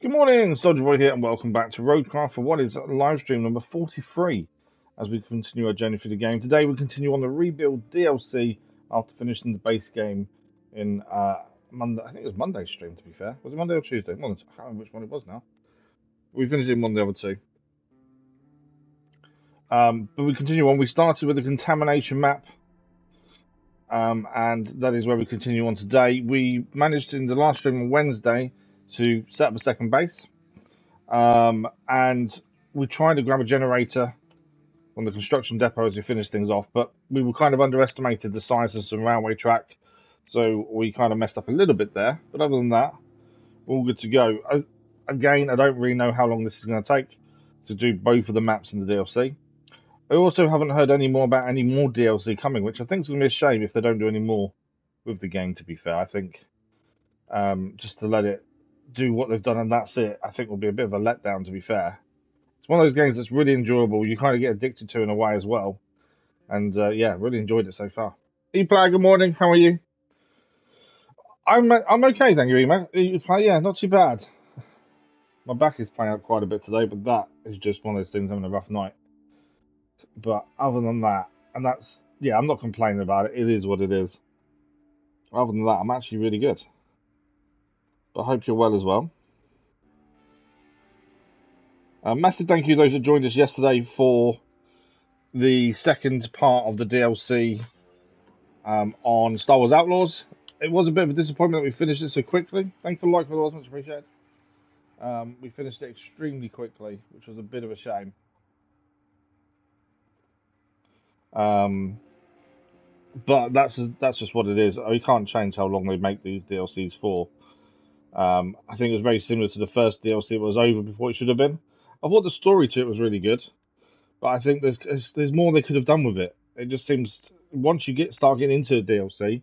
Good morning, Soldier Boy here, and welcome back to RoadCraft for what is live stream number 43 as we continue our journey through the game. Today we continue on the Rebuild DLC after finishing the base game in Monday. I think it was Monday's stream, to be fair. Was it Monday or Tuesday? I can't remember which one it was now. We finished it in one of the other two. But we continue on. We started with the Contamination map, and that is where we continue on today. We managed in the last stream on Wednesday to set up a second base. And we tried to grab a generator on the construction depot as we finished things off, but we were kind of underestimated the size of some railway track, so we kind of messed up a little bit there. But other than that, we're all good to go. Again, I don't really know how long this is going to take to do both of the maps in the DLC. I also haven't heard any more about any more DLC coming, which I think is going to be a shame if they don't do any more with the game, to be fair. I think just to let it do what they've done and that's it, I think will be a bit of a letdown, to be fair. It's one of those games that's really enjoyable. You kind of get addicted to in a way as well. And yeah, really enjoyed it so far. E-Player, good morning. How are you? I'm okay, thank you, Ema. Yeah, not too bad. My back is playing up quite a bit today, but that is just one of those things, having a rough night. But other than that, and that's, yeah, I'm not complaining about it. It is what it is. Other than that, I'm actually really good. But I hope you're well as well. Massive thank you to those that joined us yesterday for the second part of the DLC on Star Wars Outlaws. It was a bit of a disappointment that we finished it so quickly. Thanks for the like, for the much appreciated. We finished it extremely quickly, which was a bit of a shame. But that's just what it is. We can't change how long they make these DLCs for. I think it was very similar to the first DLC. It was over before it should have been. I thought the story to it was really good, but I think there's more they could have done with it. It just seems once you start getting into the DLC,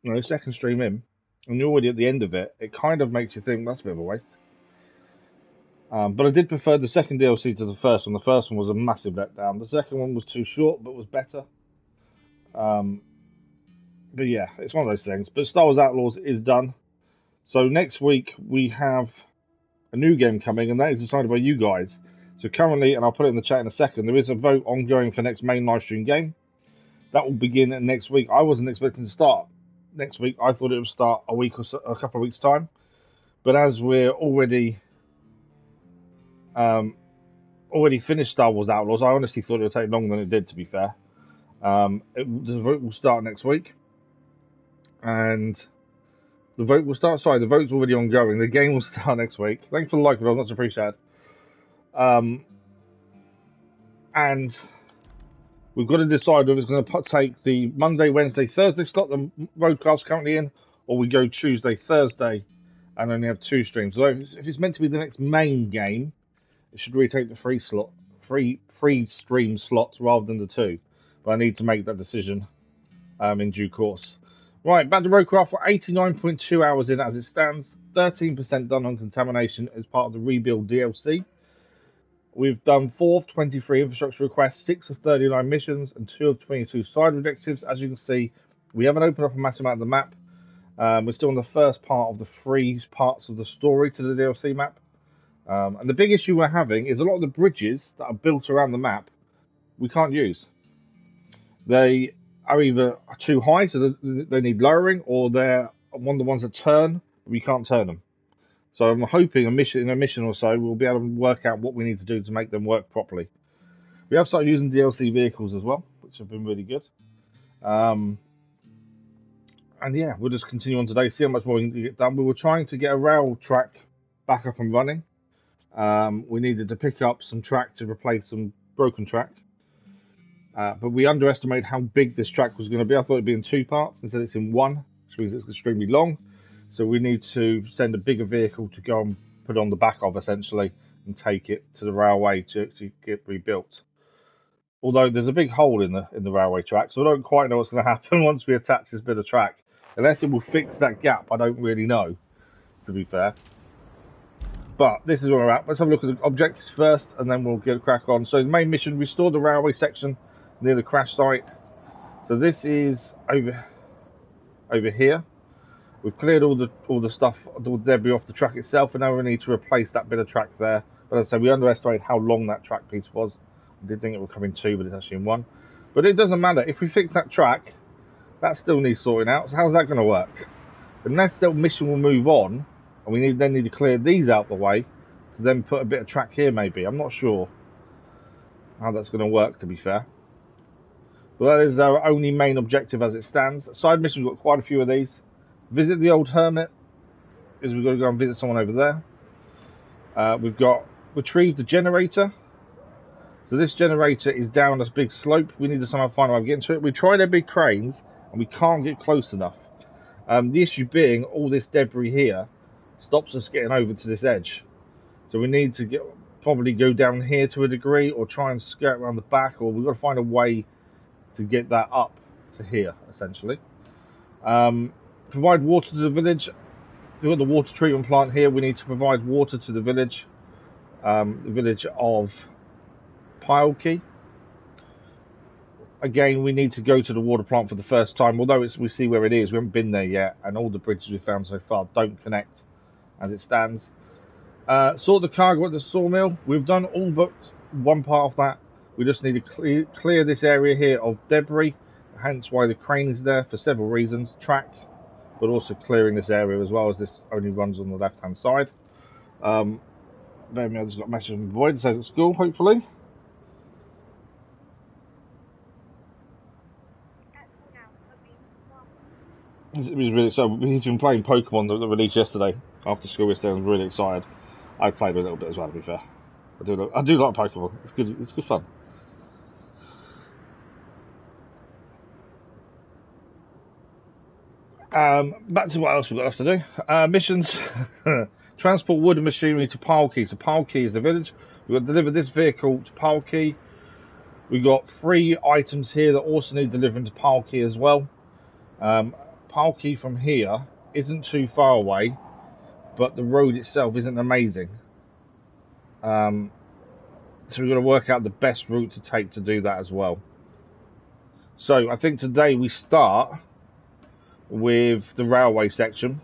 you know, second stream in, and you're already at the end of it, it kind of makes you think that's a bit of a waste. But I did prefer the second DLC to the first one. The first one was a massive letdown. The second one was too short, but was better. But yeah, it's one of those things. But Star Wars Outlaws is done. So next week we have a new game coming, and that is decided by you guys. So currently, and I'll put it in the chat in a second, there is a vote ongoing for next main live stream game. That will begin next week. I wasn't expecting to start next week. I thought it would start a week or so, a couple of weeks time. But as we're already finished Star Wars Outlaws, I honestly thought it would take longer than it did, to be fair. The vote will start next week. And the vote will start. Sorry, the vote's already ongoing. The game will start next week. Thanks for the like, but much appreciated. And we've got to decide whether it's going to take the Monday, Wednesday, Thursday slot the RoadCraft's currently in, or we go Tuesday, Thursday, and only have two streams. So if it's meant to be the next main game, it should really take the free stream slots rather than the two. But I need to make that decision in due course. Right, back to RoadCraft. We're 89.2 hours in as it stands. 13% done on Contamination as part of the Rebuild DLC. We've done 4 of 23 infrastructure requests, 6 of 39 missions, and 2 of 22 side objectives. As you can see, we haven't opened up a massive amount of the map. We're still on the first part of the 3 parts of the story to the DLC map. And the big issue we're having is a lot of the bridges that are built around the map we can't use. They are either too high, so they need lowering, or they're one of the ones that turn, but we can't turn them. So I'm hoping in a mission or so, we'll be able to work out what we need to do to make them work properly. We have started using DLC vehicles as well, which have been really good. And yeah, we'll just continue on today, see how much more we can get done. We were trying to get a rail track back up and running. We needed to pick up some track to replace some broken track. But we underestimated how big this track was going to be. I thought it'd be in 2 parts. Instead, it's in 1, which means it's extremely long. So we need to send a bigger vehicle to go and put on the back of, essentially, and take it to the railway to get rebuilt. Although there's a big hole in the railway track, so I don't quite know what's going to happen once we attach this bit of track. Unless it will fix that gap, I don't really know, to be fair. But this is where we're at. Let's have a look at the objectives first, and then we'll get a crack on. So the main mission, restore the railway section near the crash site. So this is over here. We've cleared all the stuff, the debris off the track itself, and now we need to replace that bit of track there. But as I said, we underestimated how long that track piece was. I did think it would come in two, but it's actually in one. But it doesn't matter. If we fix that track, that still needs sorting out. So how's that going to work? The next little mission will move on, and we then need to clear these out the way to then put a bit of track here maybe. I'm not sure how that's going to work, to be fair. But that is our only main objective as it stands. Side missions, we've got quite a few of these. Visit the old hermit, is we've got to go and visit someone over there. We've got retrieve the generator. So this generator is down this big slope. We need to somehow find a way to get into it. We tried our big cranes, and we can't get close enough. The issue being all this debris here stops us getting over to this edge. So we need to probably go down here to a degree, or try and skirt around the back, or we've got to find a way to get that up to here, essentially. Provide water to the village. We've got the water treatment plant here. We need to provide water to the village of Pilekey. Again, we need to go to the water plant for the first time, although we see where it is. We haven't been there yet, and all the bridges we've found so far don't connect as it stands. Sort the cargo at the sawmill. We've done all but one part of that. We just need to clear this area here of debris, hence why the crane is there for several reasons. Track, but also clearing this area as well, as this only runs on the left hand side. Then I just got a message from the boy that says at school, hopefully. He's really excited. He's been playing Pokemon that released yesterday after school yesterday. I was really excited. I played a little bit as well, to be fair. I do like Pokemon. It's good. It's good fun. Back to what else we've got left to do. Missions. Transport wood and machinery to Pilekey. So Pilekey is the village. We've got to deliver this vehicle to Pilekey. We've got 3 items here that also need delivering to Pilekey as well. Pilekey from here isn't too far away, but the road itself isn't amazing. So we've got to work out the best route to take to do that as well. So I think today we start with the railway section.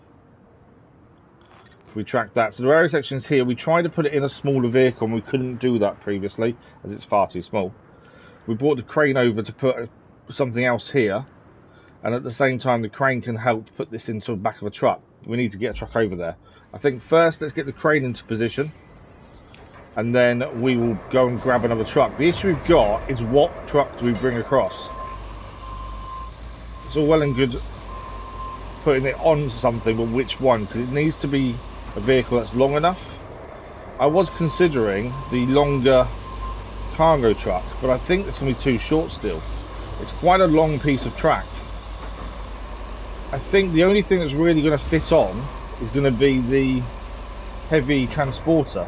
We track that. So the railway section is here. We tried to put it in a smaller vehicle, and we couldn't do that previously as it's far too small. We brought the crane over to put something else here, and at the same time the crane can help put this into the back of a truck. We need to get a truck over there. I think first let's get the crane into position, and then we will go and grab another truck. The issue we've got is what truck do we bring across? It's all well and good putting it on something, but which one? Because it needs to be a vehicle that's long enough. I was considering the longer cargo truck, but I think it's going to be too short still. It's quite a long piece of track. I think the only thing that's really going to fit on is going to be the heavy transporter.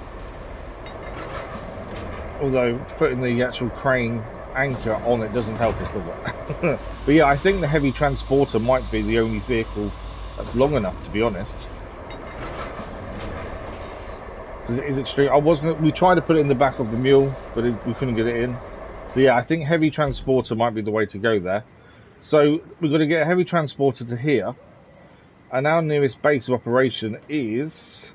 Although putting the actual crane anchor on it doesn't help us, does it? But yeah, I think the heavy transporter might be the only vehicle that's long enough, to be honest. Because it is extreme. We tried to put it in the back of the mule, but we couldn't get it in. So yeah, I think heavy transporter might be the way to go there. So we've got to get a heavy transporter to here. And our nearest base of operation is...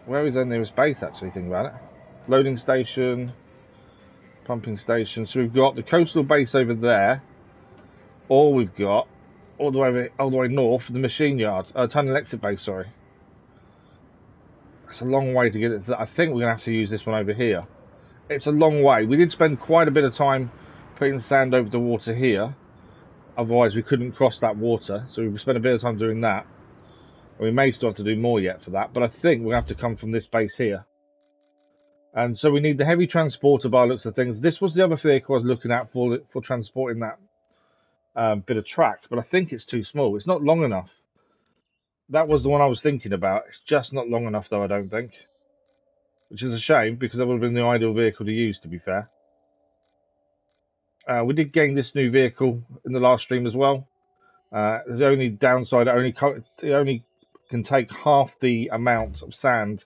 Where is our nearest base, actually, think about it? Loading station, pumping station. So we've got the coastal base over there, or we've got all the way north, the machine yard, tunnel exit base. Sorry, it's a long way to get it. I think we're gonna have to use this one over here. It's a long way. We did spend quite a bit of time putting sand over the water here. Otherwise, we couldn't cross that water. So we spent a bit of time doing that. And we may still have to do more yet for that. But I think we'll have to come from this base here. And so we need the heavy transporter by the looks of things. This was the other vehicle I was looking at for transporting that bit of track. But I think it's too small. It's not long enough. That was the one I was thinking about. It's just not long enough, though, I don't think. Which is a shame, because that would have been the ideal vehicle to use, to be fair. We did gain this new vehicle in the last stream as well. The only downside, it only can take half the amount of sand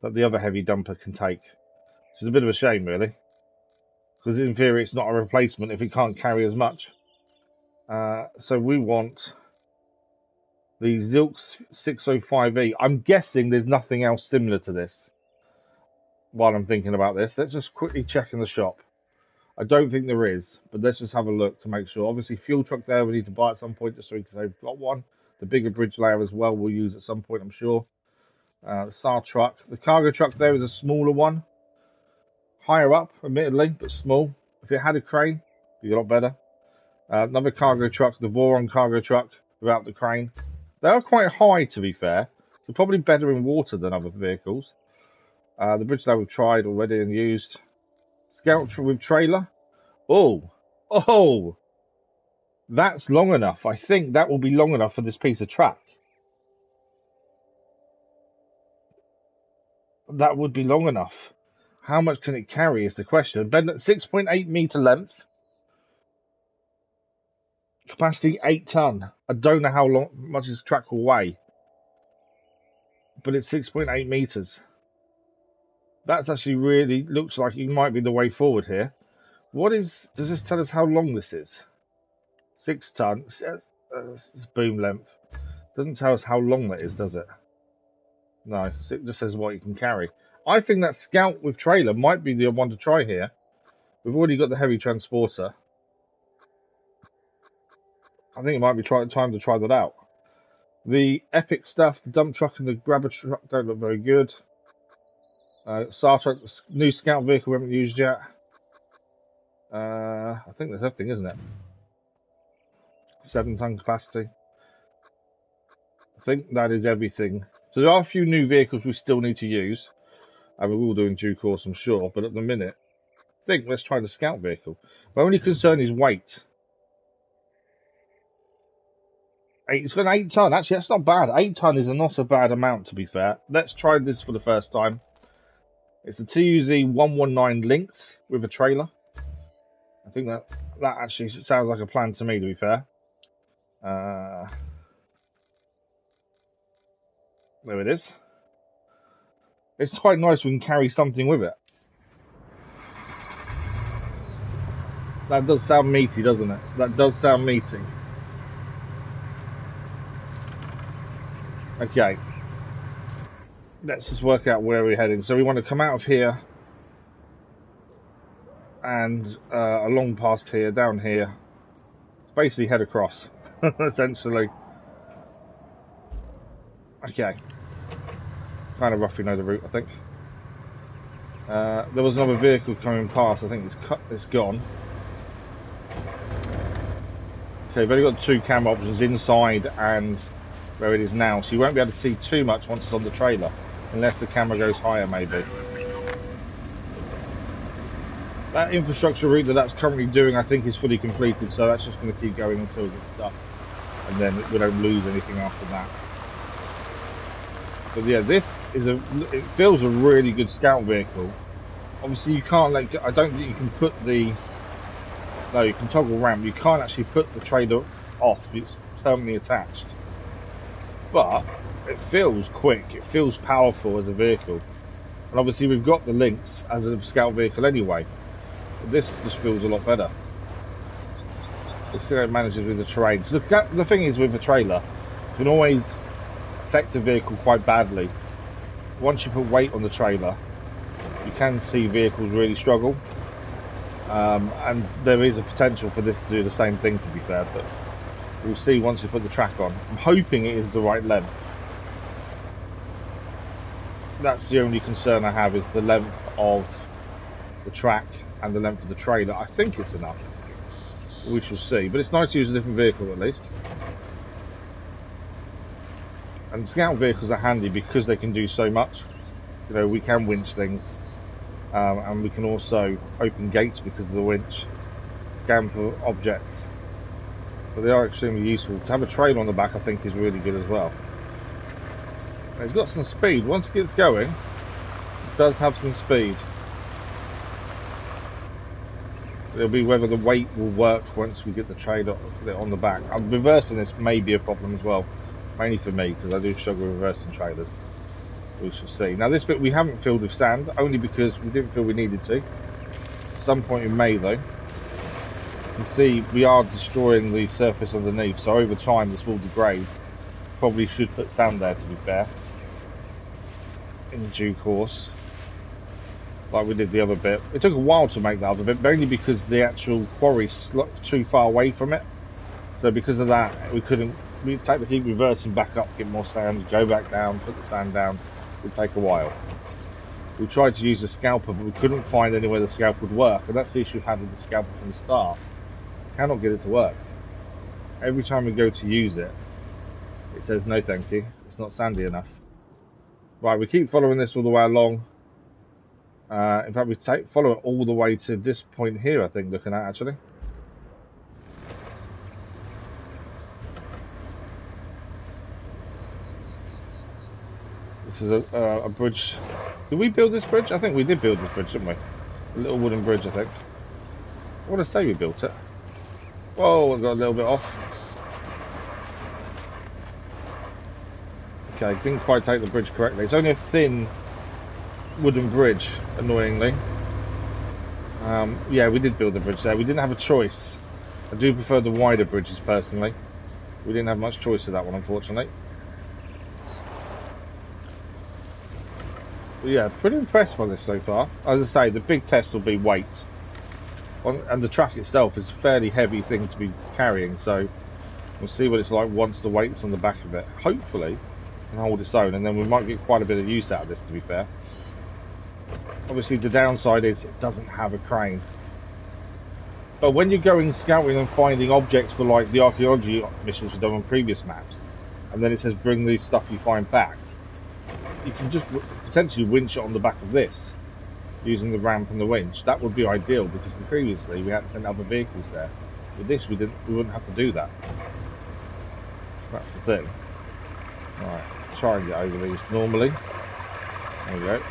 that the other heavy dumper can take. Which is a bit of a shame, really. Because in theory, it's not a replacement if it can't carry as much. So we want The Zilks 605E. I'm guessing there's nothing else similar to this. While I'm thinking about this, let's just quickly check in the shop. I don't think there is, but let's just have a look to make sure. Obviously, fuel truck there we need to buy at some point just so they've got one. The bigger bridge layer as well we'll use at some point, I'm sure. The SAR truck. The cargo truck there is a smaller one. Higher up, admittedly, but small. If it had a crane, it'd be a lot better. Another cargo truck, the Voron cargo truck without the crane. They are quite high, to be fair. They're probably better in water than other vehicles. The bridge layer we've tried already and used. Scout with trailer. Oh, that's long enough. I think that will be long enough for this piece of track. That would be long enough. How much can it carry is the question. 6.8 meter length. Capacity 8 ton. I don't know how much this track will weigh. But it's 6.8 meters. That's actually really looks like it might be the way forward here. Does this tell us how long this is? 6 ton. Boom length. Doesn't tell us how long that is, does it? No, it just says what you can carry. I think that Scout with trailer might be the one to try here. We've already got the heavy transporter. I think it might be time to try that out. The epic stuff, the dump truck and the grabber truck don't look very good. SAR truck, new Scout vehicle we haven't used yet. I think that's everything, isn't it? 7 ton capacity. I think that is everything. So there are a few new vehicles we still need to use. And we will do in due course, I'm sure. But at the minute, let's try the Scout vehicle. My only concern is weight. It's got an 8 ton. Actually, that's not bad. 8 ton is not a bad amount, to be fair. Let's try this for the first time. It's the TUZ 119 Lynx with a trailer. I think that actually sounds like a plan to me, to be fair. There it is. It's quite nice we can carry something with it. That does sound meaty, doesn't it? That does sound meaty. Okay. Let's just work out where we're heading. So we want to come out of here and along past here, down here. Basically head across, essentially. Okay. Kind of roughly know the route, I think. There was another vehicle coming past. I think it's gone. Okay, we've only got 2 camera options, inside and where it is now, so you won't be able to see too much once it's on the trailer, unless the camera goes higher, maybe. That infrastructure route that's currently doing, I think, is fully completed, so that's just going to keep going until it gets stuck, and then we don't lose anything after that. But yeah, it feels a really good Scout vehicle. Obviously, you can't I don't think you can put you can toggle ramp. You can't actually put the trailer off. It's permanently attached. But it feels quick. It feels powerful as a vehicle. And obviously, we've got the Lynx as a Scout vehicle anyway. But this just feels a lot better. Let's see how it manages with the terrain. Because the thing is, with a trailer, you can always affect a vehicle quite badly. Once you put weight on the trailer, you can see vehicles really struggle. And there is a potential for this to do the same thing, to be fair, but we'll see once we put the track on. I'm hoping it is the right length. That's the only concern I have, is the length of the track and the length of the trailer. I think it's enough. We shall see, but it's nice to use a different vehicle at least. And Scout vehicles are handy because they can do so much. You know, we can winch things, and we can also open gates because of the winch, scan for objects. So they are extremely useful. To have a trailer on the back, I think, is really good as well. And it's got some speed. Once it gets going, it does have some speed. It'll be whether the weight will work once we get the trailer on the back. Reversing this may be a problem as well. Mainly for me, because I do struggle with reversing trailers. We shall see. Now this bit we haven't filled with sand, only because we didn't feel we needed to. At some point in May though. You can see we are destroying the surface underneath, so over time this will degrade. probably should put sand there, to be fair, in due course, like we did the other bit. It took a while to make the other bit, mainly because the actual quarry's too far away from it. So because of that, we'd take the keep reversing back up, get more sand, go back down, put the sand down. It'd take a while. We tried to use the scalper, but we couldn't find anywhere the scalper would work, and that's the issue we've had with the scalper from the start. Cannot get it to work. Every time we go to use it, it says no thank you, it's not sandy enough. Right, we keep following this all the way along. In fact, we follow it all the way to this point here, I think, looking at actually. This is a bridge. Did we build this bridge? I think we did build this bridge, didn't we? A little wooden bridge, I think. I want to say we built it. Whoa, I got a little bit off. Okay, didn't quite take the bridge correctly. It's only a thin wooden bridge, annoyingly. Yeah, we did build the bridge there. We didn't have a choice. I do prefer the wider bridges, personally. We didn't have much choice of that one, unfortunately. But yeah, pretty impressed by this so far. As I say, the big test will be weight. And the track itself is a fairly heavy thing to be carrying, so we'll see what it's like once the weight's on the back of it. Hopefully, it can hold its own, and then we might get quite a bit of use out of this, to be fair. Obviously, the downside is it doesn't have a crane. But when you're going scouting and finding objects for like the archaeology missions we've done on previous maps, and then it says bring the stuff you find back, you can just potentially winch it on the back of this, using the ramp and the winch. That would be ideal, because previously we had to send other vehicles there. With this, we wouldn't have to do that. That's the thing. Right, try and get over these normally. There we go.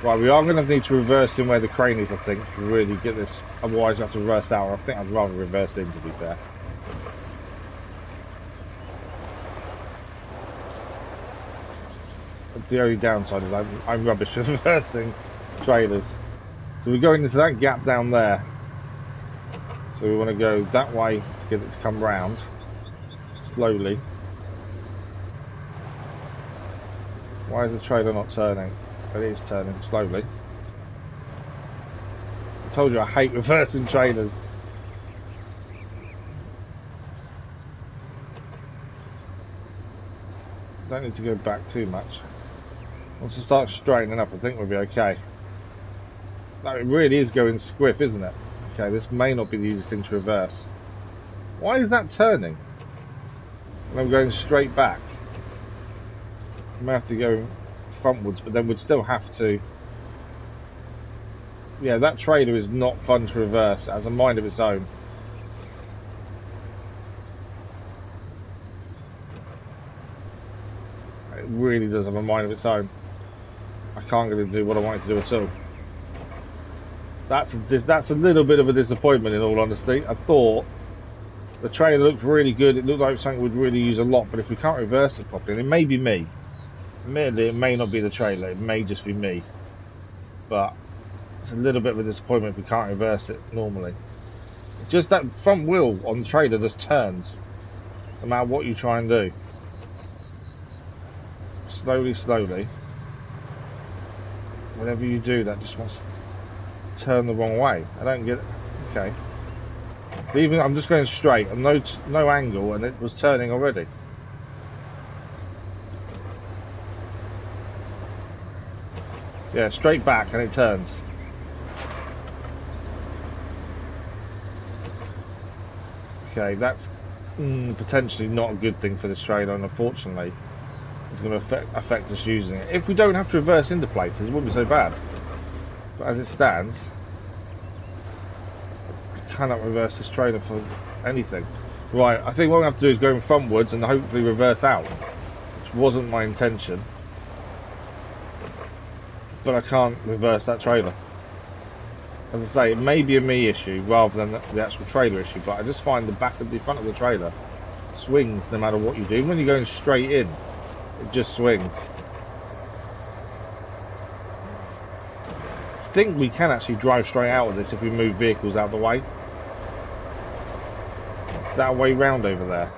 Right, we are going to need to reverse in where the crane is, I think, to really get this. Otherwise, I have to reverse out. I think I'd rather reverse in, to be fair. The only downside is I'm rubbish at reversing trailers. So we're going into that gap down there. So we want to go that way to get it to come round slowly. Why is the trailer not turning? It is turning slowly. I told you I hate reversing trailers. Don't need to go back too much. Once it starts straightening up, I think we'll be okay. No, it really is going squiff, isn't it? Okay, this may not be the easiest thing to reverse. Why is that turning? And I'm going straight back. I may have to go frontwards, but then we'd still have to... Yeah, that trailer is not fun to reverse. It has a mind of its own. It really does have a mind of its own. I can't really do what I want it to do at all. That's a little bit of a disappointment, in all honesty. I thought the trailer looked really good. It looked like something we'd really use a lot, but if we can't reverse it properly, and it may be me. Admittedly, it may not be the trailer. It may just be me. But it's a little bit of a disappointment if we can't reverse it normally. Just that front wheel on the trailer just turns, no matter what you try and do. Slowly, slowly. Whatever you do, that just wants to turn the wrong way. I don't get it. Okay. Even I'm just going straight, and no angle, and it was turning already. Yeah, straight back, and it turns. Okay, that's potentially not a good thing for this trailer, and unfortunately it's going to affect us using it. If we don't have to reverse into places, it wouldn't be so bad. But as it stands, I cannot reverse this trailer for anything. Right, I think what we have to do is go in frontwards and hopefully reverse out, which wasn't my intention. But I can't reverse that trailer. As I say, it may be a me issue rather than the actual trailer issue, but I just find the front of the trailer swings no matter what you do. When you're going straight in, it just swings. I think we can actually drive straight out of this if we move vehicles out of the way. That way round over there.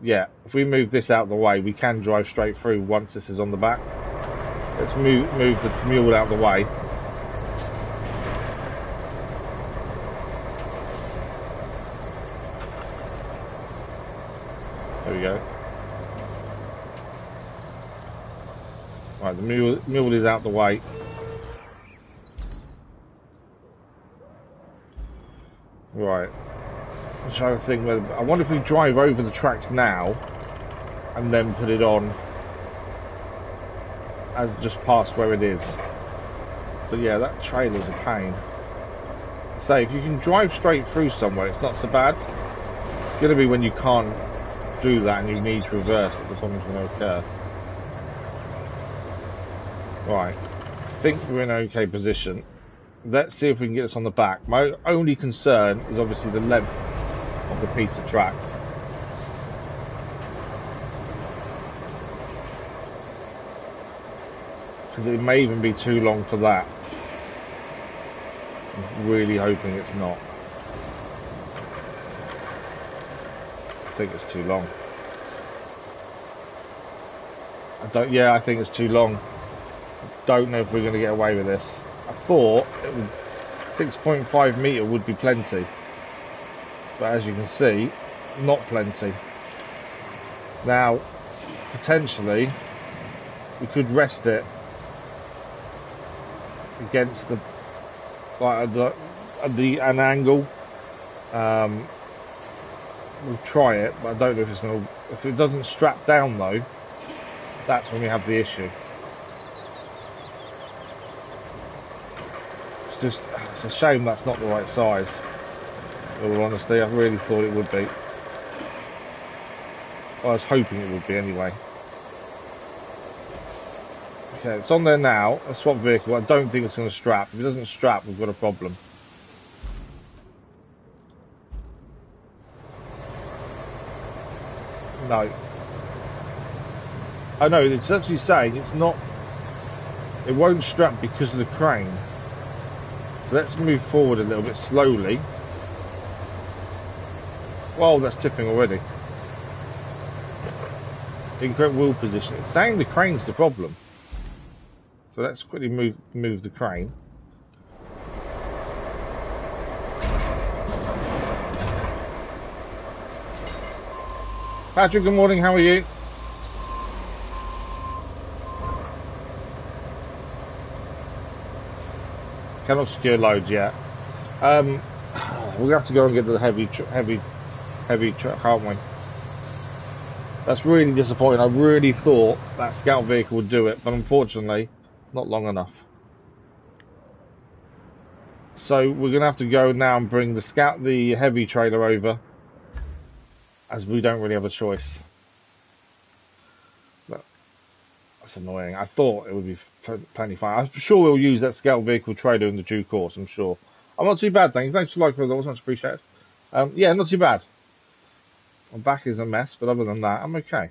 yeah, if we move this out of the way, we can drive straight through once this is on the back. Let's move the mule out of the way. There we go. Right, the mule is out the way. Right. I'm trying to think whether, I wonder if we drive over the tracks now and then put it on as just past where it is. But yeah, that trailer's a pain. So if you can drive straight through somewhere, it's not so bad. It's going to be when you can't do that and you need to reverse that the problem's going to occur. Right, I think we're in an okay position. Let's see if we can get this on the back. My only concern is obviously the length of the piece of track. Because it may even be too long for that. I'm really hoping it's not. I think it's too long. I think it's too long. I don't know if we're going to get away with this. I thought 6.5 metre would be plenty. But as you can see, not plenty. Now, potentially, we could rest it against the an angle. We'll try it, but I don't know if it's going to. If it doesn't strap down though, that's when we have the issue. It's a shame that's not the right size. In all honesty, I really thought it would be. Well, I was hoping it would be anyway. Okay, it's on there now. A swap vehicle. I don't think it's going to strap. If it doesn't strap, we've got a problem. No. I know, it's actually saying it's not. It won't strap because of the crane. So let's move forward a little bit slowly. Well, that's tipping already. Incorrect wheel position. It's saying the crane's the problem. So let's quickly move the crane. Patrick, good morning, how are you? Cannot secure loads yet. We'll have to go and get the heavy truck, can't we? That's really disappointing. I really thought that scout vehicle would do it, but unfortunately, not long enough. So we're going to have to go now and bring the heavy trailer over, as we don't really have a choice. But that's annoying. I thought it would be plenty fine. I'm sure we'll use that scout vehicle trailer in the due course, I'm sure. I'm not too bad, thank you. Thanks for liking those, much appreciated. Yeah, not too bad. My back is a mess, but other than that, I'm okay.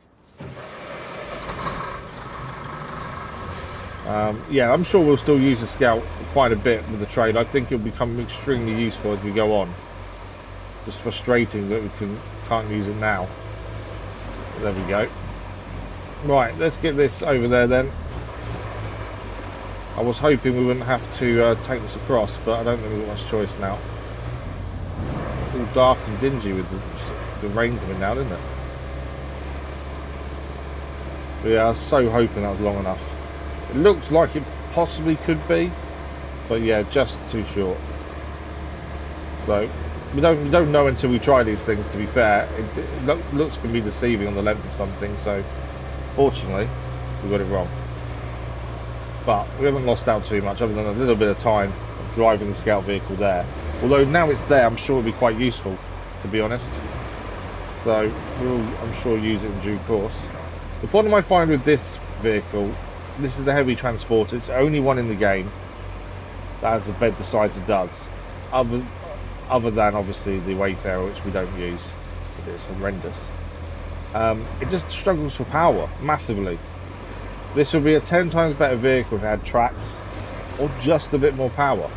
Yeah, I'm sure we'll still use the scout quite a bit with the trailer. I think it'll become extremely useful as we go on. Just frustrating that we can't use it now. But there we go. Right, let's get this over there then. I was hoping we wouldn't have to take this across, but I don't think we've got much choice now. It's all dark and dingy with the rain coming down, isn't it? But yeah, I was so hoping that was long enough. It looks like it possibly could be, but yeah, just too short. So we don't know until we try these things. To be fair, it looks to be deceiving on the length of something. So fortunately, we got it wrong. But we haven't lost out too much, other than a little bit of time of driving the scout vehicle there. Although now it's there, I'm sure it'll be quite useful, to be honest. So we'll, I'm sure, use it in due course. The problem I find with this vehicle, this is the heavy transporter. It's the only one in the game that has the bed the size it does. Other than obviously the Wayfarer, which we don't use because it's horrendous. It just struggles for power massively. This would be a 10 times better vehicle if it had tracks or just a bit more power.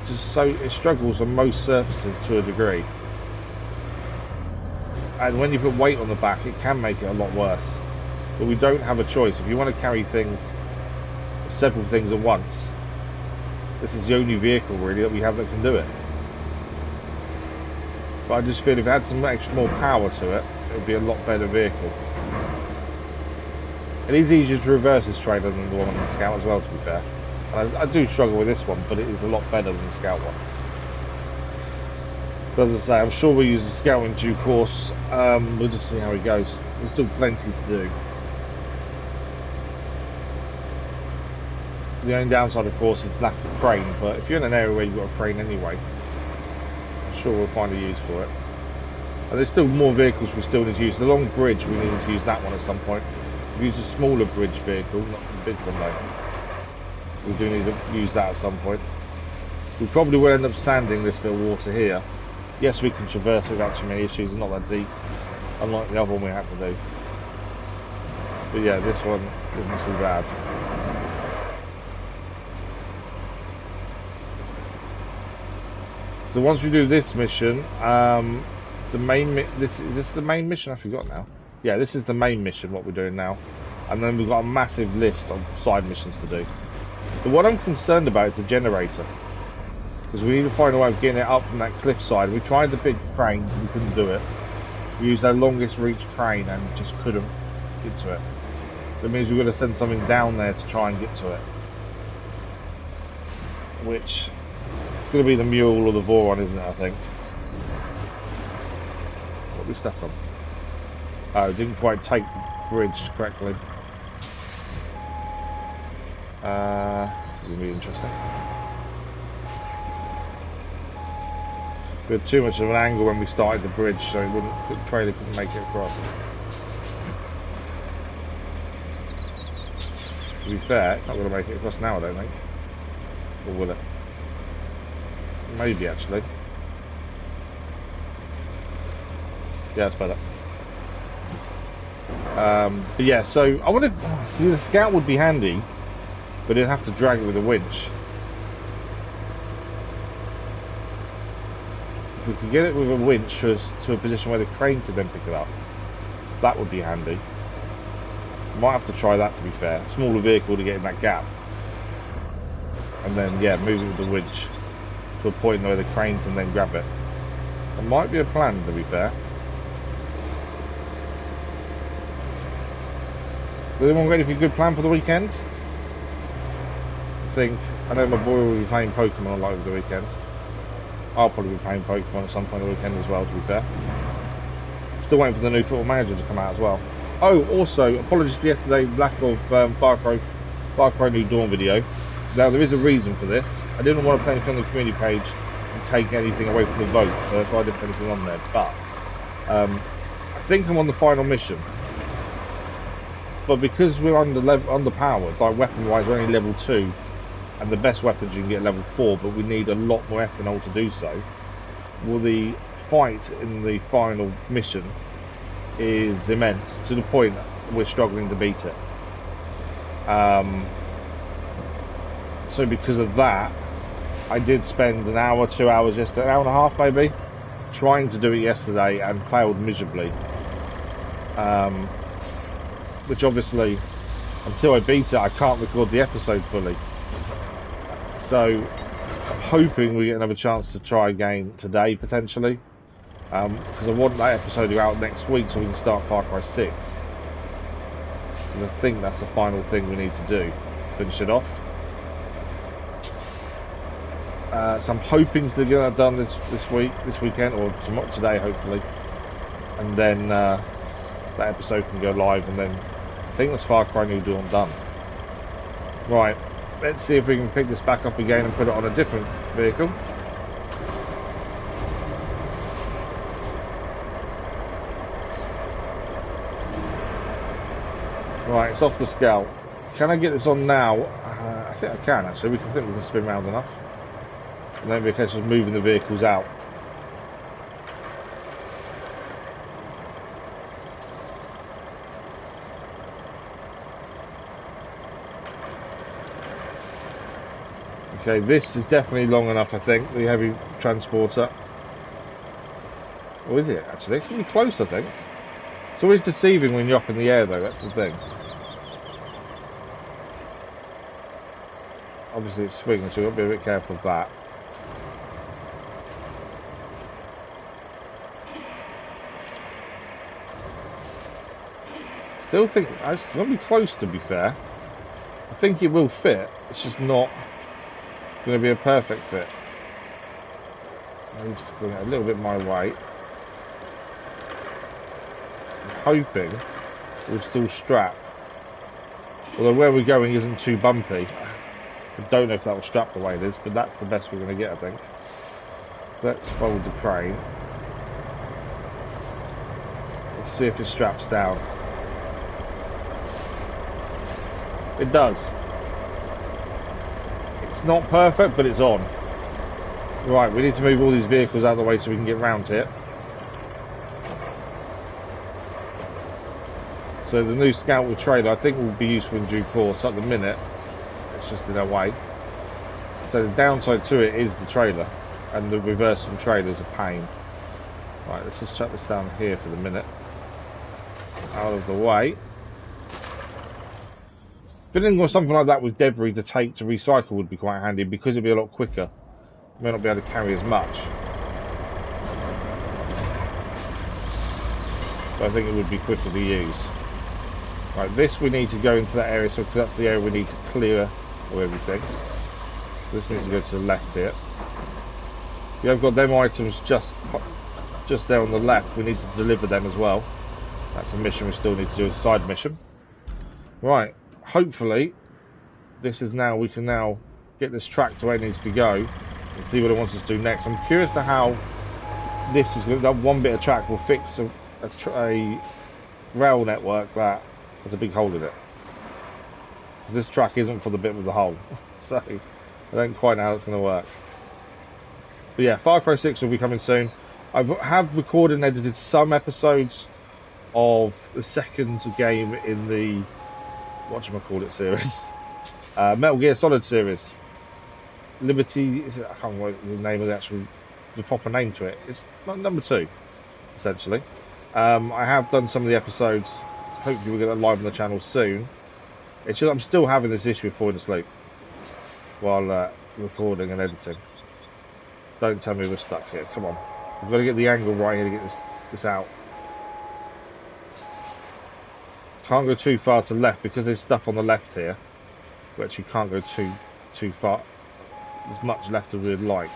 It struggles on most surfaces to a degree. And when you put weight on the back, it can make it a lot worse. But we don't have a choice. If you want to carry things, several things at once, this is the only vehicle really that we have that can do it. But I just feel if it had some extra more power to it, it would be a lot better vehicle. It is easier to reverse this trailer than the one on the Scout as well, to be fair. I do struggle with this one, but it is a lot better than the Scout one. But as I say, I'm sure we'll use the Scout in due course. We'll just see how it goes. There's still plenty to do. The only downside, of course, is lack of crane, but if you're in an area where you've got a crane anyway, I'm sure we'll find a use for it. And there's still more vehicles we still need to use. The long bridge, we need to use that one at some point. We use a smaller bridge vehicle, not the big one though. We do need to use that at some point. We probably will end up sanding this bit of water here. Yes, we can traverse it without too many issues, it's not that deep, unlike the other one we had to do. But yeah, this one isn't too bad. So once we do this mission, the main is this the main mission? I forgot now. Yeah, this is the main mission, what we're doing now. And then we've got a massive list of side missions to do. But what I'm concerned about is the generator. Because we need to find a way of getting it up from that cliffside. We tried the big crane, we couldn't do it. We used our longest reach crane and just couldn't get to it. So it means we've got to send something down there to try and get to it. Which is going to be the mule or the Voron, isn't it, I think? What we stuck on? Oh, didn't quite take the bridge correctly. This is going to be interesting. We had too much of an angle when we started the bridge, so the trailer couldn't make it across. To be fair, it's not going to make it across now, I don't think. Or will it? Maybe, actually. Yeah, it's better. But yeah, so I wanted to see the Scout would be handy, but it'd have to drag it with a winch. If we could get it with a winch to a position where the crane could then pick it up, that would be handy. Might have to try that, to be fair. Smaller vehicle to get in that gap, and then yeah, move it with the winch to a point where the crane can then grab it. That might be a plan, to be fair. Does anyone got anything good planned for the weekend? I know my boy will be playing Pokemon a lot over the weekend. I'll probably be playing Pokemon at some point on the weekend as well, to be fair. Still waiting for the new Football Manager to come out as well. Oh, also, apologies for yesterday's lack of Far Cry New Dawn video. Now, there is a reason for this. I didn't want to play anything on the community page and take anything away from the vote, so that's why I didn't put anything on there. But, I think I'm on the final mission. But because we're underpowered, like weapon-wise, we're only level 2, and the best weapons you can get level 4, but we need a lot more ethanol to do so. Well, the fight in the final mission is immense, to the point that we're struggling to beat it. So because of that, I did spend an hour, 2 hours yesterday, an hour and a half maybe, trying to do it yesterday and failed miserably. Which obviously, until I beat it, I can't record the episode fully. So, I'm hoping we get another chance to try again today, potentially. Because I want that episode to go out next week so we can start Far Cry 6. And I think that's the final thing we need to do. Finish it off. So I'm hoping to get that done this weekend, or today hopefully. And then that episode can go live, and then I think that's Far Cry New Dawn done. Right, let's see if we can pick this back up again and put it on a different vehicle. Right, it's off the Scout. Can I get this on now? I think I can actually. We can spin round enough. And then it'll be a case of moving the vehicles out. Okay, this is definitely long enough, I think, the heavy transporter. Or is it, actually? It's going to be close, I think. It's always deceiving when you're up in the air, though. That's the thing. Obviously, it's swinging, so we've got to be a bit careful of that. Still think it's going to be close, to be fair. I think it will fit. It's just not going to be a perfect fit. I need to bring it a little bit my way. I'm hoping we'll still strap. Although where we're going isn't too bumpy. I don't know if that will strap the way it is, but that's the best we're going to get, I think. Let's fold the crane. Let's see if it straps down. It does. It's not perfect, but it's on. Right, we need to move all these vehicles out of the way so we can get round to it. So the new Scout with trailer I think will be useful in due course. At the minute, it's just in our way. So the downside to it is the trailer, and the reversing trailer is a pain. Right, let's just shut this down here for the minute. Out of the way. Filling or something like that with debris to take to recycle would be quite handy because it'd be a lot quicker. We may not be able to carry as much. But I think it would be quicker to use. Right, this we need to go into that area, so that's the area we need to clear of everything. This needs to go to the left here. We have got them items just there on the left. We need to deliver them as well. That's a mission we still need to do, a side mission. Right, hopefully this is now, we can now get this track to where it needs to go and see what it wants us to do next. I'm curious to how this is, that one bit of track will fix a rail network that has a big hole in it. This track isn't for the bit with the hole, so I don't quite know how it's going to work. But yeah, Far Cry 6 will be coming soon. I have recorded and edited some episodes of the second game in the whatchamacallit series, Metal Gear Solid series. Liberty, is it, I can't remember the name of the proper name to it. It's number 2, essentially. I have done some of the episodes. Hopefully we'll get that live on the channel soon. It's just I'm still having this issue of falling asleep while recording and editing. Don't tell me we're stuck here. Come on, we've got to get the angle right here to get this out. Can't go too far to the left because there's stuff on the left here, which you can't go too far. There's much left to really like.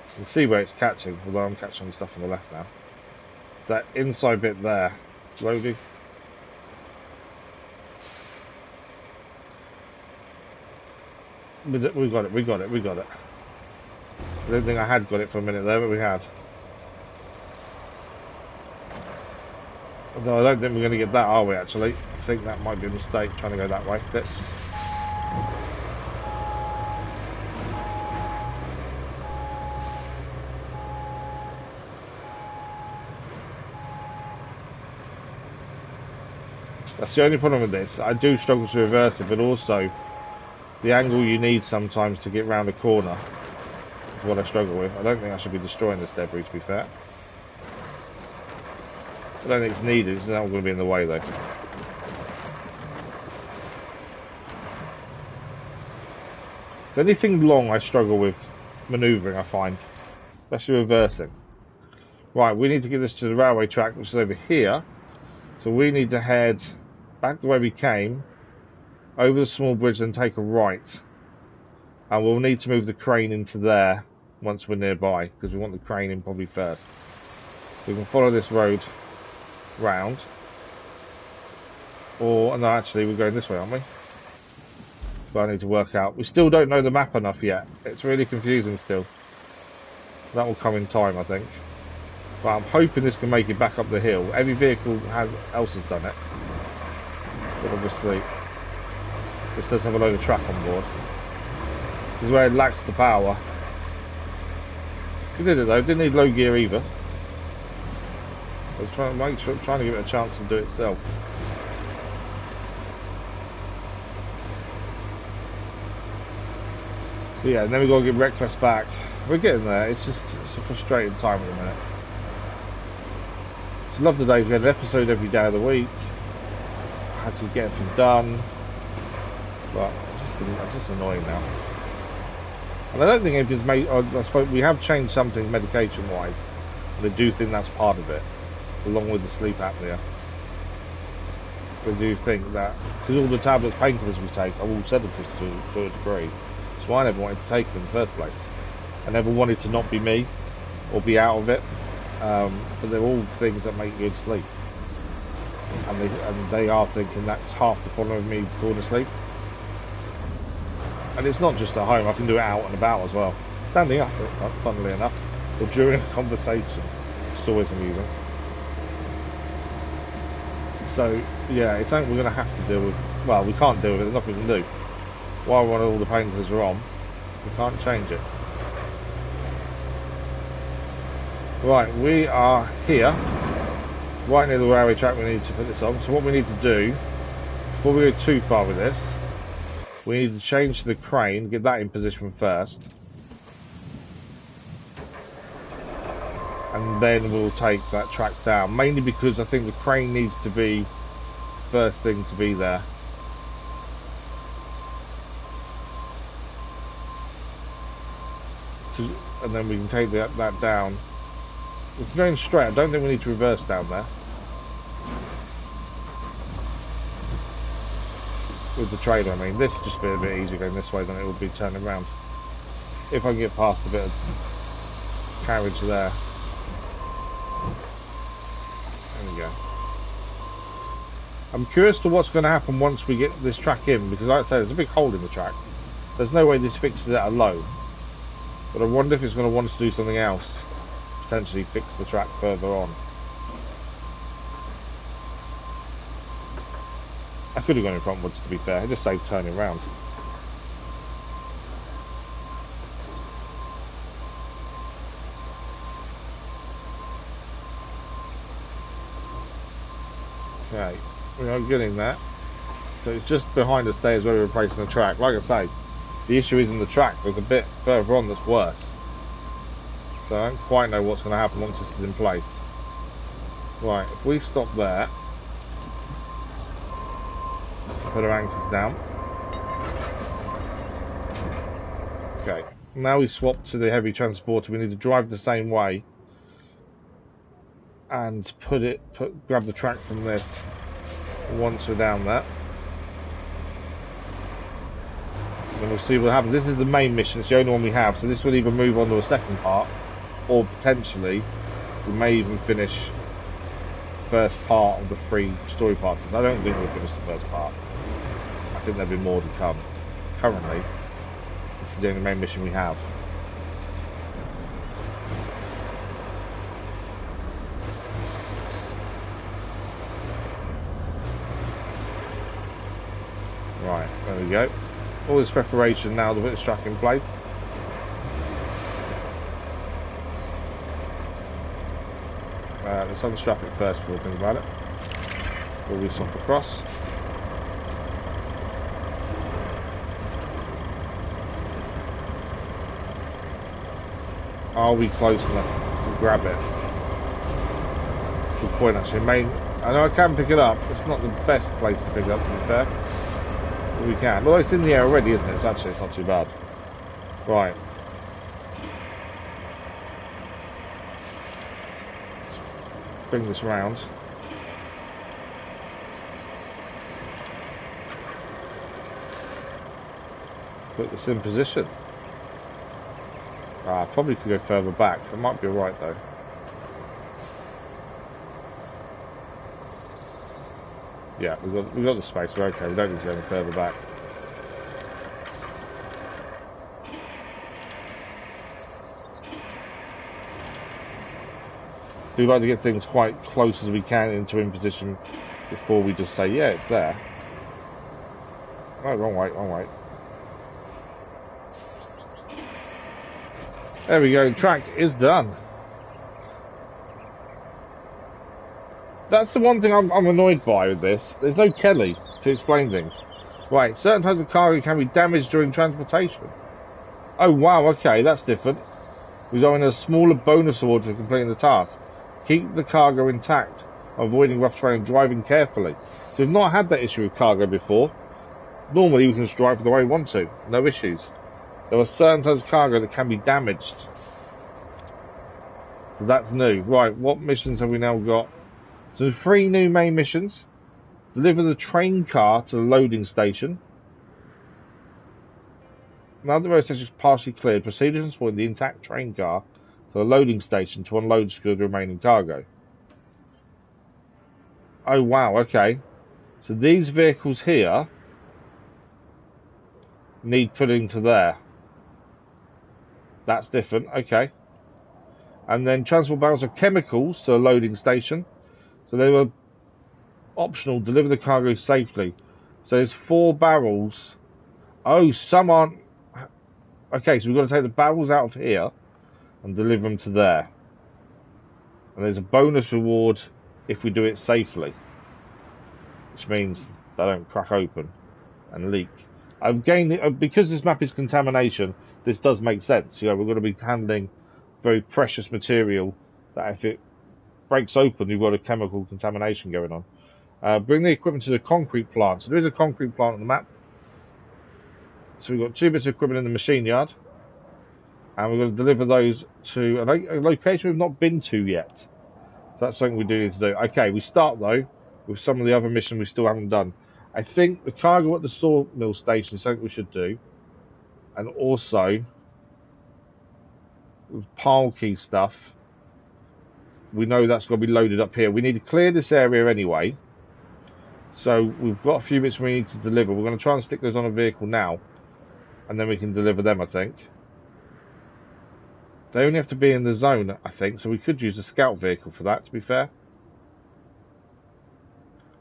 You can see where it's catching, although I'm catching the stuff on the left now. It's that inside bit there, slowly. We got it. I don't think I had got it for a minute there, but we had. No, I don't think we're going to get that, are we, actually? I think that might be a mistake, trying to go that way. That's the only problem with this. I do struggle to reverse it, but also the angle you need sometimes to get round a corner is what I struggle with. I don't think I should be destroying this debris, to be fair. I don't think it's needed. It's not going to be in the way, though. Anything long I struggle with manoeuvring, I find. Especially reversing. Right, we need to get this to the railway track, which is over here. So we need to head back the way we came, over the small bridge, and take a right. And we'll need to move the crane into there once we're nearby, because we want the crane in probably first. We can follow this road round. Or, no, actually, we're going this way, aren't we? So I need to work out. We still don't know the map enough yet. It's really confusing still. That will come in time, I think. But I'm hoping this can make it back up the hill. Every vehicle else has done it. But obviously, this doesn't have a load of track on board. This is where it lacks the power. It did it though, it didn't need low gear either. I was trying to give it a chance to do it itself. But yeah, and then we got to get RoadCraft back. We're getting there. It's just a frustrating time at the minute. It's love the days we had an episode every day of the week. I had to get everything done, but it's just annoying now. And I don't think anything's made. I suppose we have changed something medication-wise. They do think that's part of it, along with the sleep apnea. They do think that because all the tablets, painkillers we take are all sedatives to a degree. So I never wanted to take them in the first place. I never wanted to not be me or be out of it. But they're all things that make you sleep. And they are thinking that's half the problem of me falling asleep. And it's not just at home, I can do it out and about as well. Standing up, funnily enough, or during a conversation. It's always amusing. So, yeah, it's something we're going to have to deal with. Well, we can't deal with it, there's nothing we can do. While all the painkillers are on, we can't change it. Right, we are here, right near the railway track. We need to put this on. So what we need to do, before we go too far with this, we need to change the crane, get that in position first. And then we'll take that track down, mainly because I think the crane needs to be first thing to be there. And then we can take that down. We're going straight. I don't think we need to reverse down there. With the trailer, I mean, this would just be a bit easier going this way than it would be turning around. If I can get past a bit of carriage there. There we go. I'm curious to what's going to happen once we get this track in, because like I say, there's a big hole in the track. There's no way this fixes it at a low. But I wonder if it's going to want us to do something else. Potentially fix the track further on. I could have gone in frontwards, to be fair. It just saved turning around. Okay, we are getting that. So it's just behind us there is where we're replacing the track. Like I say, the issue isn't the track. There's a bit further on that's worse. So I don't quite know what's going to happen once this is in place. Right, if we stop there, put our anchors down. Okay, now we swap to the heavy transporter. We need to drive the same way and grab the track from this once we're down there. And we'll see what happens. This is the main mission. It's the only one we have. So this will either move on to a second part, or potentially we may even finish the first part of the 3 story parts. I don't think we'll finish the first part. I think there'll be more to come. Currently, this is the only main mission we have. Right, there we go. All this preparation now to put this track in place. Let's unstrap it first before we think about it. Before we swap across. Are we close enough to grab it? Good point actually. I know I can pick it up. It's not the best place to pick it up, to be fair. But we can. Well, it's in the air already, isn't it? So actually, it's not too bad. Right. Bring this round. Put this in position. Probably could go further back. It might be alright though. Yeah, we've got the space. We're okay. We don't need to go any further back. We like to get things quite close as we can in position before we just say, yeah, it's there. No, wrong way, wrong way. There we go, track is done. That's the one thing I'm annoyed by with this. There's no Kelly to explain things. Right, certain types of cargo can be damaged during transportation. Oh wow, okay, that's different. Resulting in a smaller bonus award for completing the task. Keep the cargo intact, avoiding rough terrain and driving carefully. So we've not had that issue with cargo before. Normally we can just drive the way we want to, no issues. There are certain types of cargo that can be damaged. So that's new. Right, what missions have we now got? So there's 3 new main missions. Deliver the train car to the loading station. Now that the road station is partially cleared, proceed to transport the intact train car to the loading station to unload and secure the remaining cargo. Oh wow, okay. So these vehicles here need putting to there. That's different, okay. And then transport barrels of chemicals to the loading station. So they were optional, deliver the cargo safely. So there's 4 barrels. Oh, some aren't. Okay, so we've got to take the barrels out of here and deliver them to there. And there's a bonus reward if we do it safely, which means they don't crack open and leak. Again, because this map is contamination, this does make sense. You know, we're going to be handling very precious material that if it breaks open, you've got a chemical contamination going on. Bring the equipment to the concrete plant. So there is a concrete plant on the map. So we've got 2 bits of equipment in the machine yard. And we're going to deliver those to a location we've not been to yet. So that's something we do need to do. Okay, we start though with some of the other missions we still haven't done. I think the cargo at the sawmill station is something we should do. And also, with pile key stuff, we know that's going to be loaded up here. We need to clear this area anyway. So we've got a few bits we need to deliver. We're going to try and stick those on a vehicle now. And then we can deliver them, I think. They only have to be in the zone, I think, so we could use the scout vehicle for that, to be fair.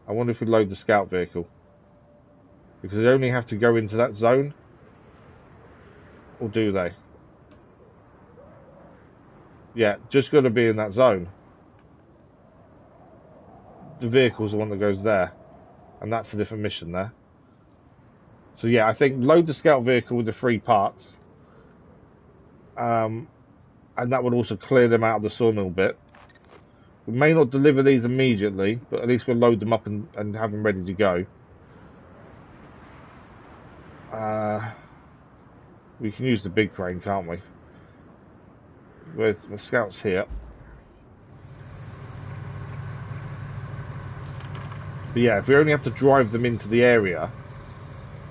I wonder if we load the scout vehicle. Because they only have to go into that zone. Or do they? Yeah, just got to be in that zone. The vehicle's the one that goes there. And that's a different mission there. So yeah, I think load the scout vehicle with the 3 parts. And that would also clear them out of the sawmill bit. We may not deliver these immediately, but at least we'll load them up and have them ready to go. We can use the big crane, can't we? Where's the scouts here? But yeah, if we only have to drive them into the area,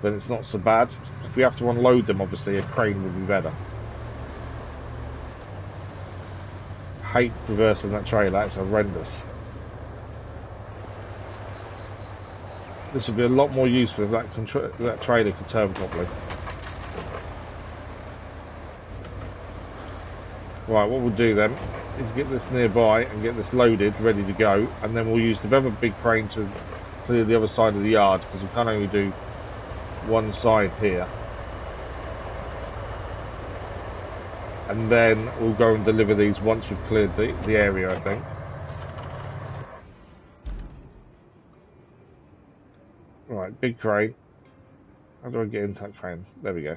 then it's not so bad. If we have to unload them, obviously a crane would be better. Hate reversing that trailer, it's horrendous. This would be a lot more useful if that trailer could turn properly. Right, what we'll do then is get this nearby and get this loaded, ready to go, and then we'll use the other big crane to clear the other side of the yard, because we can only do one side here. And then we'll go and deliver these once we've cleared the area, I think. Right, big crane. How do I get into that crane? There we go.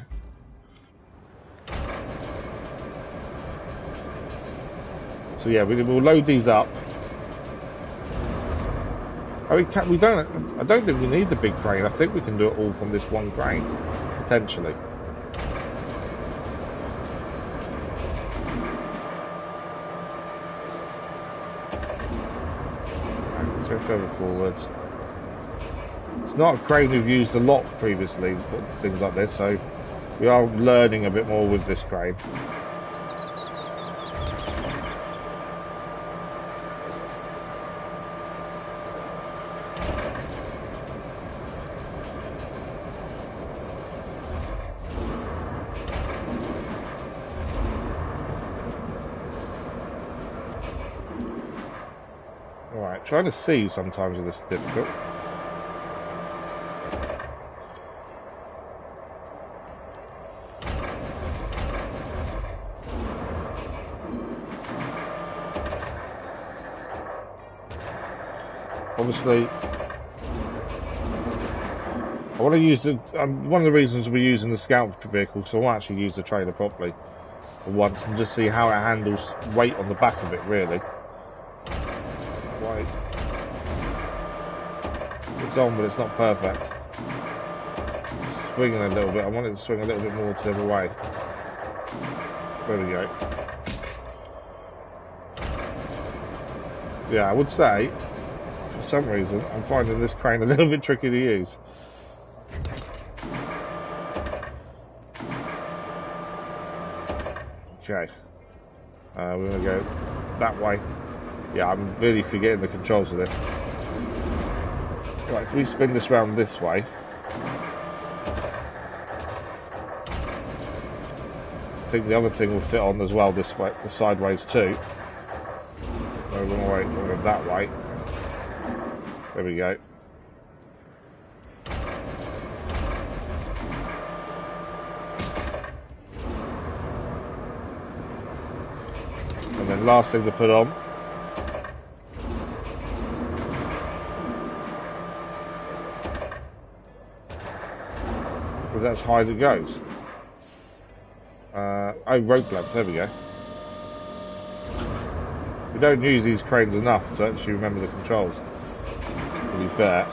So yeah, we'll load these up. Oh, we don't. I don't think we need the big crane. I think we can do it all from this one crane, potentially. Let's go further forward. It's not a crane we've used a lot previously, things like this, so we are learning a bit more with this crane. Alright, trying to see sometimes with this is difficult. Obviously, I want to use the one of the reasons we're using the scout vehicle, so I want to actually use the trailer properly for once and just see how it handles weight on the back of it, really. Right. It's on, but it's not perfect. It's swinging a little bit. I want it to swing a little bit more to the other way. There we go. Yeah, I would say, for some reason, I'm finding this crane a little bit tricky to use. Okay. We're going to go that way. Yeah, I'm really forgetting the controls of this. Right, if we spin this round this way. I think the other thing will fit on as well this way, the sideways too. We're going to go that way. There we go. And then last thing to put on. Because that's as high as it goes. Oh, road clamps, there we go. We don't use these cranes enough to actually remember the controls. To be fair.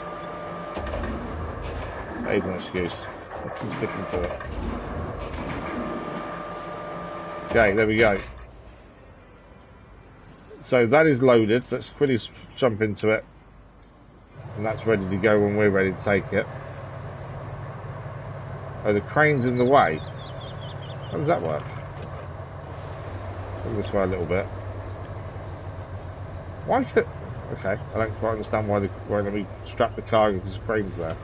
That is an excuse. I'm sticking to it. Okay, there we go. So that is loaded. Let's quickly jump into it. And that's ready to go when we're ready to take it. Oh, the crane's in the way. How does that work? Come this way a little bit. Why could... Okay, I don't quite understand why we strap the cargo because the crane's there.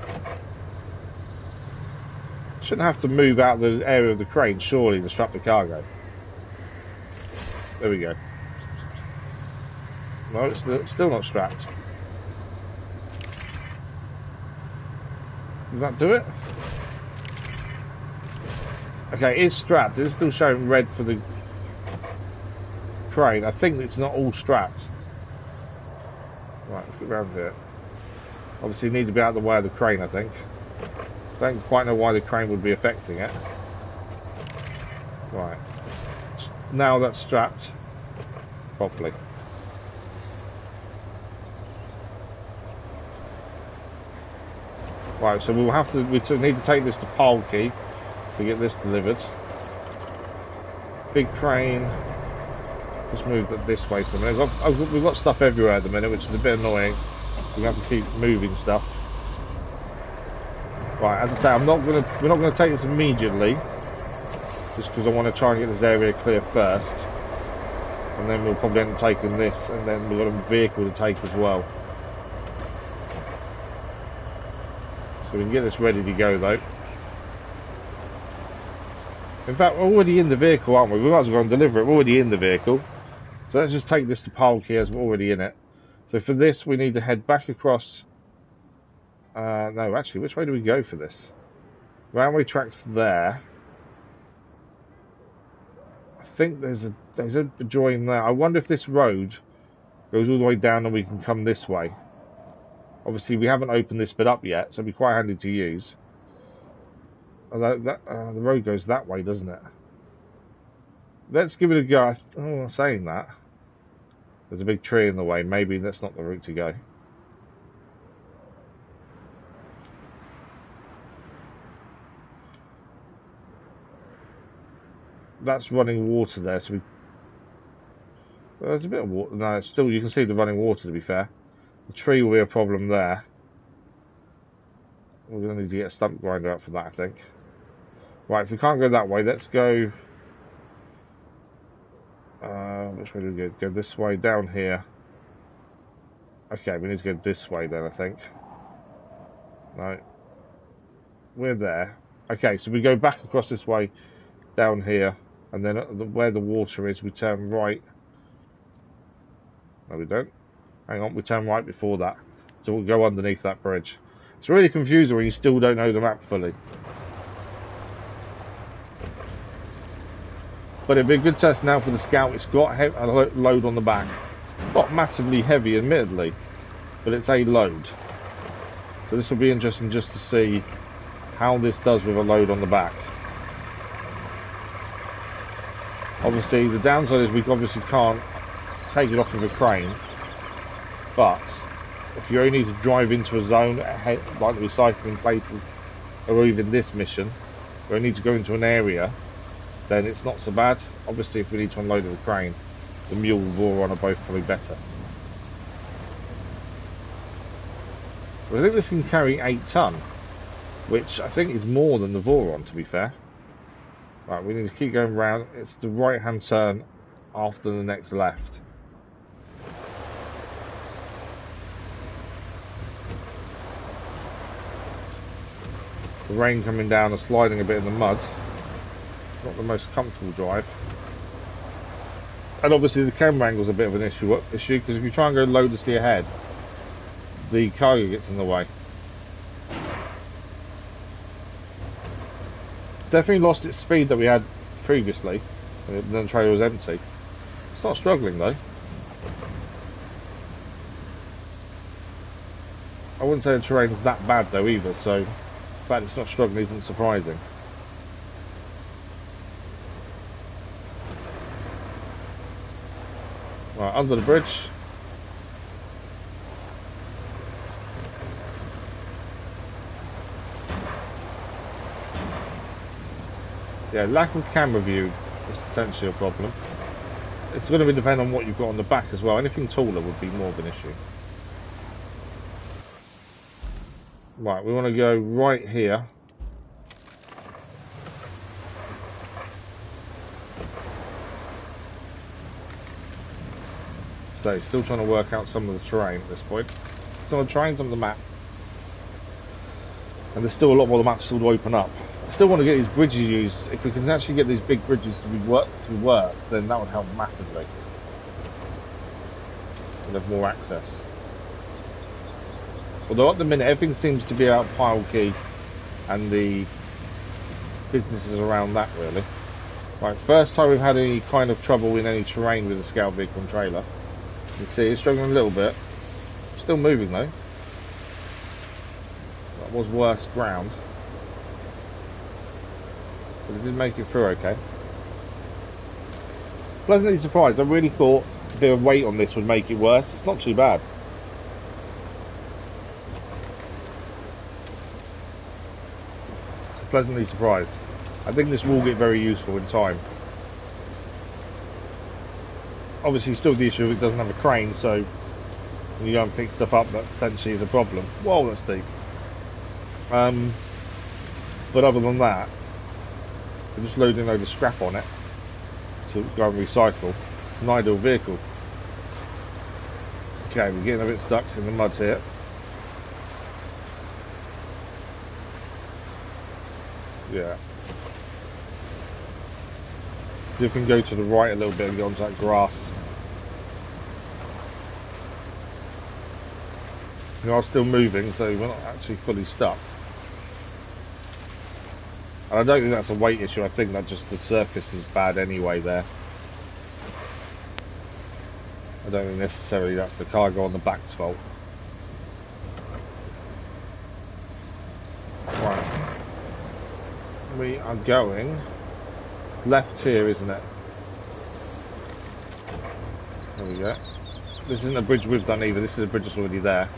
Shouldn't have to move out the area of the crane, surely, to strap the cargo. There we go. No, it's still not strapped. Does that do it? Okay, it's strapped. It's still showing red for the crane. I think it's not all strapped. Right, let's get around here. Obviously, you need to be out of the way of the crane, I think. I don't quite know why the crane would be affecting it. Right. Now that's strapped properly. Right, so we'll have to, we need to take this to Polkey to get this delivered. Big crane. Just move it this way for a minute. We've got stuff everywhere at the minute, which is a bit annoying. We have to keep moving stuff. Right, as I say, we're not gonna take this immediately, just because I want to try and get this area clear first, and then we'll probably end up taking this, and then we've got a vehicle to take as well. So we can get this ready to go though. In fact, we're already in the vehicle, aren't we? We might as well go and deliver it. We're already in the vehicle. So let's just take this to Polkey as we're already in it. So for this, we need to head back across. No, actually, which way do we go for this? Railway tracks there. I think there's a join there. I wonder if this road goes all the way down and we can come this way. Obviously, we haven't opened this bit up yet, so it'll be quite handy to use. Although the road goes that way, doesn't it? Let's give it a go. Oh, I'm saying that. There's a big tree in the way. Maybe that's not the route to go. That's running water there, so there's a bit of water. No, still you can see the running water, to be fair. The tree will be a problem there. We're going to need to get a stump grinder out for that, I think. Right, if we can't go that way, let's go... which way do we go? Go this way, down here. Okay, we need to go this way then, I think. No. We're there. Okay, so we go back across this way, down here, and then where the water is, we turn right. No, we don't. Hang on, we turn right before that. So we'll go underneath that bridge. It's really confusing when you still don't know the map fully. But it'd be a good test now for the Scout. It's got a load on the back. Not massively heavy, admittedly, but it's a load. So this will be interesting just to see how this does with a load on the back. Obviously the downside is we obviously can't take it off with a crane, but if you only need to drive into a zone like the recycling places or even this mission, where you need to go into an area, then it's not so bad. Obviously if we need to unload with a crane, the mule and Voron are both probably better. But I think this can carry 8 ton, which I think is more than the Voron, to be fair. Right, we need to keep going round. It's the right hand turn after the next left. The rain coming down and sliding a bit in the mud. Not the most comfortable drive. And obviously the camera angle is a bit of an issue because if you try and go low to see ahead, the cargo gets in the way. Definitely lost its speed that we had previously when the trailer was empty. It's not struggling though. I wouldn't say the terrain's that bad though either, so the fact it's not struggling isn't surprising. Right, under the bridge. Yeah, lack of camera view is potentially a problem. It's going to depend on what you've got on the back as well. Anything taller would be more of an issue. Right, we want to go right here. So, still trying to work out some of the terrain at this point. Some of the terrain's on the map. And there's still a lot more of the map still to open up. I still want to get these bridges used. If we can actually get these big bridges to work, then that would help massively. We'd have more access. Although at the minute everything seems to be out Pile Key and the businesses around that really. Right, first time we've had any kind of trouble in any terrain with the scout vehicle and trailer. You can see it's struggling a little bit. Still moving though. That was worse ground. But it did make it through okay. Pleasantly surprised. I really thought a bit of weight on this would make it worse. It's not too bad. So pleasantly surprised. I think this will get very useful in time. Obviously still the issue of it doesn't have a crane, so when you go and pick stuff up that potentially is a problem. Whoa, that's deep. But other than that, we're just loading a load of scrap on it to go and recycle. An ideal vehicle. Okay, we're getting a bit stuck in the mud here. Yeah. See if we can go to the right a little bit and get onto that grass. We are still moving, so we're not actually fully stuck. And I don't think that's a weight issue, I think that just the surface is bad anyway there. I don't think necessarily that's the cargo on the back's fault. Right. We are going left here, isn't it? There we go. This isn't a bridge we've done either, this is a bridge that's already there.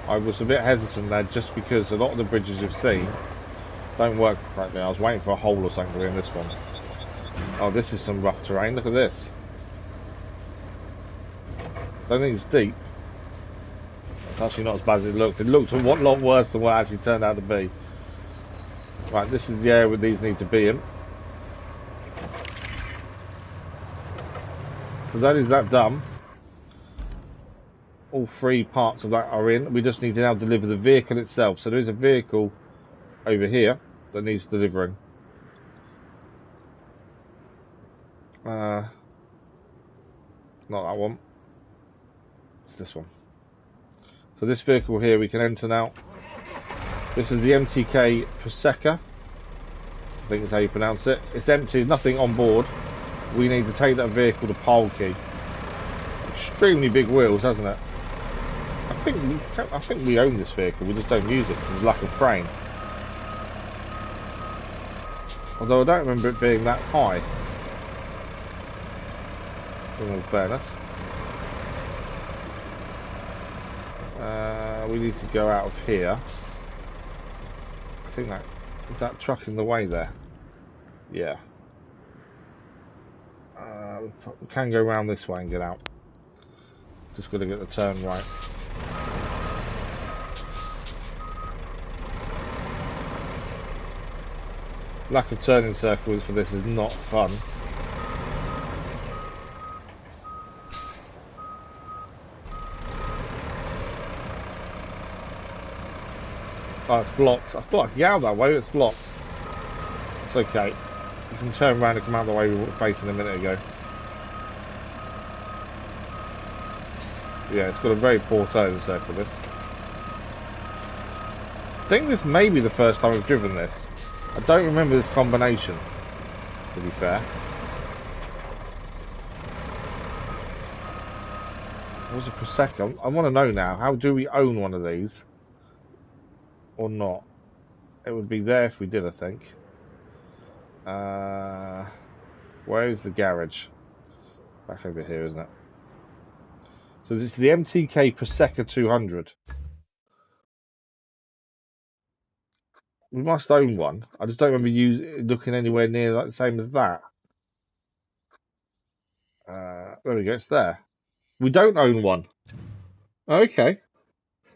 I was a bit hesitant there just because a lot of the bridges you've seen don't work correctly. I was waiting for a hole or something in this one. Oh, this is some rough terrain. Look at this. Don't think it's deep. It's actually not as bad as it looked. It looked a lot worse than what it actually turned out to be. Right, this is the area where these need to be in. So that is that done. All 3 parts of that are in. We just need to now deliver the vehicle itself. So there is a vehicle over here that needs delivering. Not that one. It's this one. So this vehicle here we can enter now. This is the MTK Prosecca. I think that's how you pronounce it. It's empty, there's nothing on board. We need to take that vehicle to Pile Key. Extremely big wheels, hasn't it? I think we own this vehicle, we just don't use it because of lack of crane. Although I don't remember it being that high, in all fairness. We need to go out of here. I think that... Is that truck in the way there? Yeah. We can go around this way and get out. Just got to get the turn right. Lack of turning circles for this is not fun. Oh, it's blocked. I thought I could get out that way, but it's blocked. It's okay. You can turn around and come out the way we were facing a minute ago. Yeah, it's got a very poor turning circle, this. I think this may be the first time we've driven this. I don't remember this combination, to be fair. What was it per second? I want to know now, how do we own one of these? Or not? It would be there if we did, I think. Where is the garage? Back over here, isn't it? So this is the MTK Prosecco 200. We must own one. I just don't remember looking anywhere near like the same as that. There we go, it's there. We don't own one. Okay.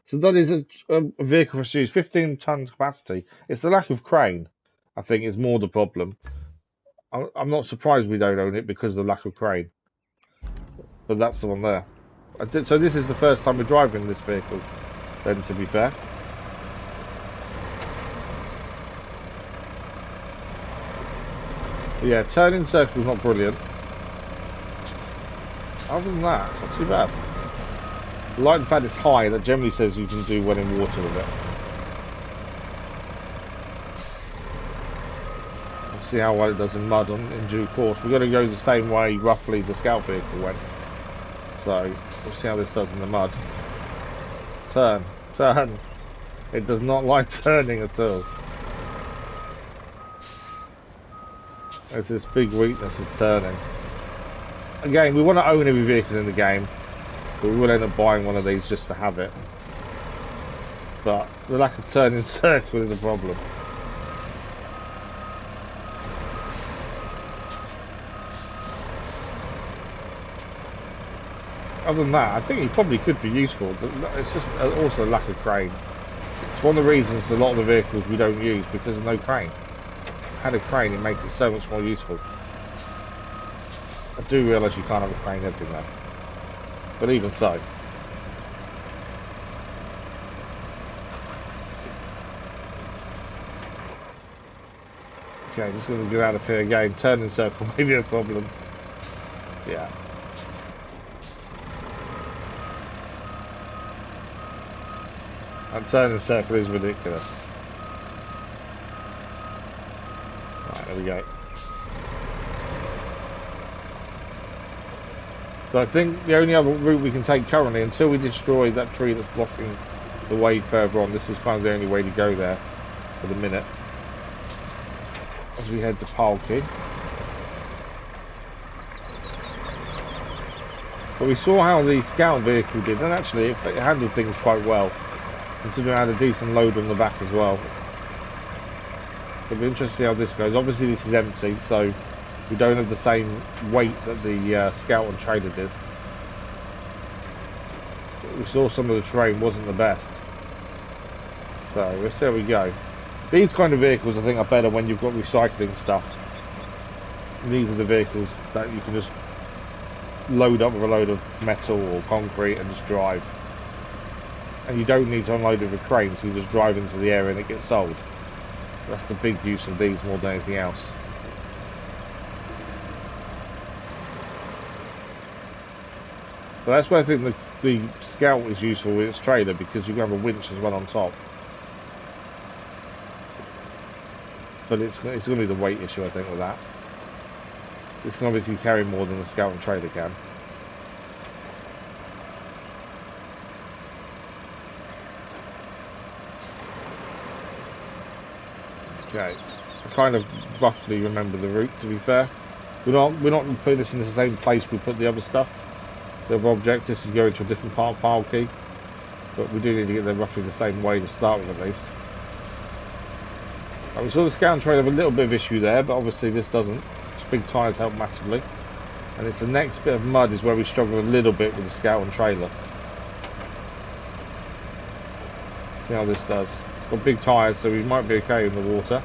So that is a vehicle for us to use, 15 tons capacity. It's the lack of crane, I think, is more the problem. I'm not surprised we don't own it because of the lack of crane. But that's the one there. So this is the first time we're driving this vehicle, then, to be fair. But yeah, turning circle's not brilliant. Other than that, it's not too bad. I like the fact it's high, that generally says you can do well in water with it. We'll see how well it does in mud in due course. We've got to go the same way, roughly, the scout vehicle went. So, we'll see how this does in the mud. Turn. Turn. It does not like turning at all. It's this big weakness is turning. Again, we want to own every vehicle in the game. But we will end up buying one of these just to have it. But the lack of turning circle is a problem. Other than that, I think it probably could be useful. It's just also a lack of crane. It's one of the reasons a lot of the vehicles we don't use, because of no crane. Had a crane, it makes it so much more useful. I do realise you can't have a crane everywhere. But even so. Okay, just going to get out of here again. Turning circle may be a problem. Yeah. And turning circle is ridiculous. Right, there we go. So I think the only other route we can take currently, until we destroy that tree that's blocking the way further on, this is kind of the only way to go there for the minute. As we head to Palki. But we saw how the scout vehicle did, and actually it handled things quite well, considering it had a decent load on the back as well. It'll be interesting to see how this goes. Obviously this is empty, so we don't have the same weight that the scout and trailer did. But we saw some of the terrain wasn't the best. So let's see how we go. These kind of vehicles I think are better when you've got recycling stuff. And these are the vehicles that you can just load up with a load of metal or concrete and just drive. And you don't need to unload it with a crane, so you just drive into the area and it gets sold. That's the big use of these more than anything else. So that's where I think the Scout is useful with its trailer, because you can have a winch as well on top. But it's going to be the weight issue, I think, with that. This can obviously carry more than the Scout and trailer can. Okay. I kind of roughly remember the route, to be fair. We're not putting this in the same place we put the other stuff. The other objects, this is going to a different part of Pile Key. But we do need to get there roughly the same way to start with, at least. We saw the scout and trailer have a little bit of issue there, but obviously this doesn't. These big tyres help massively. And it's the next bit of mud is where we struggle a little bit with the scout and trailer. See how this does. Got big tyres, so we might be okay in the water,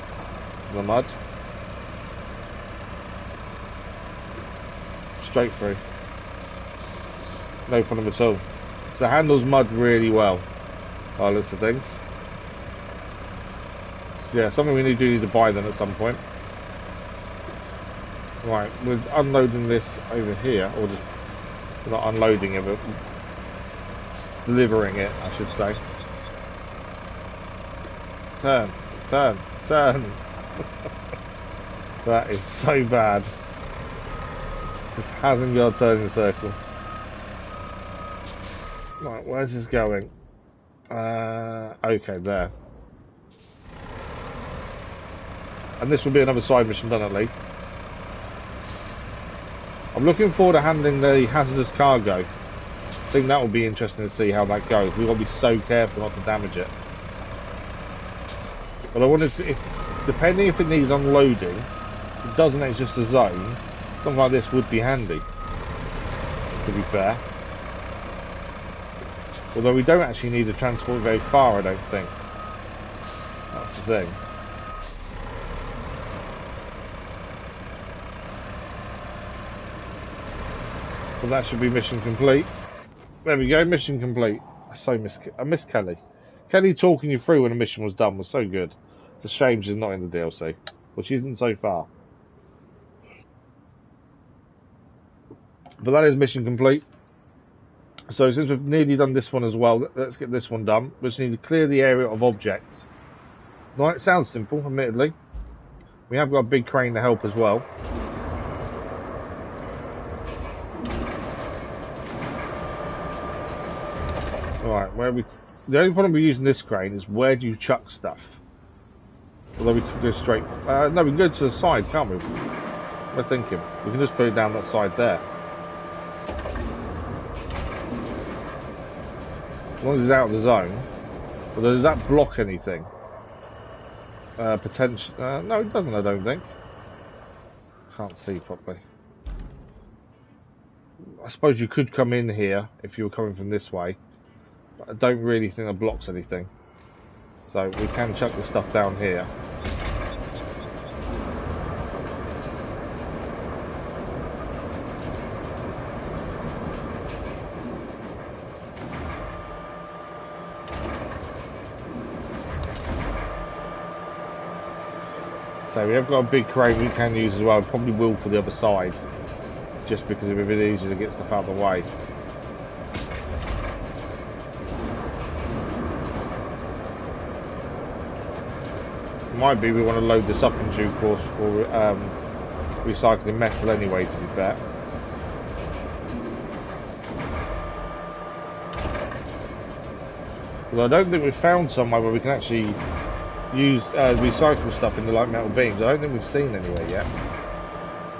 in the mud. Straight through. No problem at all. So it handles mud really well, by the looks of things. Yeah, something we do need to buy then at some point. Right, we're unloading this over here, or just not unloading it, but delivering it, I should say. Turn, turn, turn. That is so bad. This hasn't got to turn in a circle. Right, where's this going? Okay, there. And this will be another side mission done at least. I'm looking forward to handling the hazardous cargo. I think that will be interesting to see how that goes. We've got to be so careful not to damage it. But I wonder if depending if it needs unloading, if it doesn't, it's just a zone. Something like this would be handy, to be fair. Although we don't actually need to transport very far, I don't think. That's the thing. But that should be mission complete. There we go, mission complete. I miss Kelly. Kelly talking you through when a mission was done was so good. It's a shame she's not in the DLC, which isn't so far. But that is mission complete. So since we've nearly done this one as well, let's get this one done. We just need to clear the area of objects. Now, it sounds simple, admittedly. We have got a big crane to help as well. Alright, the only problem with using this crane is where do you chuck stuff? Although we could go straight... no, we can go to the side, can't we? We're thinking. We can just put it down that side there. As long as it's out of the zone. Although, does that block anything? Potential... no, it doesn't, I don't think. Can't see properly. I suppose you could come in here if you were coming from this way. But I don't really think that blocks anything. So we can chuck the stuff down here. So we have got a big crane we can use as well. Probably will for the other side. Just because it'll be a bit easier to get stuff out of the way. Might be we want to load this up in due course for recycling metal anyway, to be fair. Well, I don't think we've found somewhere where we can actually use recycle stuff in the light metal beams. I don't think we've seen anywhere yet.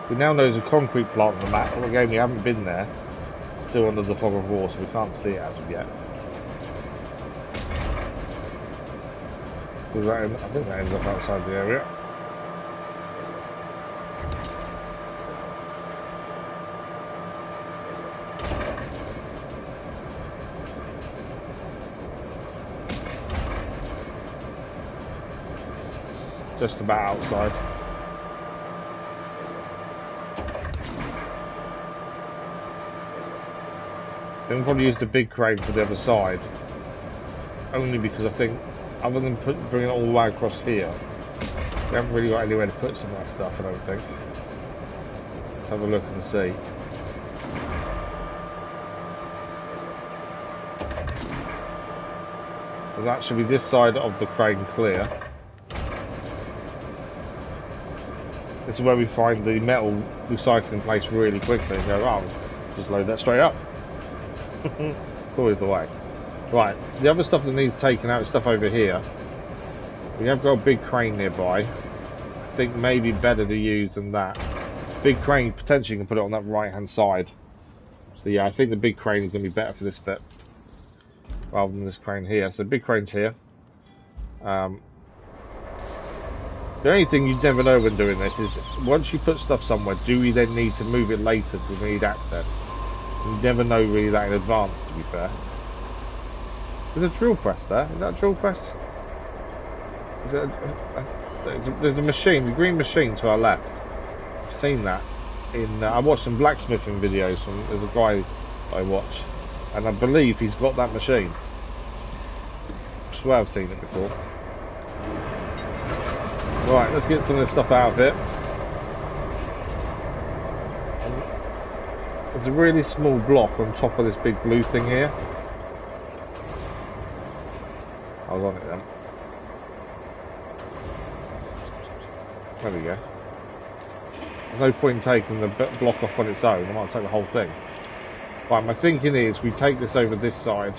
We now know there's a concrete plant on the map. Well, again, we haven't been there. It's still under the fog of war, so we can't see it as of yet. I think that ends up outside the area. Just about outside. Then we'll probably use the big crane for the other side. Only because I think, other than bringing it all the way across here, we haven't really got anywhere to put some of that stuff, I don't think. Let's have a look and see. So that should be this side of the crane clear. This is where we find the metal recycling place really quickly and go, oh, just load that straight up. It's always the way. Right, the other stuff that needs taken out is stuff over here. We have got a big crane nearby. I think maybe better to use than that. Big crane potentially can put it on that right hand side. So yeah, I think the big crane is going to be better for this bit rather than this crane here. So big crane's here. The only thing you never know when doing this is once you put stuff somewhere, do we then need to move it later because we need access? You never know really that in advance, to be fair. There's a drill press there. Is that a drill press? Is it there's a machine, the green machine to our left. I've seen that in. I watched some blacksmithing videos from. There's a guy I watch, and I believe he's got that machine. I swear I've seen it before. Right, let's get some of this stuff out of it. There's a really small block on top of this big blue thing here. I was on it then. There we go. There's no point in taking the block off on its own. I might take the whole thing. Right, my thinking is we take this over this side.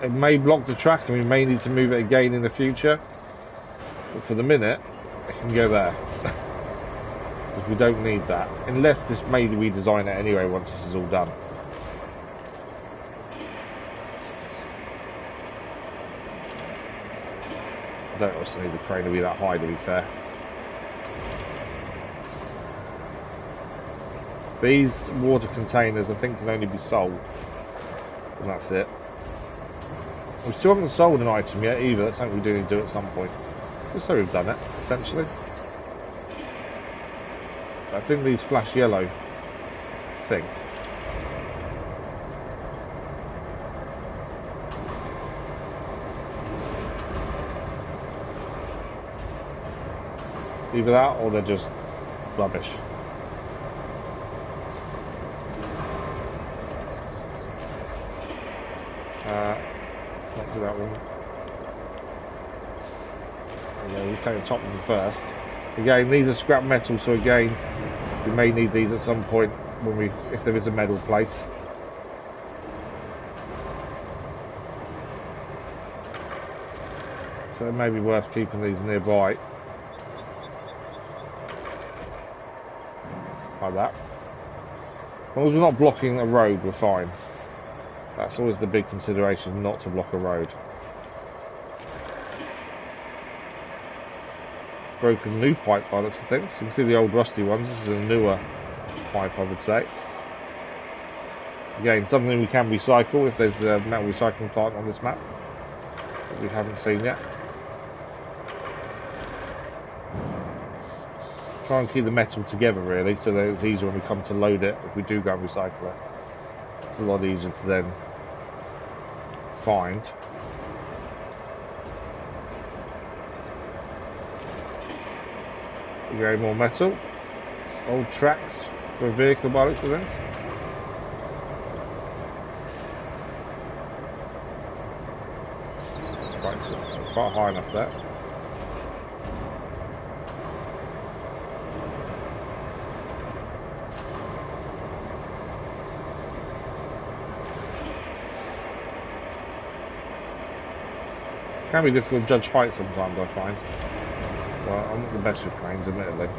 It may block the track and we may need to move it again in the future. But for the minute, it can go there. Because we don't need that. Unless this may redesign it anyway once this is all done. I don't also need the crane to be that high, to be fair. These water containers I think can only be sold. And that's it. We still haven't sold an item yet either. That's something we do need to do at some point. Just so we've done it, essentially. I think these flash yellow. I think. Either that or they're just rubbish. Let's not do that one. Okay, we take the top one first. Again, these are scrap metal, so again, we may need these at some point when if there is a metal place. So it may be worth keeping these nearby. Like that. As long as we're not blocking a road, we're fine. That's always the big consideration, not to block a road. Broken new pipe by looks of things. You can see the old rusty ones. This is a newer pipe, I would say. Again, something we can recycle if there's a metal recycling plant on this map that we haven't seen yet. Try and keep the metal together really, so that it's easier when we come to load it if we do go and recycle it. It's a lot easier to then find. Very more metal. Old tracks for a vehicle by the looks of things. Quite high enough there. Can be difficult to judge height sometimes, I find. Well, I'm not the best with cranes, admittedly.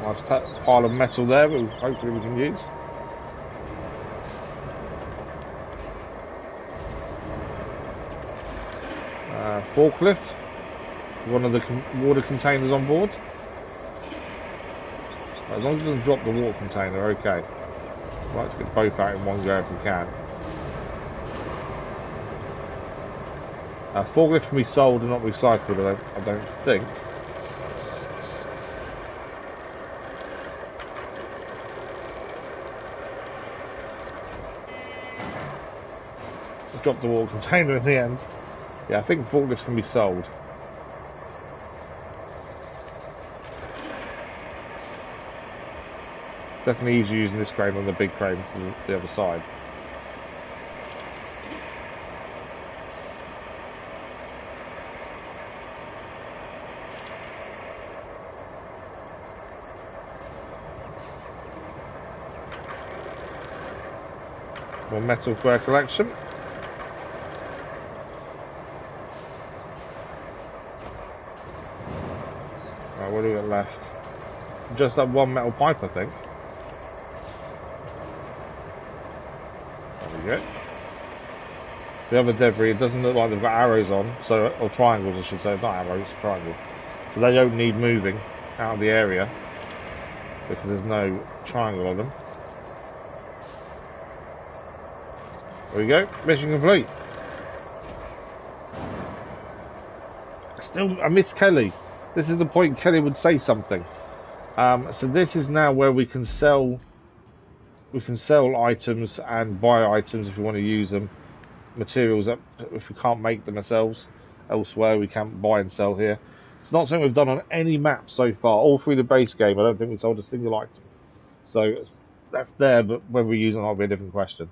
Nice pile of metal there, but hopefully we can use. Forklift. One of the water containers on board. As long as it doesn't drop the water container, okay. I'd like to get both out in one go if we can. Forklift can be sold and not recycled, I don't think. Drop the water container in the end. Yeah, I think forklifts can be sold. Definitely easier using this crane on the big crane to the other side. More metal for our collection. Right, what do we got left? Just that one metal pipe, I think. There we go. The other debris, it doesn't look like they've got arrows on, so, or triangles I should say, not arrows, triangles. So they don't need moving out of the area because there's no triangle on them. There we go, mission complete. Still, I miss Kelly. This is the point Kelly would say something. So this is now where we can sell items and buy items if we want to use them. Materials up if we can't make them ourselves elsewhere, we can't buy and sell here. It's not something we've done on any map so far. All through the base game, I don't think we sold a single item. So that's there, but whether we use it or not will be a different question.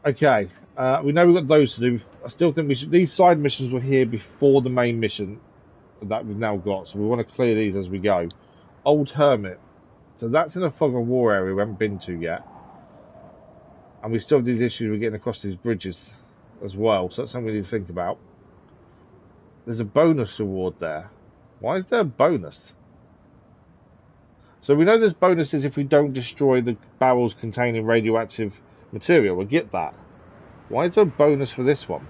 Okay, we know we've got those to do. I still think we should. These side missions were here before the main mission that we've now got, so we want to clear these as we go. Old Hermit. So that's in a fog of war area we haven't been to yet. And we still have these issues with getting across these bridges as well. So that's something we need to think about. There's a bonus reward there. Why is there a bonus? So we know there's bonuses if we don't destroy the barrels containing radioactive material. We'll get that. Why is there a bonus for this one?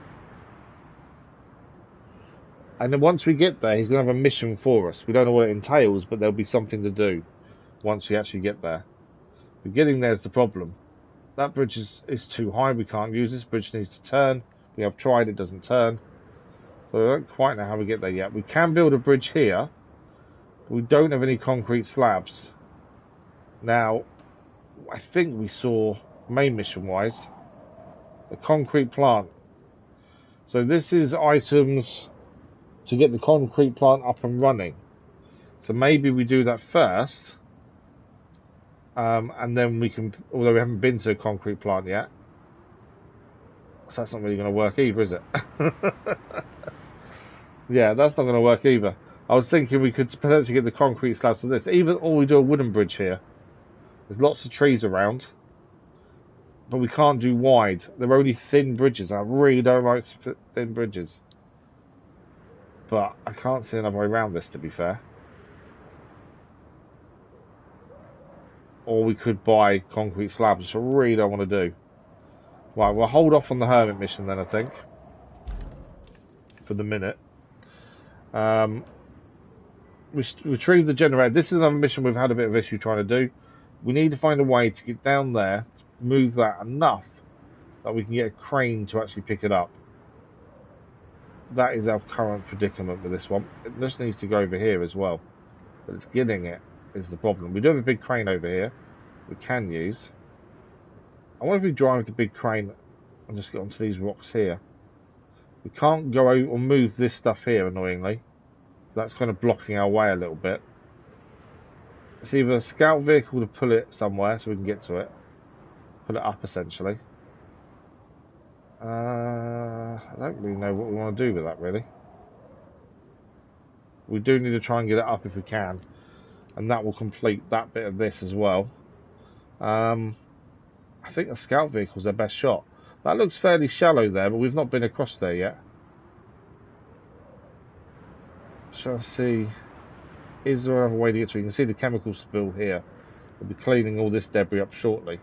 And then once we get there, he's going to have a mission for us. We don't know what it entails, but there'll be something to do once we actually get there. But getting there is the problem. That bridge is too high, we can't use this. Bridge needs to turn. We have tried, it doesn't turn. So I don't quite know how we get there yet. We can build a bridge here. But we don't have any concrete slabs. Now, I think we saw, main mission-wise, a concrete plant. So this is items to get the concrete plant up and running. So maybe we do that first. And then we can, although we haven't been to a concrete plant yet, so that's not really going to work either, is it? Yeah, that's not going to work either. I was thinking we could potentially get the concrete slabs for this, or we do a wooden bridge here. There's lots of trees around, but we can't do wide. They're only thin bridges. I really don't like thin bridges, but I can't see another way around this, to be fair. Or we could buy concrete slabs, which I really don't want to do. Right, we'll hold off on the Hermit mission then, I think. For the minute. Retrieve the generator. This is another mission we've had a bit of issue trying to do. We need to find a way to get down there, to move that enough that we can get a crane to actually pick it up. That is our current predicament with this one. It just needs to go over here as well. But it's getting it is the problem. We do have a big crane over here we can use. I wonder if we drive the big crane and just get onto these rocks here. We can't go out or move this stuff here, annoyingly. That's kind of blocking our way a little bit. It's either a scout vehicle to pull it somewhere so we can get to it. Pull it up, essentially. I don't really know what we want to do with that, really. We do need to try and get it up if we can. And that will complete that bit of this as well. I think the scout vehicle is their best shot. That looks fairly shallow there, but we've not been across there yet. Shall I see? Is there another way to get to it? You can see the chemical spill here. We'll be cleaning all this debris up shortly.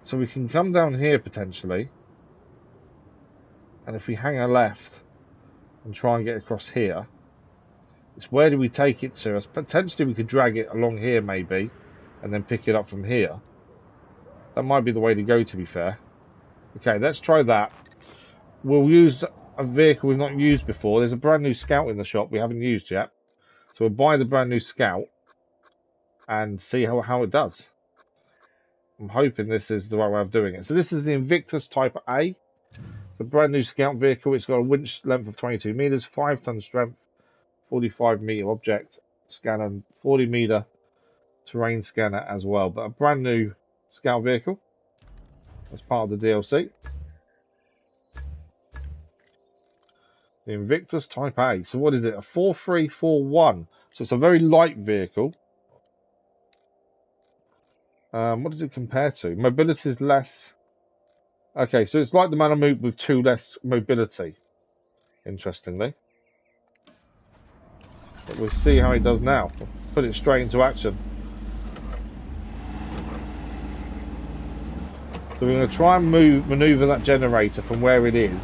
So we can come down here potentially. And if we hang a left and try and get across here, it's where do we take it to? Potentially we could drag it along here maybe, and then pick it up from here. That might be the way to go, to be fair. Okay, let's try that. We'll use a vehicle we've not used before. There's a brand new Scout in the shop we haven't used yet. So we'll buy the brand new Scout and see how it does. I'm hoping this is the right way of doing it. So this is the Invictus Type A. It's a brand new Scout vehicle. It's got a winch length of 22 meters, 5-ton strength, 45-meter object scanner, and 40-meter terrain scanner as well. But a brand new Scout vehicle as part of the DLC. The Invictus Type A. So what is it? A 4341. So it's a very light vehicle. What does it compare to? Mobility is less. Okay, so it's like the Malamute with 2 less mobility. Interestingly. But we'll see how it does now. We'll put it straight into action. So we're going to try and maneuver that generator from where it is.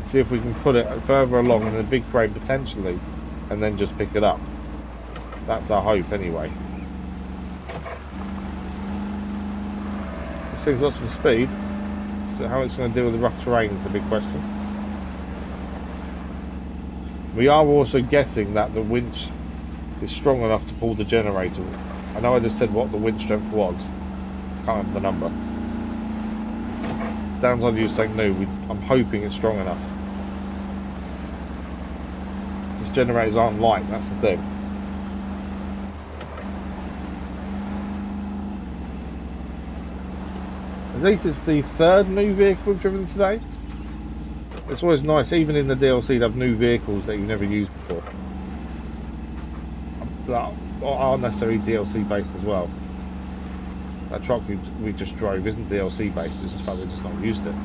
See if we can put it further along in a big crane potentially, and then just pick it up. That's our hope anyway. This thing's got some speed, so how it's going to deal with the rough terrain is the big question. We are also guessing that the winch is strong enough to pull the generator. I know I just said what the winch strength was. Can't remember the number. Downside of you saying no, I'm hoping it's strong enough. These generators aren't light, that's the thing. At least it's the 3rd new vehicle we've driven today. It's always nice, even in the DLC, to have new vehicles that you've never used before. That aren't necessarily DLC based as well. That truck we just drove isn't DLC based, it's just that we've just not used it.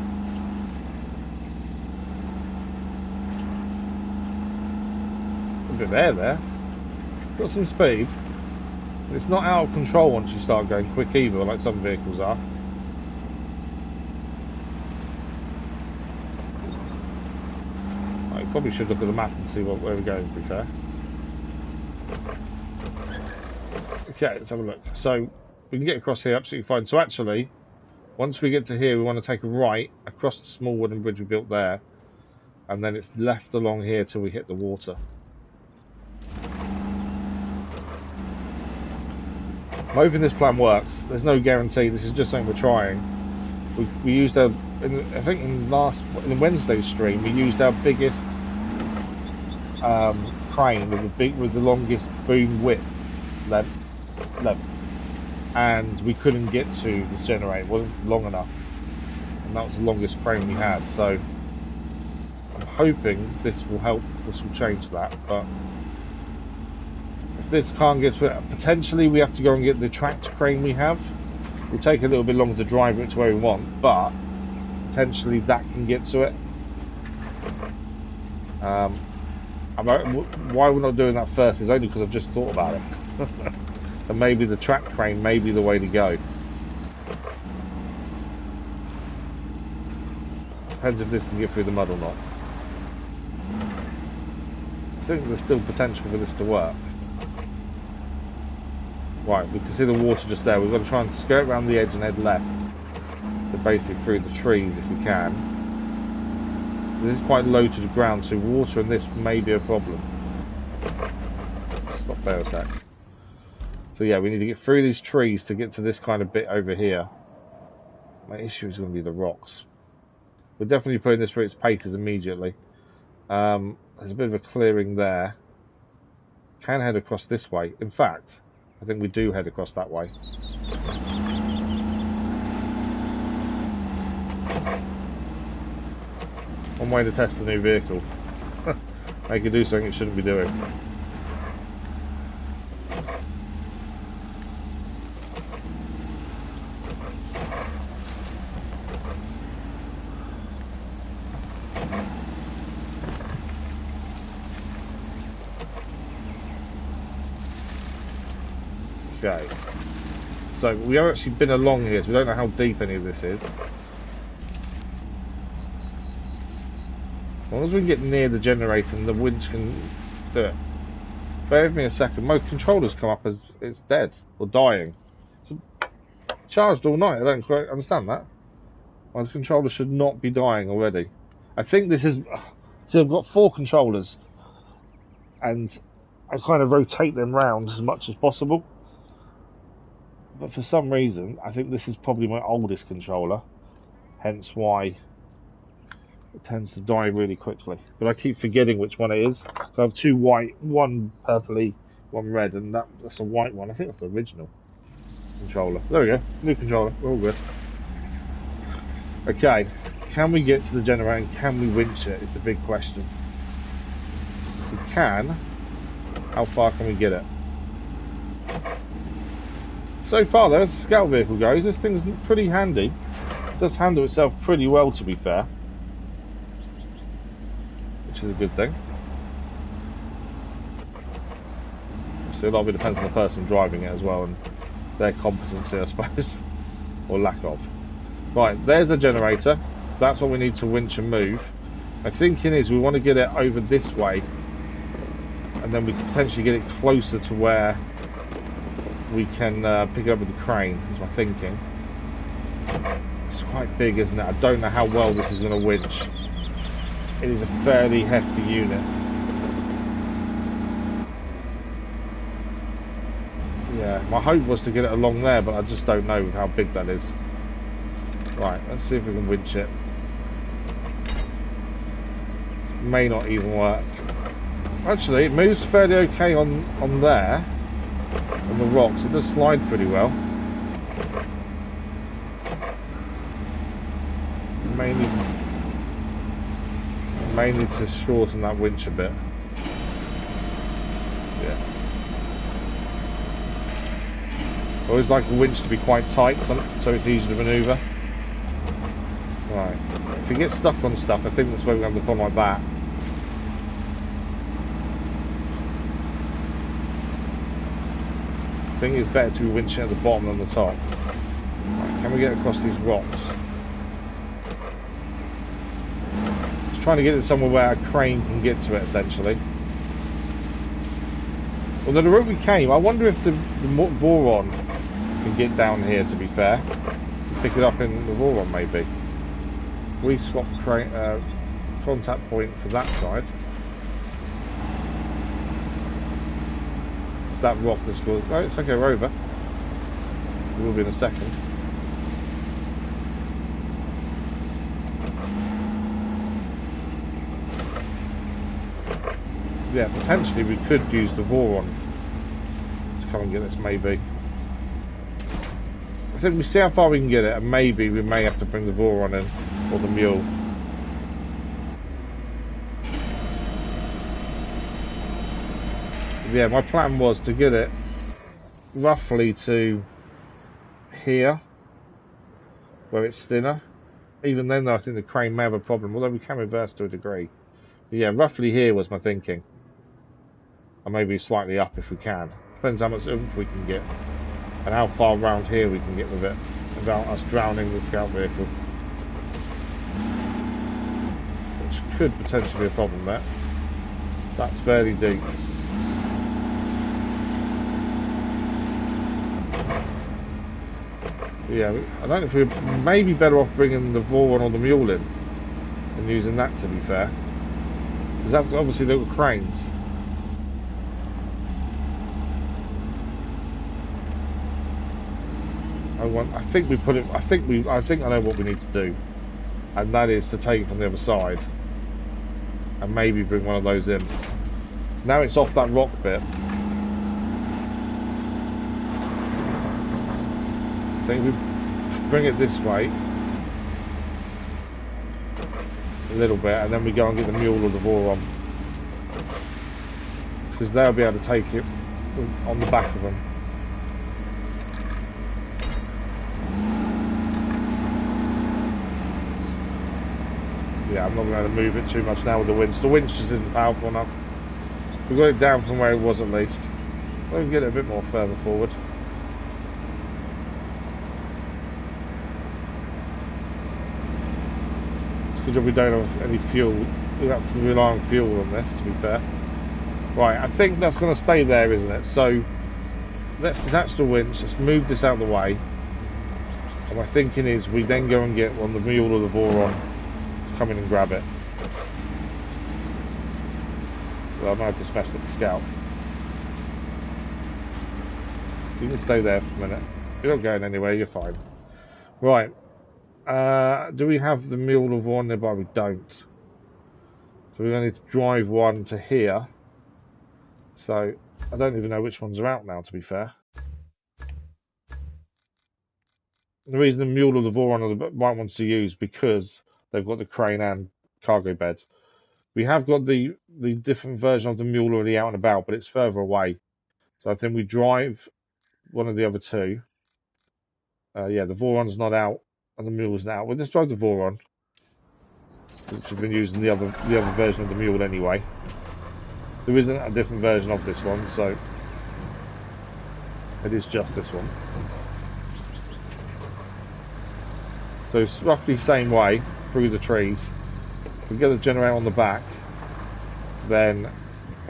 A bit there. Got some speed. But it's not out of control once you start going quick either, like some vehicles are. I probably should look at the map and see where we're going, to be fair. Okay, let's have a look. So we can get across here absolutely fine. So actually, once we get to here, we want to take a right across the small wooden bridge we built there, and then it's left along here till we hit the water. I'm hoping this plan works. There's no guarantee. This is just something we're trying. We used our, I think in Wednesday's stream, we used our biggest crane with the longest boom width length, and we couldn't get to this generator. It wasn't long enough, and that was the longest crane we had. So I'm hoping this will help. This will change that. But if this can't get to it, potentially we have to go and get the tracked crane we have. It'll take a little bit longer to drive it to where we want, but potentially that can get to it. Why we're not doing that first is only because I've just thought about it. And maybe the track crane may be the way to go. Depends if this can get through the mud or not. I think there's still potential for this to work. Right, we can see the water just there. We've got to try and skirt around the edge and head left. So basically through the trees if we can. This is quite low to the ground, so water in this may be a problem. Stop there a sec. So yeah, we need to get through these trees to get to this kind of bit over here. My issue is going to be the rocks. We're definitely putting this through its paces immediately. There's a bit of a clearing there. Can head across this way. In fact, I think we do head across that way. One way to test a new vehicle. Make it do something it shouldn't be doing. Okay, so we have actually been along here, so we don't know how deep any of this is. As long as we can get near the generator and the winch can do it. Bear with me a second, my controller's come up as it's dead, or dying. It's charged all night, I don't quite understand that. My controller should not be dying already. I think this is... So I've got 4 controllers, and I kind of rotate them round as much as possible. But for some reason, I think this is probably my oldest controller, hence why it tends to die really quickly. But I keep forgetting which one it is. So I have 2 white, 1 purpley, 1 red, and that's a white one. I think that's the original controller. There we go, new controller, we're all good. Okay, can we get to the generator and can we winch it is the big question. If we can, how far can we get it? So far, though, as the scout vehicle goes, this thing's pretty handy. It does handle itself pretty well, to be fair, which is a good thing. So a lot of it depends on the person driving it as well and their competency, I suppose, or lack of. Right, there's the generator. That's what we need to winch and move. My thinking is we want to get it over this way, and then we can potentially get it closer to where we can pick it up with the crane, is my thinking. It's quite big, isn't it? I don't know how well this is going to winch. It is a fairly hefty unit. Yeah, my hope was to get it along there, but I just don't know how big that is. Right, let's see if we can winch it. May not even work. Actually, it moves fairly okay on there, on the rocks. It does slide pretty well. May need to shorten that winch a bit. Yeah. I always like a winch to be quite tight, so it's easy to manoeuvre. Right. If you get stuck on stuff, I think that's where we're going to come like that. I think it's better to be winching at the bottom than the top. Right, can we get across these rocks? Just trying to get it somewhere where a crane can get to it, essentially. Although the route we came, I wonder if the Voron can get down here, to be fair. Pick it up in the Voron, maybe. We swap contact point for that side. It's that rock that's called... Oh, it's okay, we're over. We will be in a second. Yeah, potentially we could use the Voron to come and get this, maybe. I think we see how far we can get it, and maybe we may have to bring the Voron in, or the mule. Yeah, my plan was to get it roughly to here, where it's thinner. Even then, though, I think the crane may have a problem, although we can reverse to a degree. But yeah, roughly here was my thinking. Or maybe slightly up if we can. Depends how much oomph we can get, and how far round here we can get with it, without us drowning the scout vehicle. Which could potentially be a problem there. That's fairly deep. Yeah, I don't know if we're maybe better off bringing the Voron or the mule in and using that, to be fair. Because that's obviously little cranes. I think we put it. I think I know what we need to do, and that is to take it from the other side, and maybe bring one of those in. Now it's off that rock bit. I think we bring it this way a little bit, and then we go and get the mule or the Voron, because they'll be able to take it on the back of them. Yeah, I'm not going to move it too much now with the winch. The winch just isn't powerful enough. We've got it down from where it was at least. We can get it a bit more further forward. It's a good job we don't have any fuel. We have to rely on fuel on this, to be fair. Right, I think that's going to stay there, isn't it? So, let's detach the winch. Let's move this out of the way. And my thinking is we then go and get one, the mule or the Voron. Come in and grab it. Well, I might have just messed up the scout. You can stay there for a minute. You're not going anywhere, you're fine. Right. Do we have the mule or Voron nearby? We don't. So we're going to need to drive one to here. So, I don't even know which ones are out now, to be fair. The reason the mule or the Voron are the right ones to use, because they've got the crane and cargo bed. We have got the different version of the mule already out and about, but it's further away. So I think we drive one of the other two. Yeah, the Voron's not out and the mule's not out. We'll just drive the Voron, which we've been using the other version of the mule anyway. There isn't a different version of this one, so it is just this one. So it's roughly the same way through the trees. If we get the generator on the back, then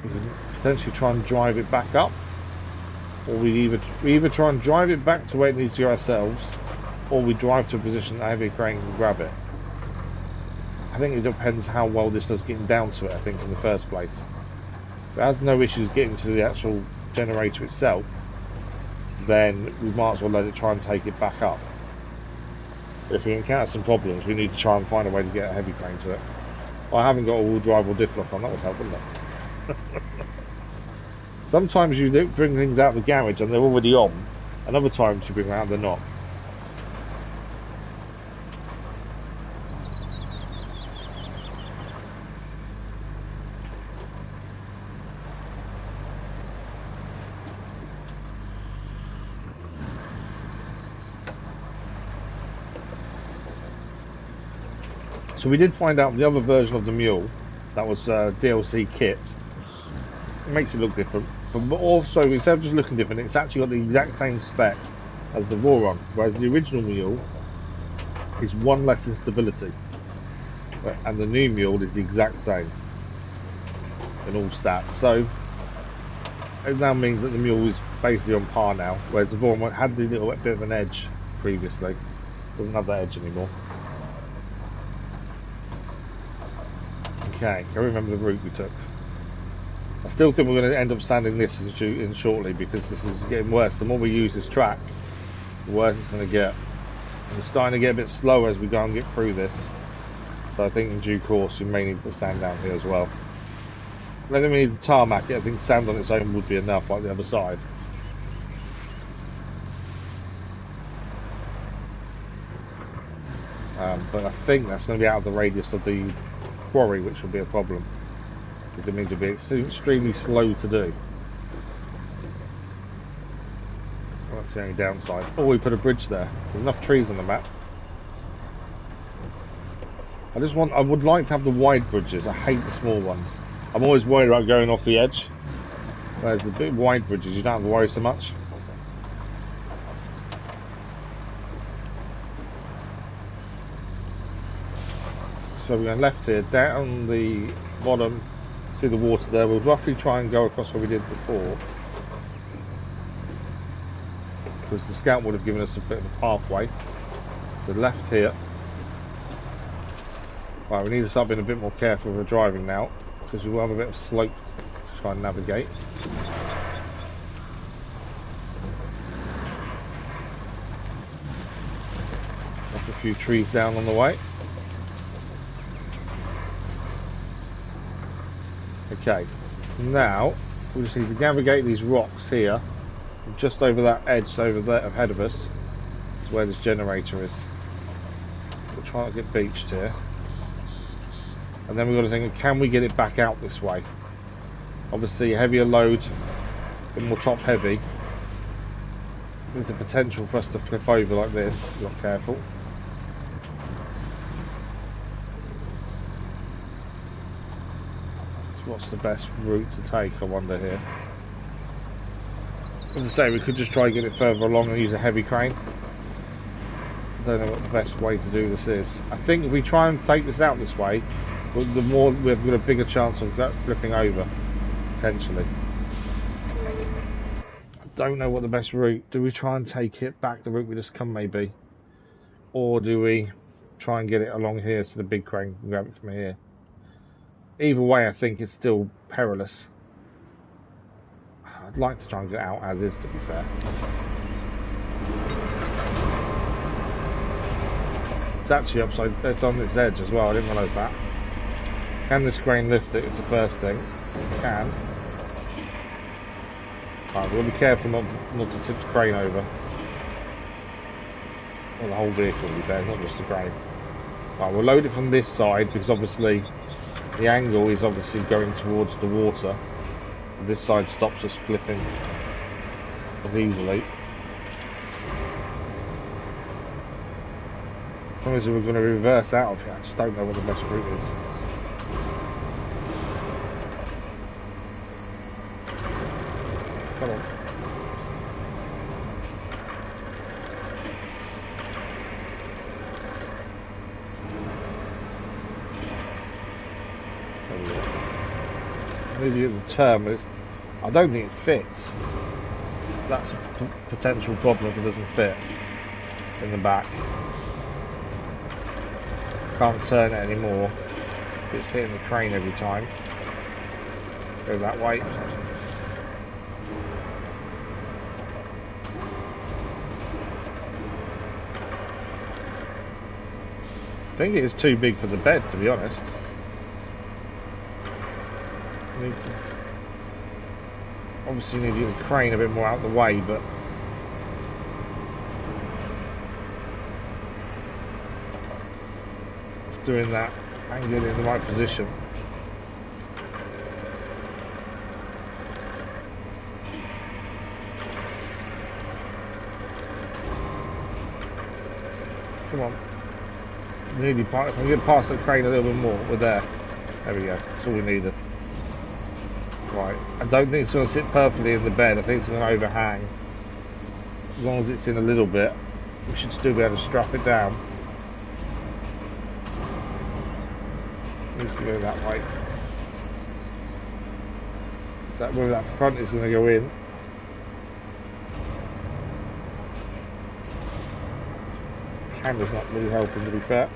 we can potentially try and drive it back up, or we either try and drive it back to where it needs to go ourselves, or we drive to a position that a heavy crane can grab it. I think it depends how well this does getting down to it, I think, in the first place. If it has no issues getting to the actual generator itself, then we might as well let it try and take it back up. If we encounter some problems, we need to try and find a way to get a heavy crane to it. Well, I haven't got all-wheel drive or diff lock on, that would help, wouldn't it? Sometimes you bring things out of the garage and they're already on, and other times you bring them out and they're not. So we did find out the other version of the mule, that was DLC kit. It makes it look different, but also instead of just looking different, it's actually got the exact same spec as the Voron, whereas the original mule is one less in stability, and the new mule is the exact same in all stats. So it now means that the mule is basically on par now, whereas the Voron had the little bit of an edge previously. Doesn't have that edge anymore. Okay, I remember the route we took. I still think we're going to end up sanding this in shortly, because this is getting worse. The more we use this track, the worse it's going to get. And it's starting to get a bit slower as we go and get through this. So I think in due course we may need to sand down here as well. I don't think we need to tarmac it. I think sand on its own would be enough, like the other side. But I think that's going to be out of the radius of the quarry, which will be a problem, because it means it'll be extremely slow to do. Well, that's the only downside. Oh, we put a bridge there. There's enough trees on the map. I would like to have the wide bridges. I hate the small ones. I'm always worried about going off the edge, whereas the big wide bridges you don't have to worry so much. So we're going left here, down the bottom, see the water there. We'll roughly try and go across where we did before, because the scout would have given us a bit of a pathway. So left here. Right, we need to start being a bit more careful with the driving now, because we will have a bit of slope to try and navigate. Knock a few trees down on the way. Okay, now we just need to navigate these rocks here, just over that edge over there ahead of us, is where this generator is. We'll try not to get beached here. And then we've got to think, can we get it back out this way? Obviously, a heavier load, a bit more top heavy. There's the potential for us to flip over like this, if we're not careful. What's the best route to take, I wonder here. As I say, we could just try and get it further along and use a heavy crane. I don't know what the best way to do this is. I think if we try and take this out this way, the more we've got a bigger chance of flipping over, potentially. I don't know what the best route. Do we try and take it back the route we just come, maybe? Or do we try and get it along here so the big crane can grab it from here? Either way, I think it's still perilous. I'd like to try and get out as is, to be fair. It's actually upside, it's on this edge as well, I didn't realise that. Can this crane lift it? It's the first thing. It can. Right, we'll be careful not to tip the crane over. Or the whole vehicle, to be fair, not just the crane. Right, we'll load it from this side, because obviously the angle is obviously going towards the water. This side stops us flipping as easily. As we're going to reverse out of here, I just don't know what the best route is. Come on. Maybe at the turn, but I don't think it fits. That's a potential problem if it doesn't fit in the back. Can't turn it anymore. It's hitting the crane every time. Go that way. I think it is too big for the bed, to be honest. Obviously need to get the crane a bit more out of the way, but it's doing that and getting it in the right position. Come on. Nearly, if I can get past the crane a little bit more, we're there. There we go. That's all we needed. Right. I don't think it's going to sit perfectly in the bed. I think it's going to overhang. As long as it's in a little bit, we should still be able to strap it down. It needs to go that way. That where that front is going to go in. Camera's not really helping, to be fair.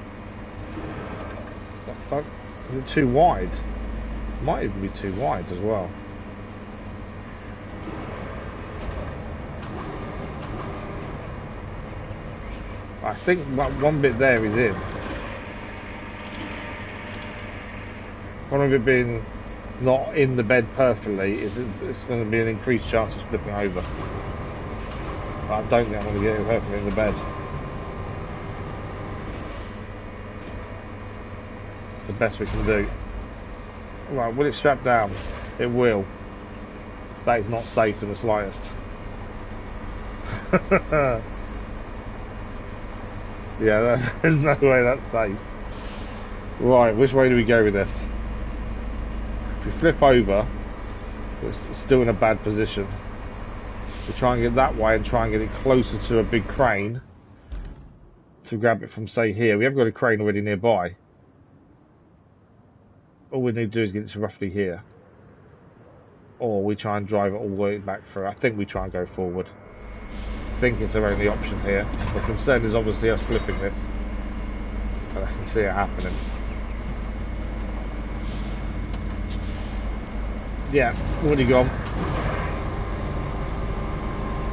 That front, is it too wide? It might even be too wide as well. I think one bit there is in. One of it being not in the bed perfectly is it's going to be an increased chance of flipping over. But I don't think I'm going to get it perfectly in the bed. It's the best we can do. Right, will it strap down? It will. That is not safe in the slightest. Yeah, there's no way that's safe. Right, which way do we go with this? If we flip over, it's still in a bad position. We try and get that way and try and get it closer to a big crane to grab it from, say, here. We have got a crane already nearby. All we need to do is get it to roughly here. Or we try and drive it all the way back through. I think we try and go forward. I think it's our only option here. The concern is obviously us flipping this. But I can see it happening. Yeah, already gone.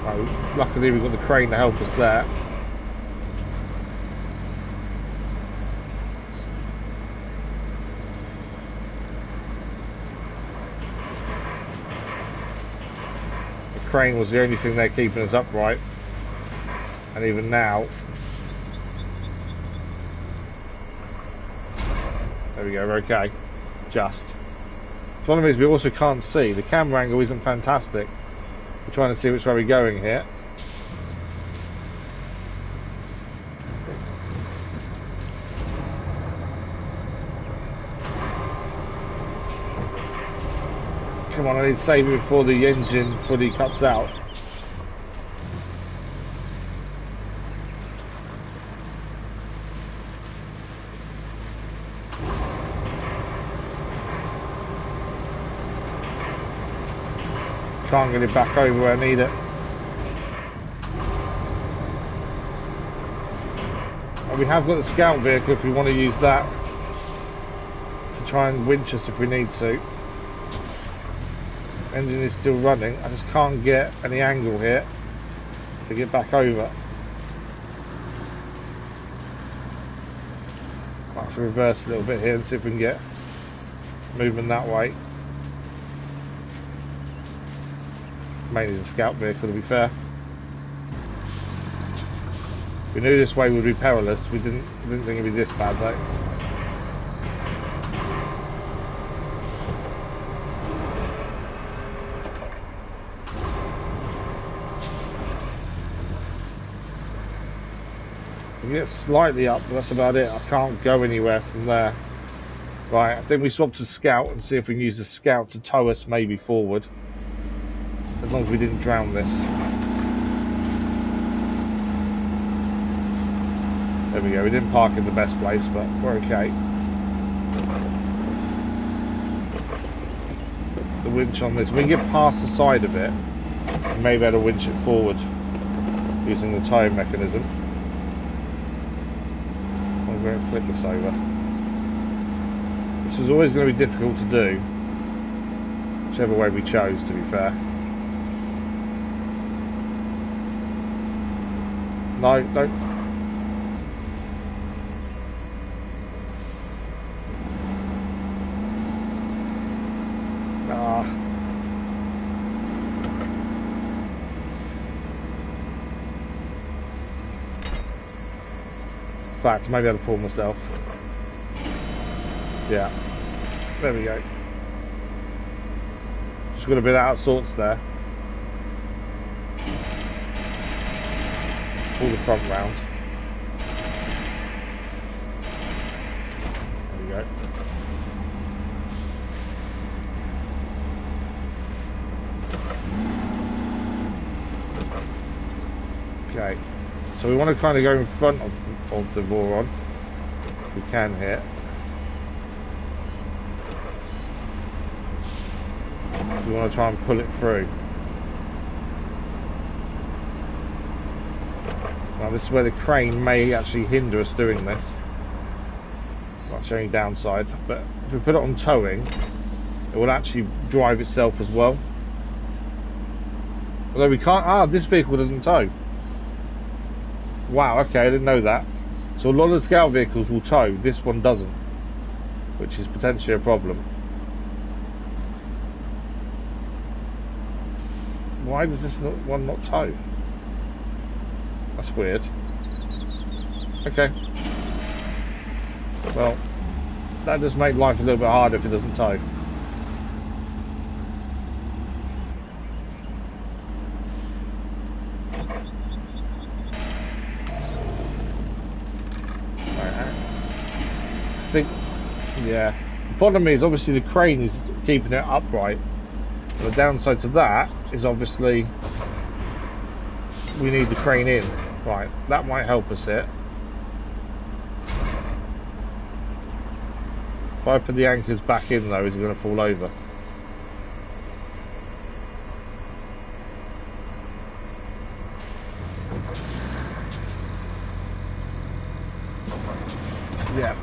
Oh, luckily we've got the crane to help us there. Crane was the only thing there keeping us upright, and even now, there we go, we're okay. Just the problem is we also can't see. The camera angle isn't fantastic. We're trying to see which way we're going here. Come on, I need to save it before the engine fully cuts out. Can't get it back over where I need it. And we have got the scout vehicle if we want to use that to try and winch us if we need to. Engine is still running. I just can't get any angle here to get back over. I'll have to reverse a little bit here and see if we can get movement that way. Mainly the scout vehicle, to be fair. We knew this way would be perilous. We didn't think it'd be this bad though. can get slightly up, but that's about it. I can't go anywhere from there. Right, I think we swap to Scout and see if we can use the Scout to tow us maybe forward. As long as we didn't drown this. There we go, we didn't park in the best place, but we're okay. The winch on this, we can get past the side of it, and maybe able to winch it forward using the towing mechanism. I'm going to flip this over. This was always going to be difficult to do, whichever way we chose, to be fair. No, don't. In fact, maybe I'll pull myself. Yeah. There we go. Just got a bit out of sorts there. Pull the front round. There we go. Okay. So we want to kind of go in front of the Voron. If we can here. We want to try and pull it through. Now this is where the crane may actually hinder us doing this. That's the only downside. But if we put it on towing, it will actually drive itself as well. Although we can't. This vehicle doesn't tow. Wow, okay, I didn't know that. So a lot of the Scout vehicles will tow, this one doesn't, which is potentially a problem. Why does this one not tow? That's weird. Okay. Well, that does make life a little bit harder if it doesn't tow. Yeah, the problem is obviously the crane is keeping it upright. The downside to that is obviously we need the crane in. Right, that might help us here. If I put the anchors back in though, is it going to fall over? Yeah.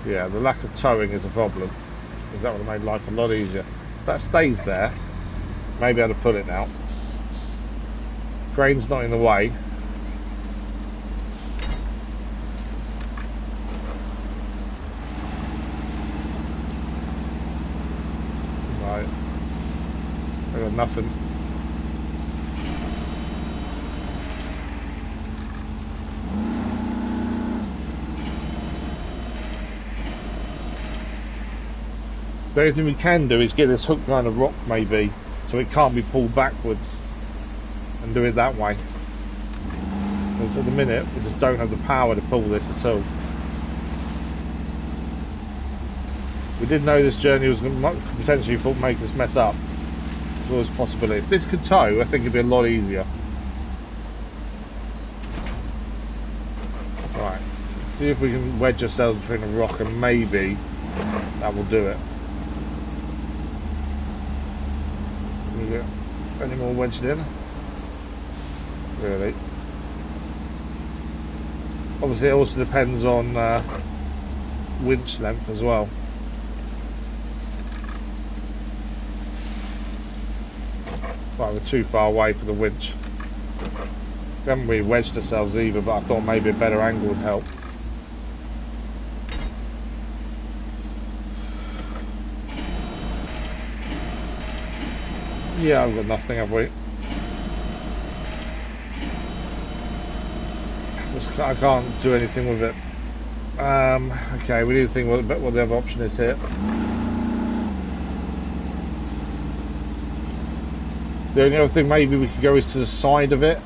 Yeah, the lack of towing is a problem, because that would have made life a lot easier. If that stays there, maybe I'd have put it now. Crane's not in the way. Right. I got nothing. The only thing we can do is get this hook kind of rock maybe, so it can't be pulled backwards, and do it that way. Because at the minute we just don't have the power to pull this at all. We did know this journey was going to potentially make us mess up. There's always a possibility. If this could tow, I think it'd be a lot easier. Right, see if we can wedge ourselves between a rock and maybe that will do it. Any more wedged in? Really? Obviously it also depends on winch length as well. Right, we're too far away for the winch. We haven't really wedged ourselves either, but I thought maybe a better angle would help. Yeah, I've got nothing, have we? I can't do anything with it. Okay, we need to think what the other option is here. The only other thing maybe we could go is to the side of it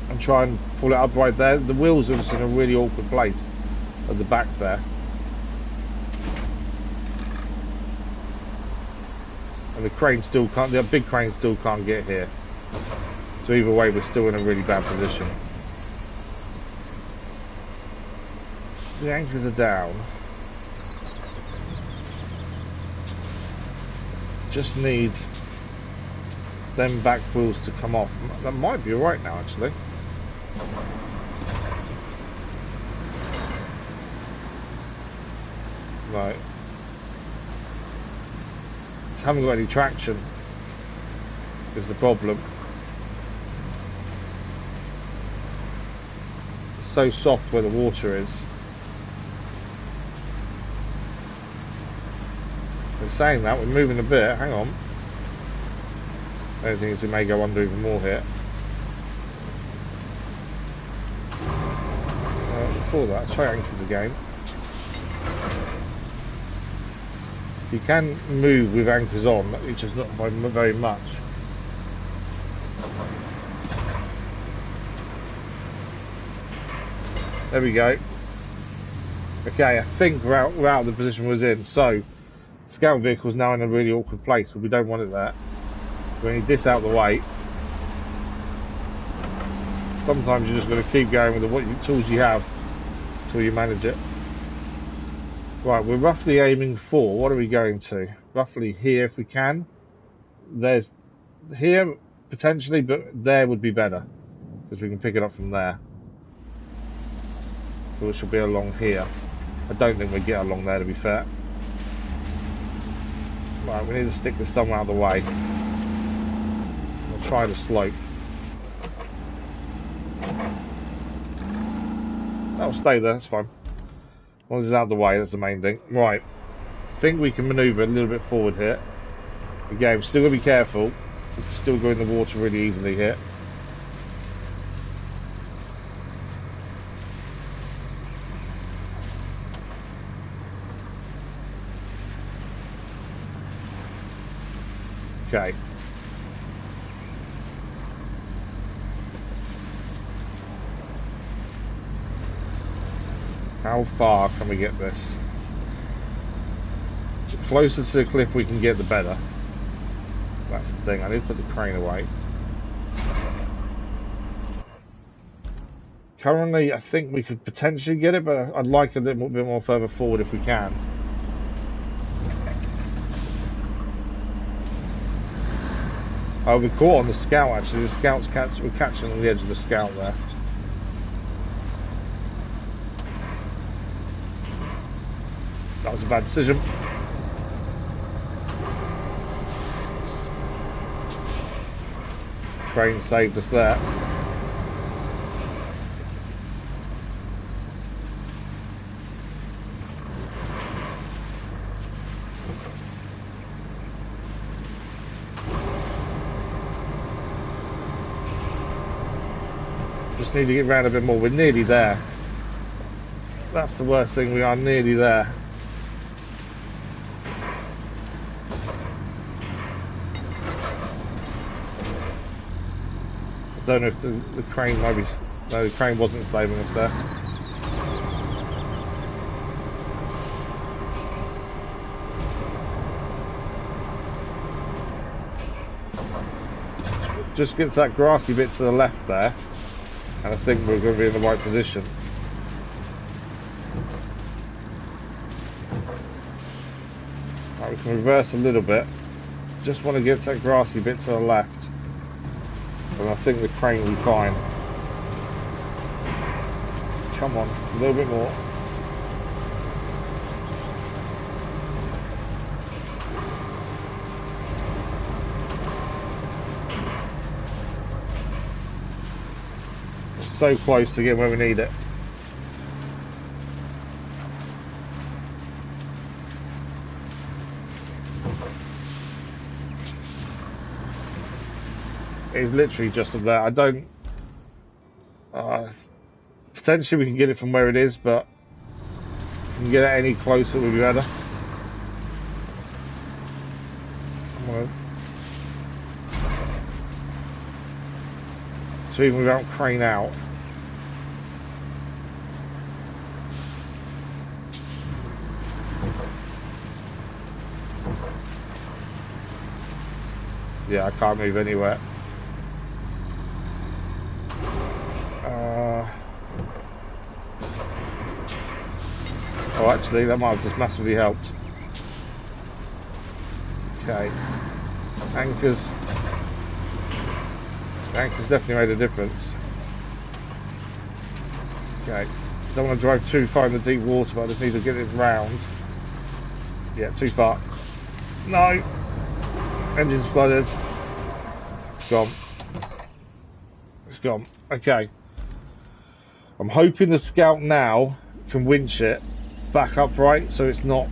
and try and pull it up right there. The wheels are just in a really awkward place at the back there. And the crane still can't, the big crane still can't get here. So either way, we're still in a really bad position. The anchors are down. Just need them back wheels to come off. That might be alright now, actually. Right. Just haven't got any traction is the problem. It's so soft where the water is. In saying that, we're moving a bit. Hang on. The only thing is we may go under even more here. Before that, let's try anchors again. You can move with anchors on, it's just not by very much. There we go. Okay, I think we're out of the position we was in. So, scout vehicle's now in a really awkward place, so we don't want it there. We need this out of the way. Sometimes you're just going to keep going with the tools you have until you manage it. Right, we're roughly aiming for, what are we going to? Roughly here if we can. There's here potentially, but there would be better because we can pick it up from there. So it should be along here. I don't think we'll get along there, to be fair. Right, we need to stick this somewhere out of the way. We'll try the slope. That'll stay there, that's fine. As long as it's out of the way, that's the main thing. Right, I think we can manoeuvre a little bit forward here. Again, we're still going to be careful. We can still go in the water really easily here. Okay. How far can we get this? The closer to the cliff we can get, the better. That's the thing. I need to put the crane away. Currently, I think we could potentially get it, but I'd like a little bit more further forward if we can. Oh, we're caught on the scout actually. The scout's we're catching on the edge of the scout there. That was a bad decision. Crane saved us there. Just need to get round a bit more. We're nearly there. That's the worst thing, we are nearly there. I don't know if the crane maybe... No, the crane wasn't saving us there. Just get to that grassy bit to the left there, and I think we're going to be in the right position. Right, we can reverse a little bit. Just want to get to that grassy bit to the left. And I think the crane will be fine. Come on, a little bit more. It's so close to getting where we need it. It's literally just up there. I don't... potentially we can get it from where it is, but if we can get it any closer it would be better. So even without crane out. Yeah, I can't move anywhere. Oh, actually, that might have just massively helped. Okay. Anchors. Anchors definitely made a difference. Okay. Don't want to drive too far in the deep water, but I just need to get it round. Yeah, too far. No! Engine's flooded. It's gone. It's gone. Okay. I'm hoping the Scout now can winch it back upright so it's not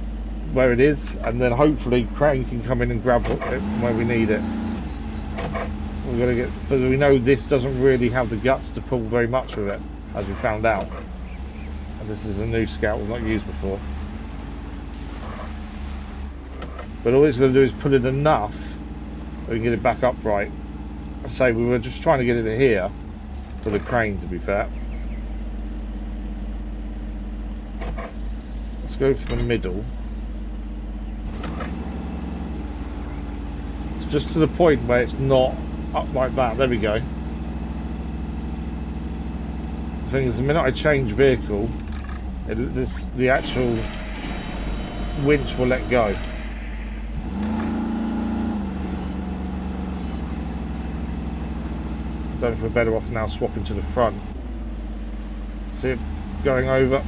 where it is, and then hopefully crane can come in and grab it where we need it. We're gonna get, but we know this doesn't really have the guts to pull very much with it, as we found out. As this is a new Scout we've not used before. But all it's going to do is pull it enough that we can get it back upright. I say we were just trying to get it here for the crane, to be fair. Let's go for the middle. It's just to the point where it's not up like that. There we go. The thing is, the minute I change vehicle, the actual winch will let go. I don't know if we're better off now swapping to the front. See it going over.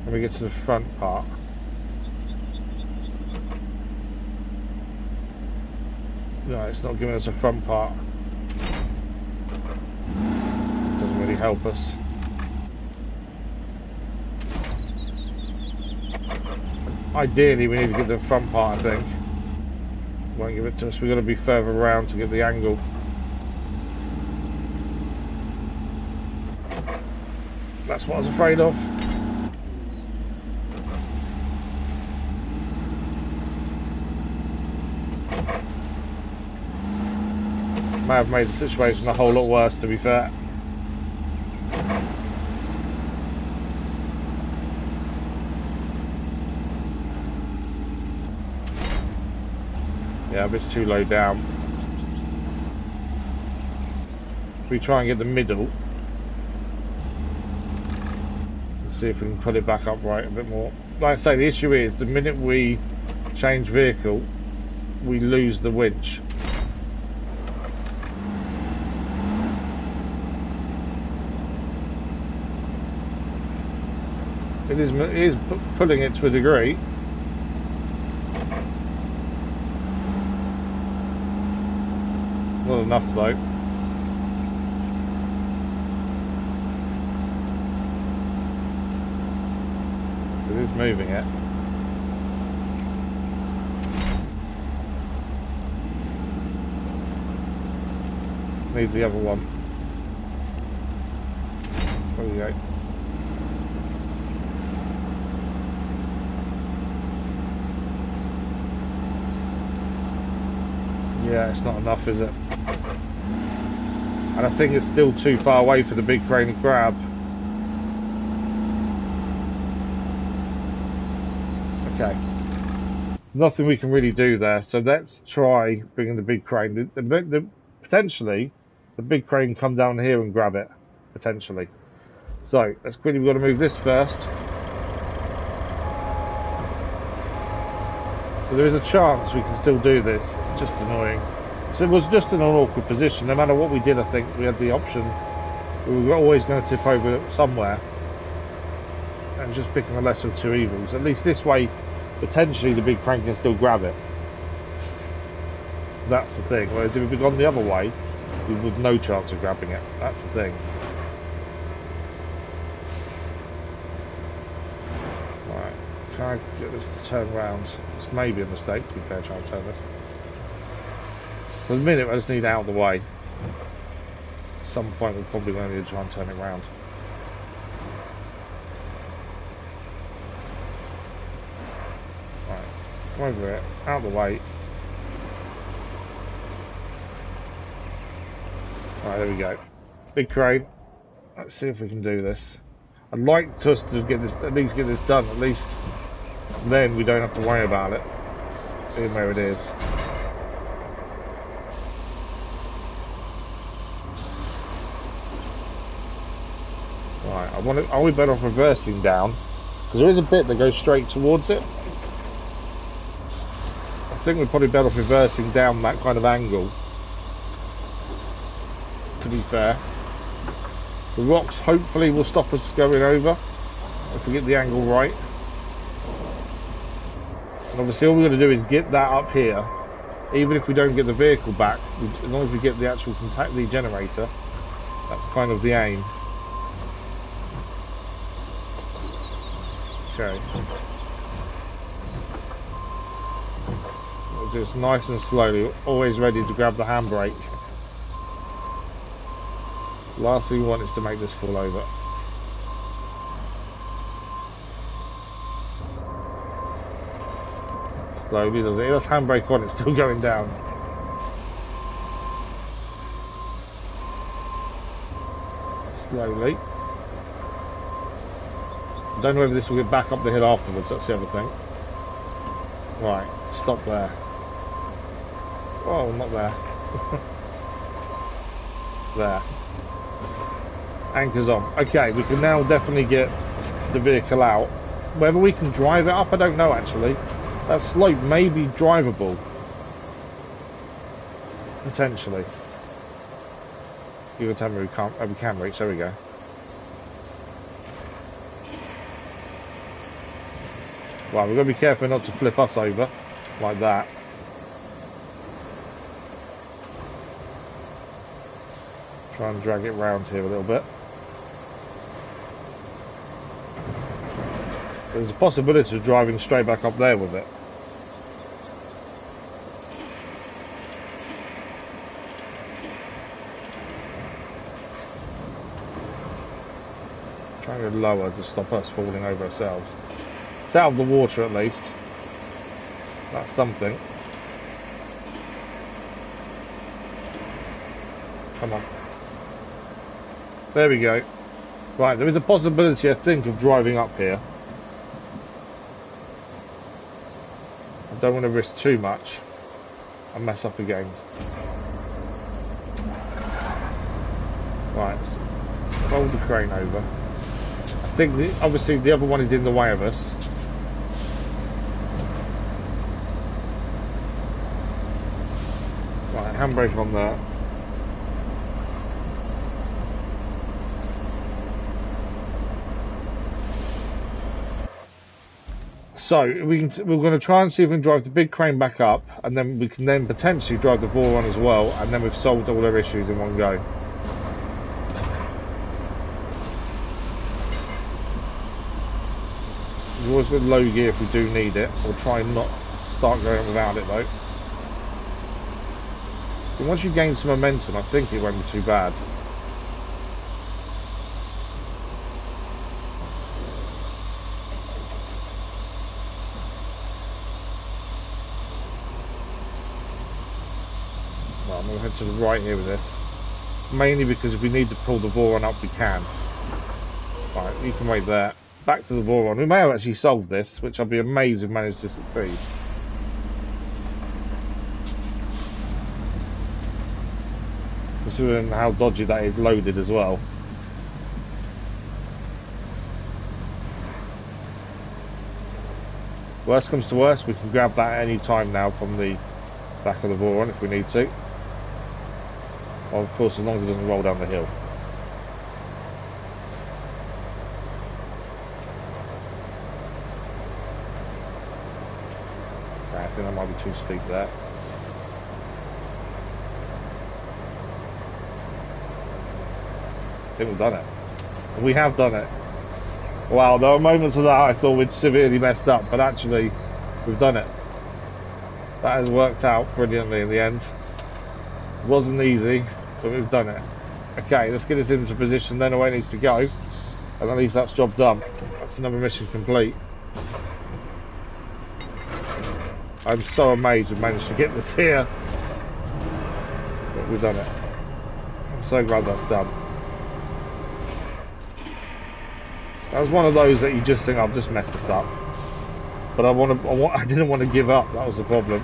When we get to the front part. No, it's not giving us a front part. Doesn't really help us. Ideally we need to get the front part, I think. Won't give it to us, we've got to be further around to get the angle. That's what I was afraid of. May have made the situation a whole lot worse, to be fair. Yeah, a bit too low down. If we try and get the middle, let's see if we can put it back upright a bit more. Like I say, the issue is the minute we change vehicle, we lose the winch. It is pulling it to a degree. Not enough though. It is moving it. Need the other one. There we go. Yeah, it's not enough, is it? And I think it's still too far away for the big crane to grab. Okay. Nothing we can really do there, so let's try bringing the big crane. Potentially, the big crane can come down here and grab it. Potentially. So, let's quickly, we've got to move this first. So there is a chance we can still do this. It's just annoying. So it was just in an awkward position. No matter what we did, I think we had the option. We were always going to tip over somewhere. And just picking the lesser of two evils. At least this way, potentially the big crane can still grab it. That's the thing. Whereas if we'd gone the other way, we would have no chance of grabbing it. That's the thing. Right. Can I get this to turn round? It's maybe a mistake, to be fair, trying to turn this. For the minute, I just need it out of the way. At some point, we're probably going to need to try and turn it round. Right. Come over it. Out of the way. Right, there we go. Big crane. Let's see if we can do this. I'd like us to get this, at least get this done. At least then we don't have to worry about it, even where it is. Right, are we better off reversing down? Because there is a bit that goes straight towards it. I think we're probably better off reversing down that kind of angle, to be fair. The rocks hopefully will stop us going over if we get the angle right. And obviously all we're going to do is get that up here. Even if we don't get the vehicle back, as long as we get the actual the generator, that's kind of the aim. Okay. We'll do this nice and slowly, always ready to grab the handbrake. Last thing we want is to make this fall over. Slowly does it. That's handbrake on, it's still going down. Slowly. Don't know whether this will get back up the hill afterwards, that's the other thing. Right, stop there. Oh, not there. There. Anchors on. Okay, we can now definitely get the vehicle out. Whether we can drive it up, I don't know actually. That slope may be drivable. Potentially. You can tell me we can reach, there we go. Right, we've got to be careful not to flip us over like that. Try and drag it round here a little bit. There's a possibility of driving straight back up there with it. Trying to go lower to stop us falling over ourselves. It's out of the water at least. That's something. Come on. There we go. Right, there is a possibility, I think, of driving up here. I don't want to risk too much and mess up again. Right, let's fold the crane over. I think, obviously, the other one is in the way of us. Right, handbrake on there. So we're going to try and see if we can drive the big crane back up, and then we can then potentially drive the ball on as well, and then we've solved all their issues in one go. We've always got low gear if we do need it. We'll try and not start going without it though. But once you gain some momentum, I think it won't be too bad. I'm going to head to the right here with this. Mainly because if we need to pull the Voron up, we can. Right, you can wait there. Back to the Voron. We may have actually solved this, which I'll be amazed if we managed to succeed. Considering how dodgy that is loaded as well. Worst comes to worst, we can grab that at any time now from the back of the Voron if we need to. Well, of course, as long as it doesn't roll down the hill. Okay, I think that might be too steep there. I think we've done it. We have done it. Wow, there were moments of that I thought we'd severely messed up, but actually, we've done it. That has worked out brilliantly in the end. It wasn't easy, but we've done it. Okay, let's get this into position, then away it needs to go. And at least that's job done. That's another mission complete. I'm so amazed we've managed to get this here. But we've done it. I'm so glad that's done. That was one of those that you just think, I've just messed this up. But I didn't want to give up, that was the problem.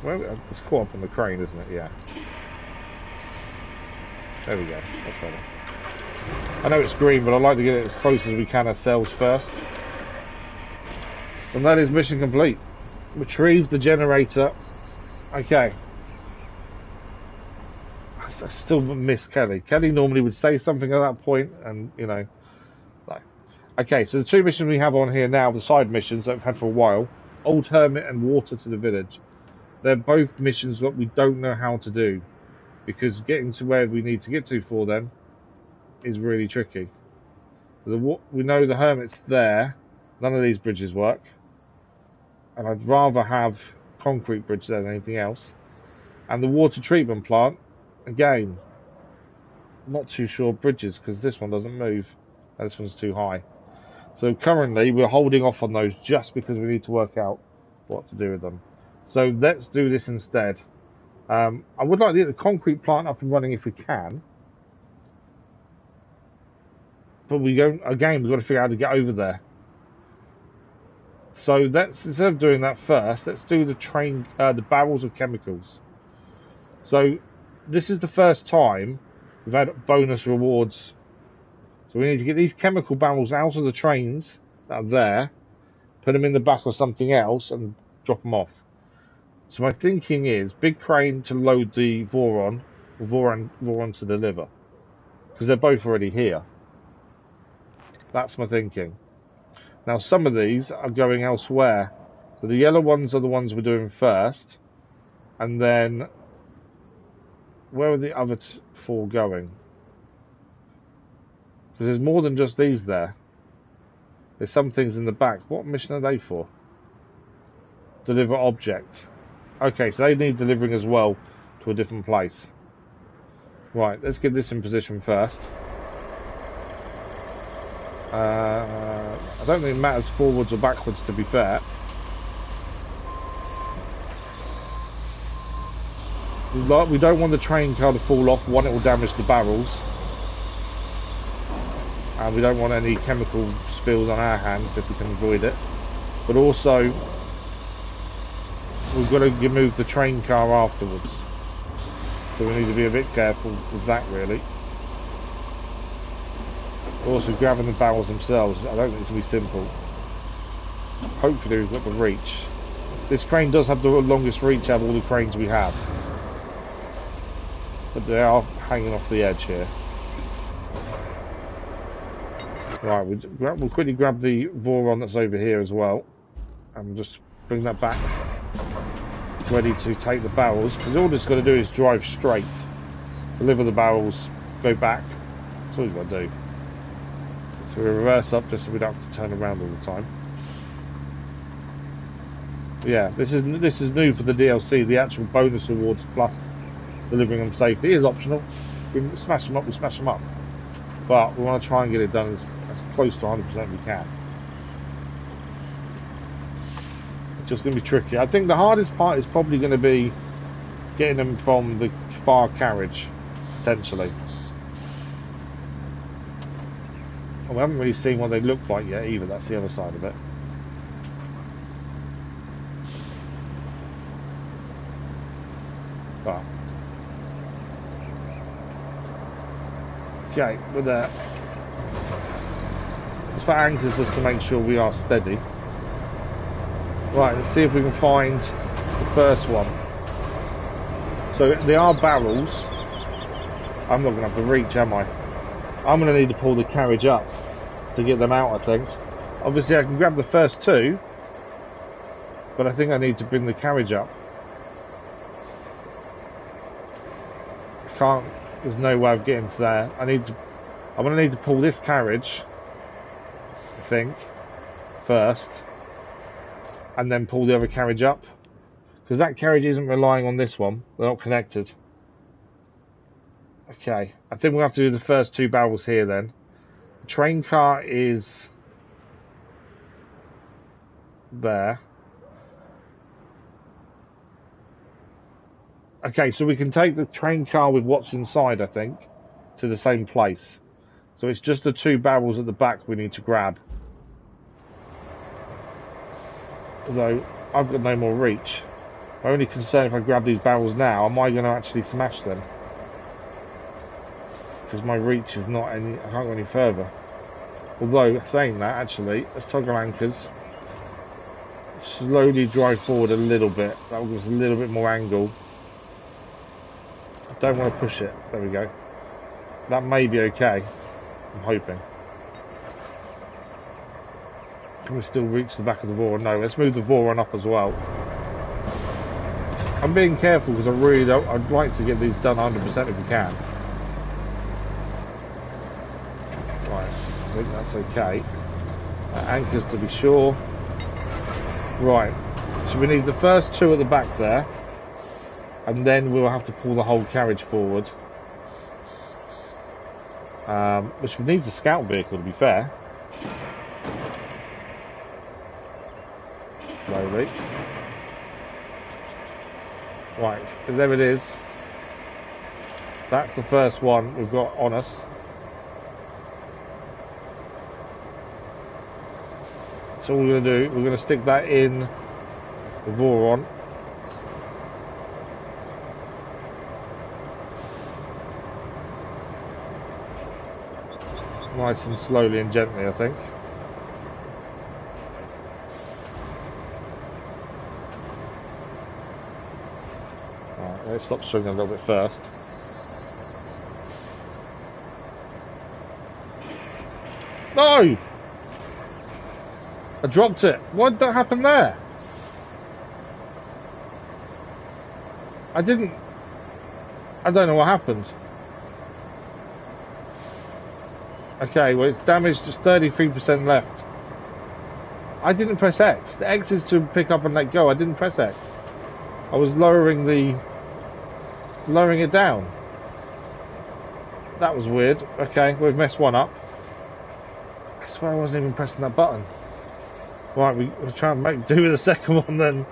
Well, it's caught up on the crane, isn't it? Yeah. There we go, that's better. I know it's green, but I'd like to get it as close as we can ourselves first. And that is mission complete. Retrieve the generator. Okay. I still miss Kelly. Kelly normally would say something at that point, and you know, like. Okay, so the two missions we have on here now, the side missions that we've had for a while, Old Hermit and Water to the Village. They're both missions that we don't know how to do, because getting to where we need to get to for them is really tricky. So we know the Hermit's there. None of these bridges work, and I'd rather have concrete bridge there than anything else. And the water treatment plant, again, not too sure bridges, because this one doesn't move and this one's too high. So currently we're holding off on those just because we need to work out what to do with them. So let's do this instead. I would like to get the concrete plant up and running if we can, but we don't. Again, we've got to figure out how to get over there. So let's, instead of doing that first, let's do the the barrels of chemicals. So this is the first time we've had bonus rewards. So we need to get these chemical barrels out of the trains that are there, put them in the back of something else, and drop them off. So my thinking is big crane to load the Voron, or Voron to deliver, because they're both already here. That's my thinking. Now some of these are going elsewhere. So the yellow ones are the ones we're doing first, and then where are the other four going? Because there's more than just these there. There's some things in the back. What mission are they for? Deliver object. Okay, so they need delivering as well to a different place. Right, let's get this in position first. I don't think it matters forwards or backwards, to be fair. We don't want the train car to fall off. One, it will damage the barrels. And we don't want any chemical spills on our hands if we can avoid it. But also, we've got to remove the train car afterwards. So we need to be a bit careful with that, really. Also, grabbing the barrels themselves, I don't think it's going to be simple. Hopefully we've got the reach. This crane does have the longest reach out of all the cranes we have. But they are hanging off the edge here. Right, we'll quickly grab the Voron that's over here as well. And just bring that back. Ready to take the barrels. Because all it's got to do is drive straight. Deliver the barrels, go back. That's all you've got to do. So we reverse up just so we don't have to turn around all the time. Yeah, this is new for the DLC. The actual bonus rewards plus delivering them safely is optional. We smash them up, we smash them up. But we want to try and get it done as close to 100% we can. It's just going to be tricky. I think the hardest part is probably going to be getting them from the far carriage, potentially. We haven't really seen what they look like yet either, that's the other side of it. But okay, we're there. It's for anchors just to make sure we are steady. Right, let's see if we can find the first one. So they are barrels. I'm not going to have to reach, am I? I'm going to need to pull the carriage up to get them out, I think. Obviously I can grab the first two, but I think I need to bring the carriage up. I can't, there's no way of getting to there. I'm going to need to pull this carriage, I think, first, and then pull the other carriage up. Because that carriage isn't relying on this one, they're not connected. Okay, I think we'll have to do the first 2 barrels here then. The train car is there. Okay, so we can take the train car with what's inside, I think, to the same place. So it's just the 2 barrels at the back we need to grab. Although, I've got no more reach. My only concern, if I grab these barrels now, am I going to actually smash them? Because my reach is not any... I can't go any further. Although, saying that, actually, let's toggle anchors. Slowly drive forward a little bit. That will give us a little bit more angle. I don't want to push it. There we go. That may be okay. I'm hoping. Can we still reach the back of the Voron? No, let's move the Voron up as well. I'm being careful because I really don't... I'd like to get these done 100% if we can. Right, I think that's okay. Anchors to be sure. Right, so we need the first 2 at the back there. And then we'll have to pull the whole carriage forward. Which needs a scout vehicle, to be fair. Slowly. Right, there it is. That's the first one we've got on us. So what we're going to do, we're going to stick that in the Voron. Nice and slowly and gently, I think. Alright, let's stop swinging a little bit first. No! I dropped it. What did that happen there? I don't know what happened. Okay, well it's damaged, just 33% left. I didn't press X. The X is to pick up and let go. I didn't press X. I was lowering it down. That was weird. Okay, we've messed one up. I swear I wasn't even pressing that button. Right, we'll try and do with the second one then.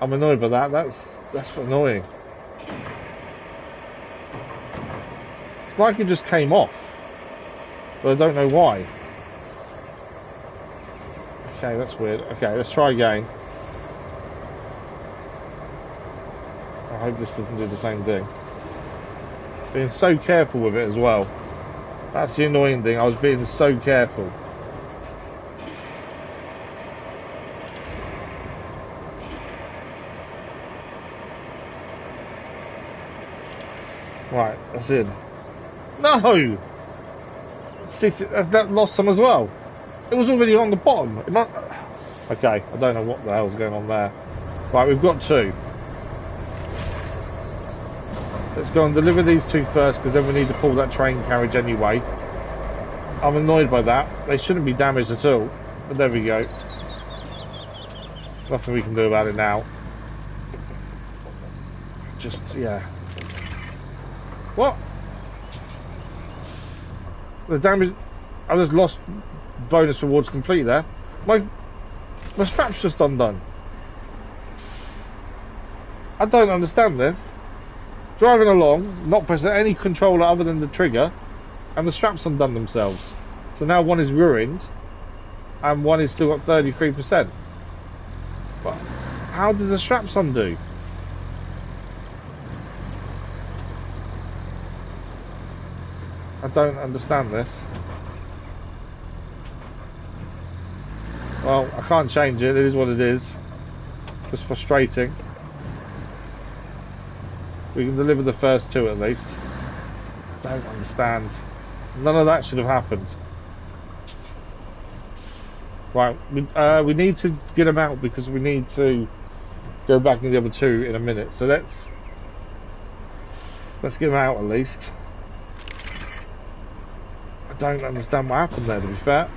I'm annoyed by that. That's annoying. It's like it just came off. But I don't know why. Okay, that's weird. Okay, let's try again. I hope this doesn't do the same thing. Being so careful with it as well. That's the annoying thing. I was being so careful. Right, that's in. No! That lost some as well. It was already on the bottom. Okay, I don't know what the hell's going on there. Right, we've got 2. Let's go and deliver these 2 first, because then we need to pull that train carriage anyway. I'm annoyed by that. They shouldn't be damaged at all. But there we go. Nothing we can do about it now. Just, yeah. What? The damage... I just lost bonus rewards complete there. My strap's just undone. I don't understand this. Driving along, not pressing any controller other than the trigger, and the straps undone themselves. So now one is ruined, and one is still got 33%. But how did the straps undo? I don't understand this. Well, I can't change it. It is what it is. Just frustrating. We can deliver the first 2 at least. Don't understand. None of that should have happened. Right, we need to get them out because we need to go back in the other 2 in a minute. So let's get them out at least. I don't understand what happened there, to be fair,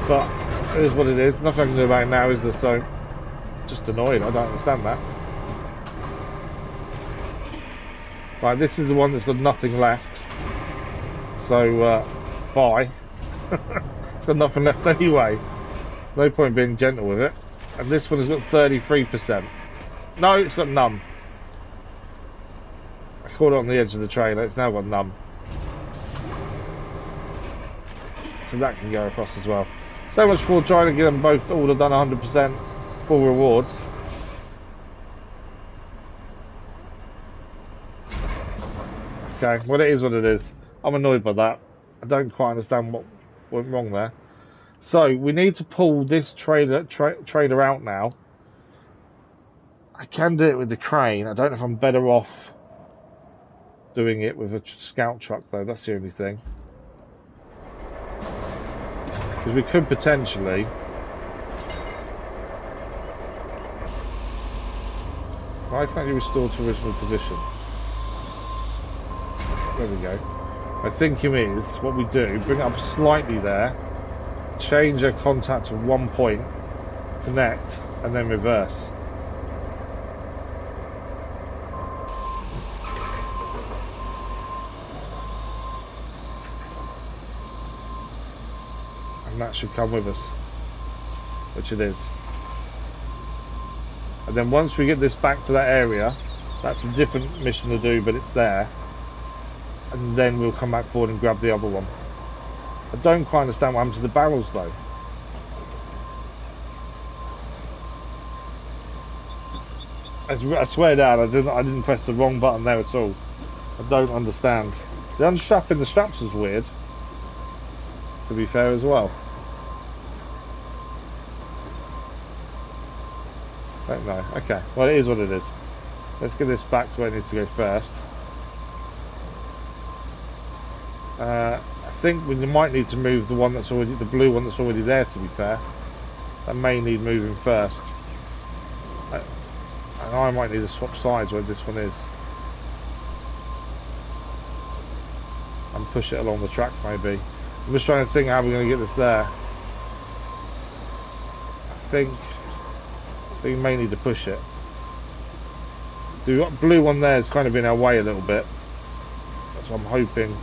but it is what it is. Nothing I can do about it now, is there? So, just annoyed. I don't understand that. Right, this is the one that's got nothing left. So, bye. It's got nothing left anyway. No point being gentle with it. And this one has got 33%. No, it's got none. I caught it on the edge of the trailer. It's now got none. So that can go across as well. So much for trying to get them both all done 100% full rewards. Okay, well it is what it is. I'm annoyed by that. I don't quite understand what went wrong there. So we need to pull this trailer out now. I can do it with the crane. I don't know if I'm better off doing it with a scout truck though. That's the only thing. Because we could potentially. Why can't you restore to original position? There we go. My thinking is, what we do, bring it up slightly there, change our contact to 1 point, connect, and then reverse. And that should come with us, which it is. And then once we get this back to that area, that's a different mission to do, but it's there. And then we'll come back forward and grab the other one. I don't quite understand what happened to the barrels though. I swear down, I didn't press the wrong button there at all. I don't understand. The unstrapping the straps was weird, to be fair as well. Don't know. Okay, well it is what it is. Let's get this back to where it needs to go first. I think we might need to move the one that's already, the blue one that's already there, to be fair. That may need moving first. And I might need to swap sides where this one is. And push it along the track maybe. I'm just trying to think how we're going to get this there. I think we may need to push it. The blue one there is kind of in our way a little bit. That's what I'm hoping.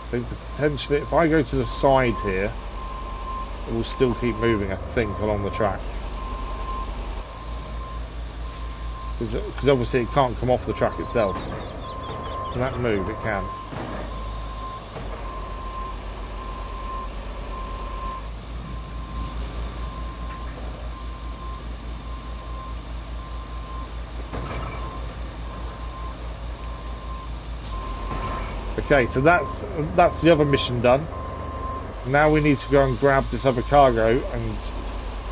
I think potentially, if I go to the side here, it will still keep moving, I think, along the track. Because obviously it can't come off the track itself. Can that move? It can. Okay, so that's the other mission done. Now we need to go and grab this other cargo and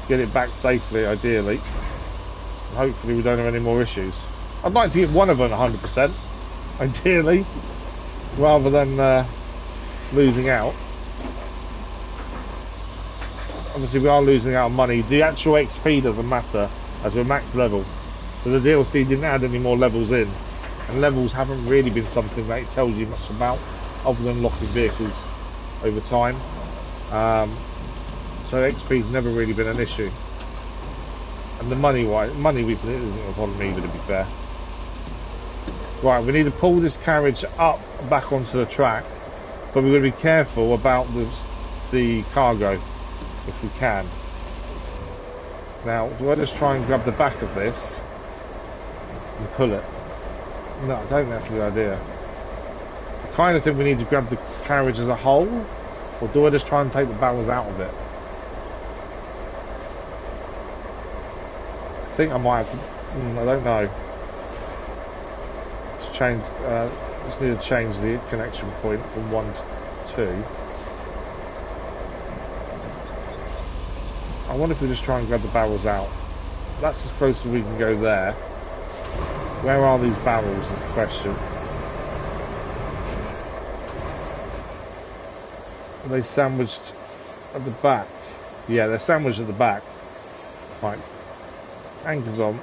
get it back safely, ideally. And hopefully we don't have any more issues. I'd like to get one of them 100%, ideally, rather than losing out. Obviously we are losing out on money. The actual XP doesn't matter as we're max level. So the DLC didn't add any more levels in. And levels haven't really been something that it tells you much about, other than locking vehicles over time. So XP's never really been an issue. And the money reason it isn't a problem either, to be fair. Right, we need to pull this carriage up back onto the track, but we're going to be careful about the cargo, if we can. Now, do I just try and grab the back of this and pull it? No, I don't think that's a good idea. I kind of think we need to grab the carriage as a whole, or do I just try and take the barrels out of it? I think I might have to, I don't know. Just change, just need to change the connection point from 1 to 2. I wonder if we just try and grab the barrels out. That's as close as we can go there. Where are these barrels is the question. Are they sandwiched at the back? Yeah, they're sandwiched at the back. Right. Anchors on.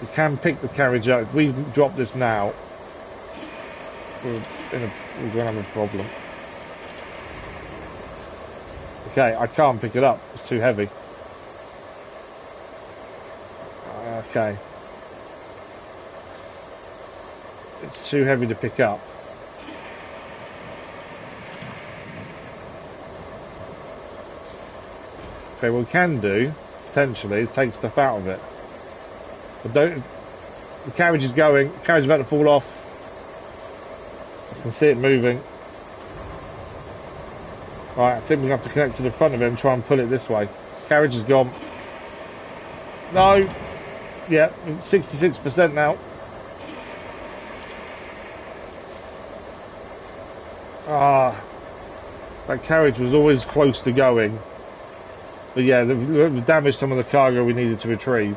We can pick the carriage up. If we drop this now, we're going to have a problem. Okay, I can't pick it up. It's too heavy. Okay. It's too heavy to pick up. Okay, what we can do, potentially, is take stuff out of it. But don't... The carriage is going. The carriage is about to fall off. I can see it moving. Right, I think we're going to have to connect to the front of it and try and pull it this way. Carriage is gone. No! Yeah, 66% now. Ah, that carriage was always close to going. But yeah, we've damaged some of the cargo we needed to retrieve.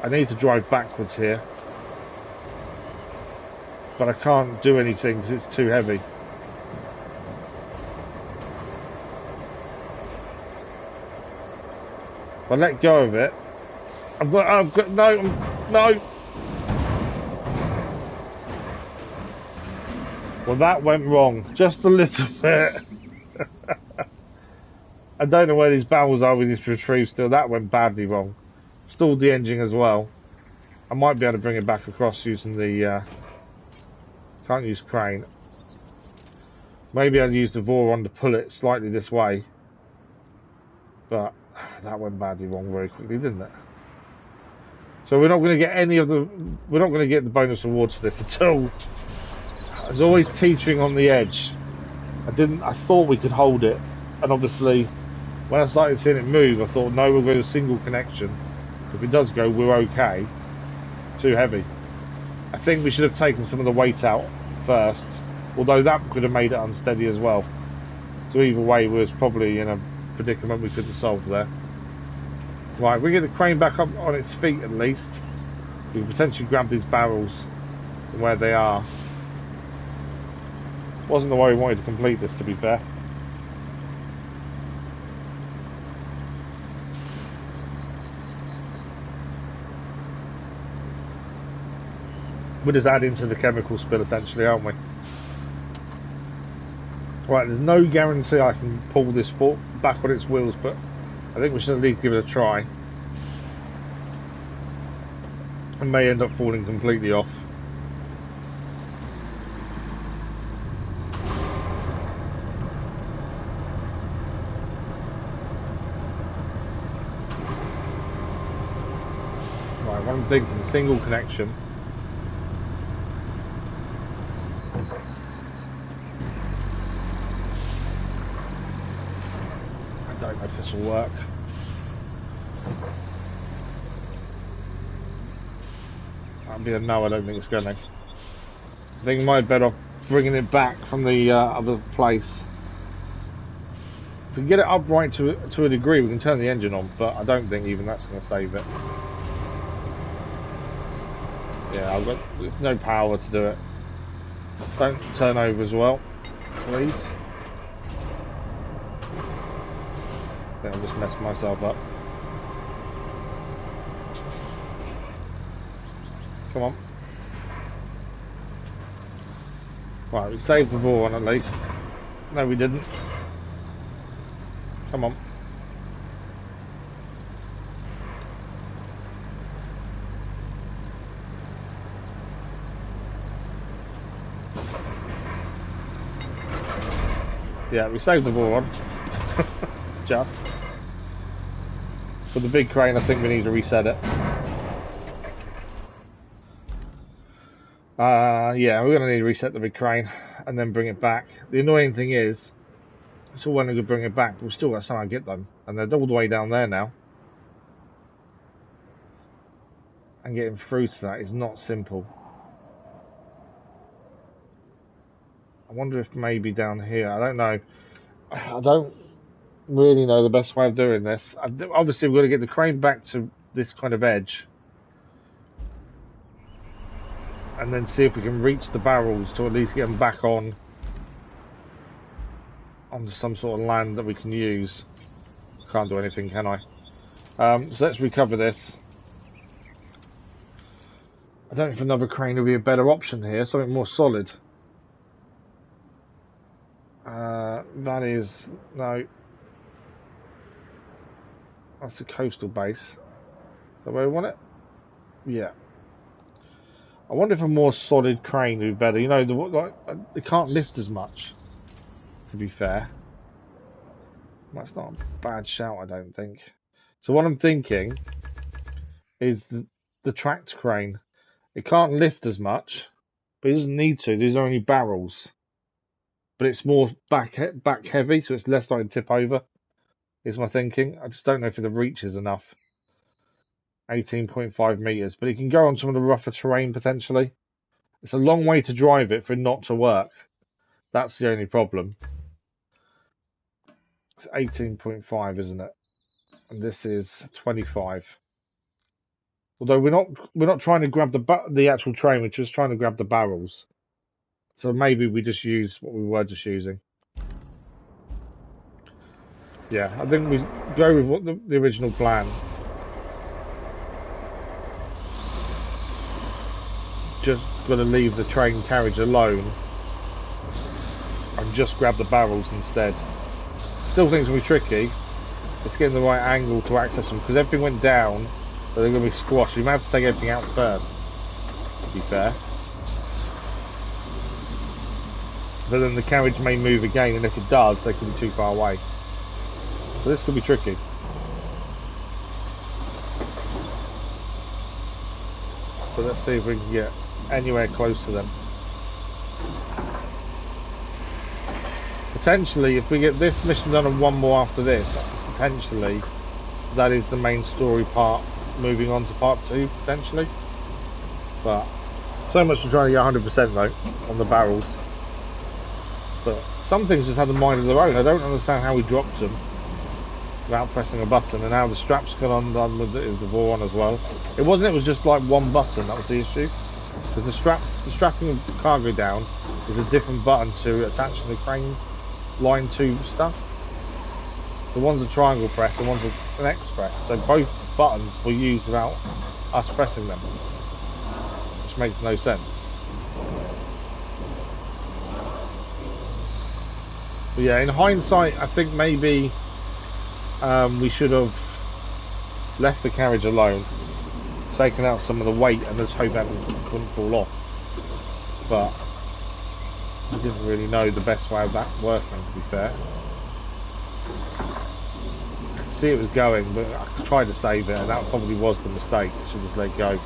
I need to drive backwards here. But I can't do anything because it's too heavy. If I let go of it, I've got, no. Well, that went wrong. Just a little bit. I don't know where these barrels are we need to retrieve still. That went badly wrong. Stalled the engine as well. I might be able to bring it back across using the... can't use crane. Maybe I'll use the Voron to pull it slightly this way. But that went badly wrong very quickly, didn't it? So we're not going to get any of the... We're not going to get the bonus rewards for this at all. I was always teetering on the edge. I thought we could hold it. And obviously, when I started seeing it move, I thought, no, we'll go to single connection. If it does go, we're okay. Too heavy. I think we should have taken some of the weight out first. Although that could have made it unsteady as well. So either way, we was probably in a predicament we couldn't solve there. Right, we get the crane back up on its feet at least. We can potentially grab these barrels from where they are. Wasn't the way we wanted to complete this, to be fair. We're just adding to the chemical spill essentially, aren't we? Right, there's no guarantee I can pull this foot back on its wheels, but I think we should at least give it a try. It may end up falling completely off. Right, one thinking single connection. I don't know if this will work. That'd be a no, I don't think it's gonna. I think we might be better off bringing it back from the other place. If we can get it upright to a degree, we can turn the engine on, but I don't think even that's going to save it. Yeah, I've got no power to do it. Don't turn over as well, please. I think I've just messed myself up. Come on. Right, we saved the ball on at least. No, we didn't. Come on. Yeah, we saved the ball on. Just. For the big crane, I think we need to reset it. Yeah, we're going to need to reset the big crane and then bring it back. The annoying thing is, it's all well and good bring it back, but we've still got to somehow get them. And they're all the way down there now. And getting through to that is not simple. I wonder if maybe down here, I don't know. I don't really know the best way of doing this. Obviously, we've got to get the crane back to this kind of edge. And then see if we can reach the barrels to at least get them back onto some sort of land that we can use. Can't do anything, can I? So let's recover this. I don't know if another crane would be a better option here, something more solid. That is... no. That's the coastal base. Is that where we want it? Yeah. I wonder if a more solid crane would be better. You know, it can't lift as much, to be fair. That's not a bad shout, I don't think. So what I'm thinking is the tracked crane. It can't lift as much, but it doesn't need to. These are only barrels. But it's more back heavy, so it's less likely to tip over, is my thinking. I just don't know if the reach is enough. 18.5 meters, but it can go on some of the rougher terrain potentially. It's a long way to drive it for it not to work. That's the only problem. It's 18.5, isn't it? And this is 25. Although we're not trying to grab the actual train, we're just trying to grab the barrels. So maybe we just use what we were just using. Yeah, I think we go with what the original plan. Just got to leave the train carriage alone and just grab the barrels instead. Still think it's going to be tricky. It's getting the right angle to access them because everything went down, so they're going to be squashed. You may have to take everything out first, to be fair. But then the carriage may move again, and if it does, they could be too far away. So this could be tricky. So let's see if we can get anywhere close to them. Potentially, if we get this mission done and one more after this, potentially that is the main story part, moving on to part 2, potentially. But so much for trying to get 100% though, on the barrels. But some things just have the mind of their own. I don't understand how we dropped them without pressing a button, and how the straps got undone with the ball on as well. It was just like one button, that was the issue. Because the strapping of cargo down is a different button to attaching the crane line to stuff. The one's a triangle press, and one's an X press. So both buttons were used without us pressing them, which makes no sense. But yeah, in hindsight, I think maybe we should have left the carriage alone, taken out some of the weight, and just hope that wouldn't fall off. But I didn't really know the best way of that working, to be fair. I could see it was going, but I tried to save it, and that probably was the mistake. I should just let go.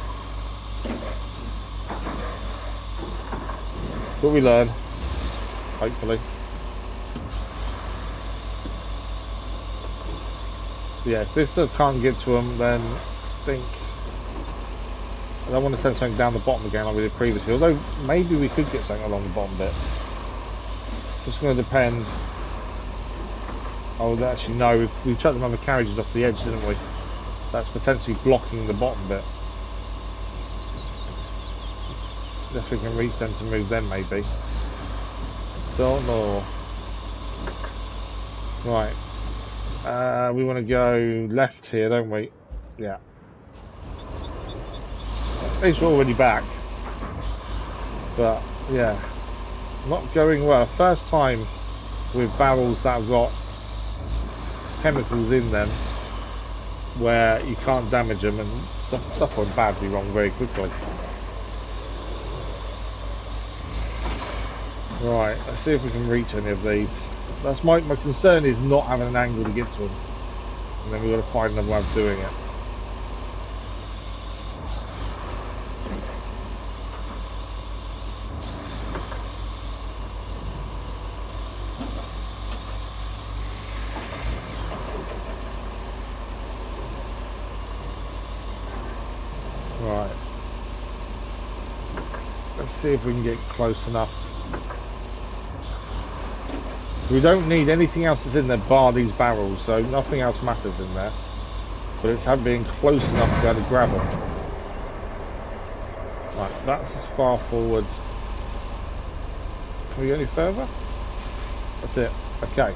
But we learn, hopefully. Yeah, if this can't get to them, then I think I don't want to send something down the bottom again like we did previously, although maybe we could get something along the bottom bit. It's just going to depend. Oh, actually no, we chucked them other carriages off the edge, didn't we? That's potentially blocking the bottom bit. Unless we can reach them to move them, maybe. Don't know. Right. We want to go left here, don't we? Yeah. At least we're already back. But, yeah. Not going well. First time with barrels that have got chemicals in them where you can't damage them, and stuff went badly wrong very quickly. Right, let's see if we can reach any of these. That's my concern is not having an angle to get to them. And then we've got to find another way of doing it. Right. Let's see if we can get close enough. We don't need anything else that's in there bar these barrels, so nothing else matters in there. But it's being close enough to be able to grab them. Right, that's as far forward. Can we go any further? That's it. Okay.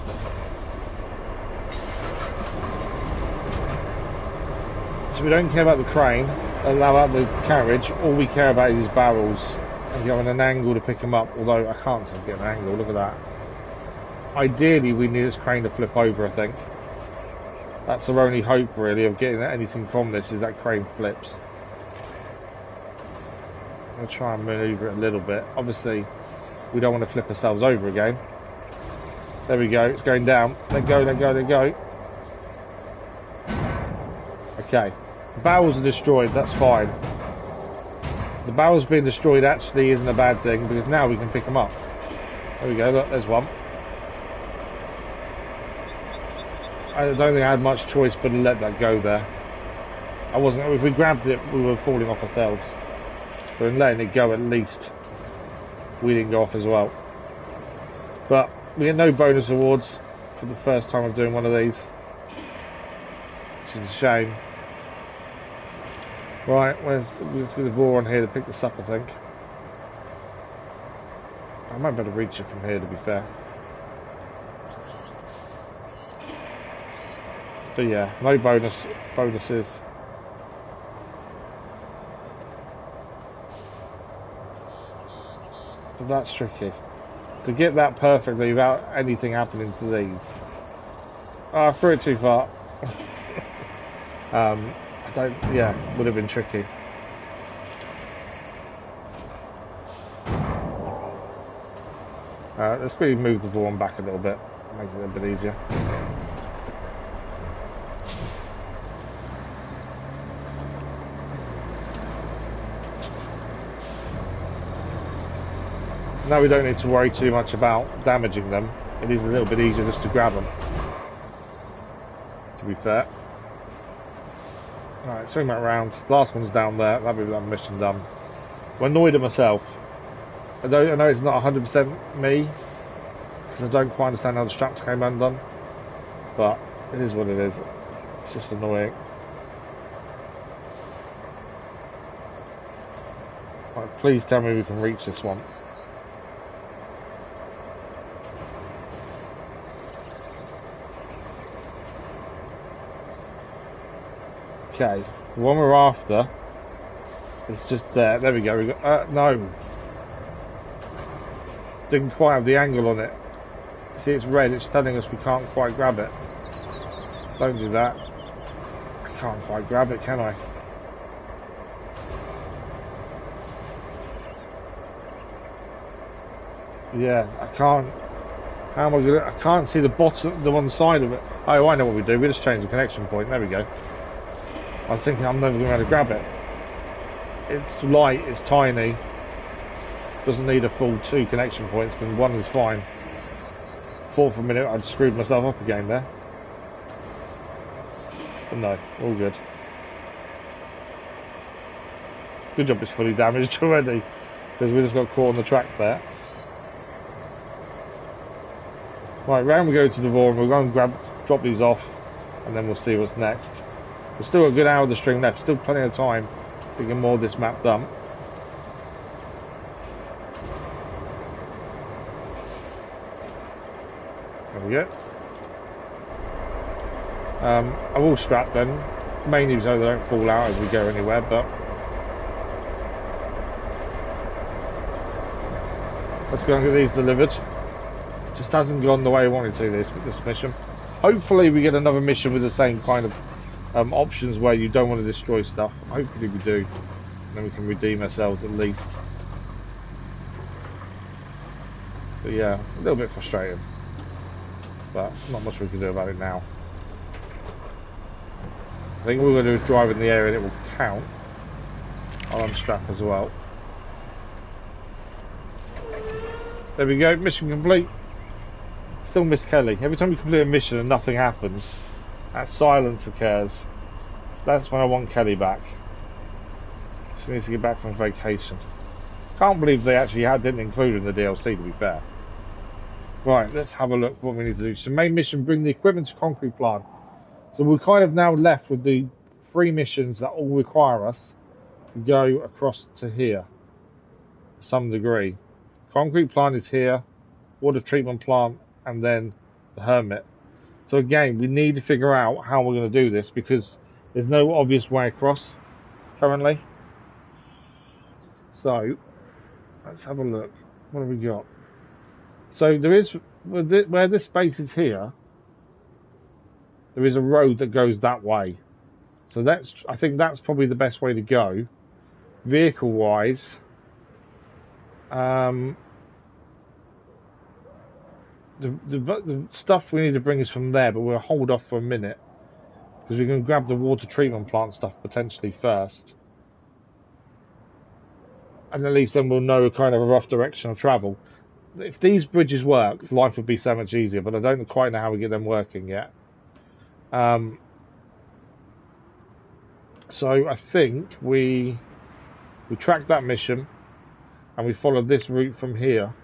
So we don't care about the crane, about the carriage. All we care about is these barrels and having an angle to pick them up. Although I can't just get an angle. Look at that. Ideally, we need this crane to flip over, I think. That's our only hope, really, of getting anything from this, is that crane flips. I'm going to try and manoeuvre it a little bit. Obviously, we don't want to flip ourselves over again. There we go, it's going down. Let go, let go, let go. Okay, the barrels are destroyed, that's fine. The barrels being destroyed actually isn't a bad thing, because now we can pick them up. There we go, look, there's one. I don't think I had much choice but to let that go there. I wasn't, if we grabbed it, we were falling off ourselves. So in letting it go, at least we didn't go off as well. But we get no bonus awards for the first time of doing one of these, which is a shame. Right, let's get the ball on here to pick this up, I think. I might be able to reach it from here, to be fair. But yeah, no bonuses. But that's tricky. To get that perfectly without anything happening to these. Oh, I threw it too far. Yeah, would have been tricky. Let's quickly move the ball back a little bit, make it a bit easier. Now we don't need to worry too much about damaging them. It is a little bit easier just to grab them, to be fair. Alright, swing that round. The last one's down there. That'll be that mission done. I'm annoyed at myself. I know it's not 100% me, because I don't quite understand how the straps came undone. But it is what it is. It's just annoying. Right, please tell me we can reach this one. Okay, the one we're after is just there. There we go. We got. No, didn't quite have the angle on it. See, it's red. It's telling us we can't quite grab it. Don't do that. I can't quite grab it, can I? Yeah, I can't. How am I gonna? I can't see the bottom, the one side of it. Oh, I know what we do. We just change the connection point. There we go. I was thinking I'm never going to be able to grab it. It's light, it's tiny. Doesn't need a full 2 connection points, but 1 is fine. Thought for a minute I'd screwed myself up again there. But no, all good. Good job it's fully damaged already, because we just got caught on the track there. Right, round we go to the Vor, we'll go and drop these off, and then we'll see what's next. We've still got a good hour of the stream left, still plenty of time to get more of this map done. There we go. I will strap them, mainly so they don't fall out as we go anywhere, but let's go and get these delivered. It just hasn't gone the way I wanted to this mission. Hopefully we get another mission with the same kind of options where you don't want to destroy stuff. Hopefully we do, and then we can redeem ourselves at least. But yeah, a little bit frustrating, but not much we can do about it now. I think we're going to do is drive in the area and it will count. I'll unstrap as well. There we go, mission complete. Still miss Kelly. Every time you complete a mission and nothing happens, that silence occurs. So that's when I want Kelly back. She needs to get back from vacation. Can't believe they actually didn't include her in the DLC, to be fair. Right, let's have a look what we need to do. So main mission, bring the equipment to concrete plant. So we're kind of now left with the 3 missions that all require us to go across to here to some degree. Concrete plant is here, water treatment plant, and then the hermit. So again, we need to figure out how we're going to do this, because there's no obvious way across currently. So let's have a look. What have we got? So there is, where this space is here, there is a road that goes that way. So I think that's probably the best way to go. Vehicle wise, The stuff we need to bring is from there, but we'll hold off for a minute because we can grab the water treatment plant stuff potentially first, and at least then we'll know a kind of a rough direction of travel. If these bridges work, life would be so much easier, but I don't quite know how we get them working yet. So I think we track that mission and we follow this route from here.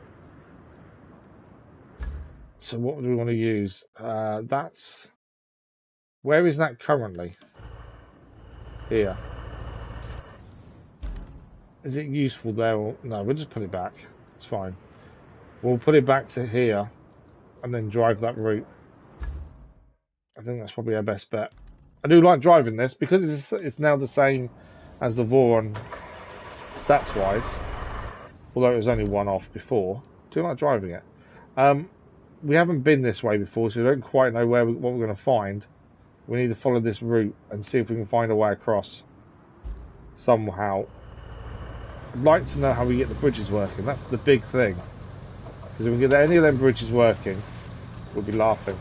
So what do we want to use? That's... Where is that currently? Here. Is it useful there or... No, we'll just put it back. It's fine. We'll put it back to here and then drive that route. I think that's probably our best bet. I do like driving this because it's now the same as the Voron stats-wise. Although it was only one off before. I do like driving it. We haven't been this way before, so we don't quite know what we're going to find. We need to follow this route and see if we can find a way across somehow. I'd like to know how we get the bridges working. That's the big thing. Because if we get any of them bridges working, we'll be laughing.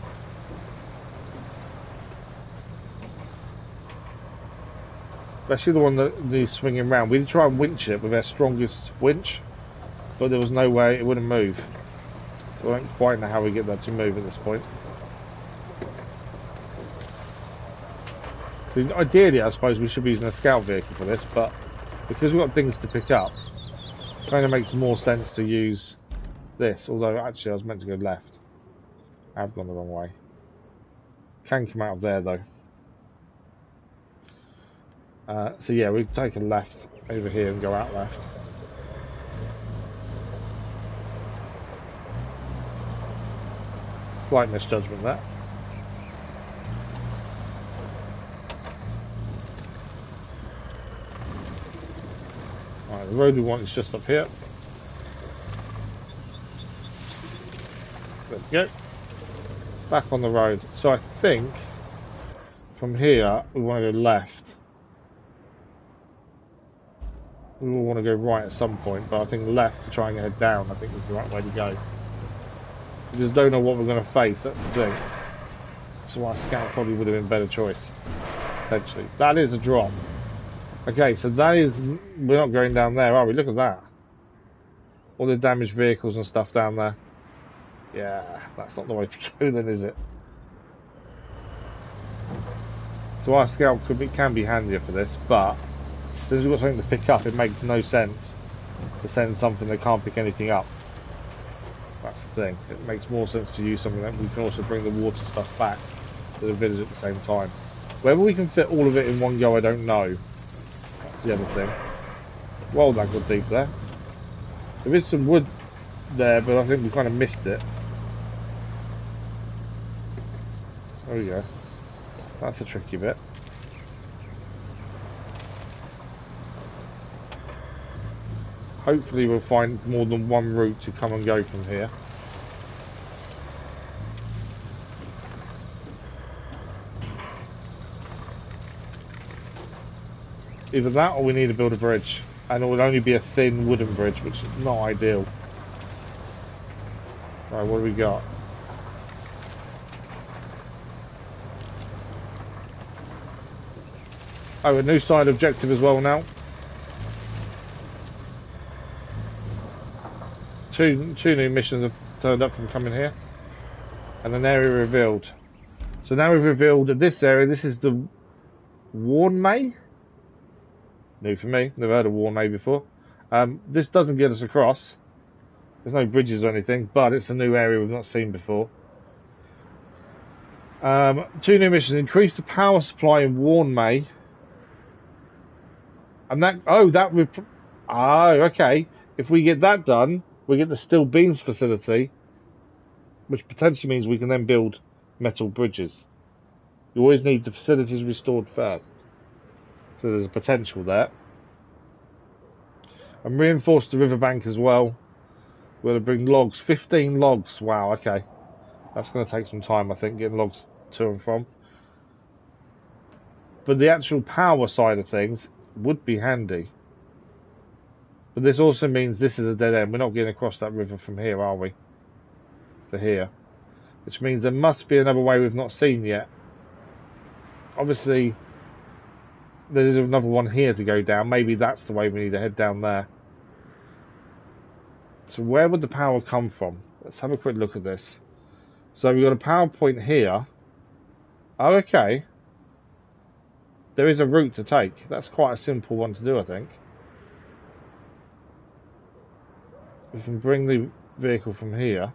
Especially the one that needs swinging round. We did try and winch it with our strongest winch, but there was no way it wouldn't move. So I don't quite know how we get that to move at this point. Ideally, I suppose we should be using a scout vehicle for this, but because we've got things to pick up, it kind of makes more sense to use this. Although, actually, I was meant to go left. I have gone the wrong way. Can come out of there, though. So yeah, we've taken left over here and go out left. Slight misjudgment there. Alright, the road we want is just up here. There we go. Back on the road. So I think from here we want to go left. We will want to go right at some point, but I think left to try and head down, I think is the right way to go. We just don't know what we're going to face, that's the thing. So our scout probably would have been a better choice, potentially. That is a drop. Okay, so that is... We're not going down there, are we? Look at that. All the damaged vehicles and stuff down there. Yeah, that's not the way to go then, is it? So our scout can be handier for this, but... Since we've got something to pick up, it makes no sense to send something that can't pick anything up. That's the thing. It makes more sense to use something that we can also bring the water stuff back to the village at the same time. Whether we can fit all of it in one go, I don't know. That's the other thing. Well, that got deep there. There is some wood there, but I think we kind of missed it. There we go. That's a tricky bit. Hopefully we'll find more than one route to come and go from here. Either that or we need to build a bridge. And it will only be a thin wooden bridge, which is not ideal. Right, what do we got? Oh, a new side objective as well now. Two new missions have turned up from coming here. And an area revealed. So now we've revealed that this area, this is the Warn May? New for me, never heard of Warn May before. This doesn't get us across. There's no bridges or anything, but it's a new area we've not seen before. Two new missions, increase the power supply in Warn May. And that, okay. If we get that done, we get the steel beams facility, which potentially means we can then build metal bridges. You always need the facilities restored first. So there's a potential there. And reinforce the riverbank as well. We're going to bring logs, 15 logs. Wow, okay. That's going to take some time, I think, getting logs to and from. But the actual power side of things would be handy. But this also means this is a dead end. We're not getting across that river from here, are we? To here. Which means there must be another way we've not seen yet. Obviously, there's another one here to go down. Maybe that's the way we need to head down there. So where would the power come from? Let's have a quick look at this. So we've got a power point here. Oh, okay. There is a route to take. That's quite a simple one to do, I think. We can bring the vehicle from here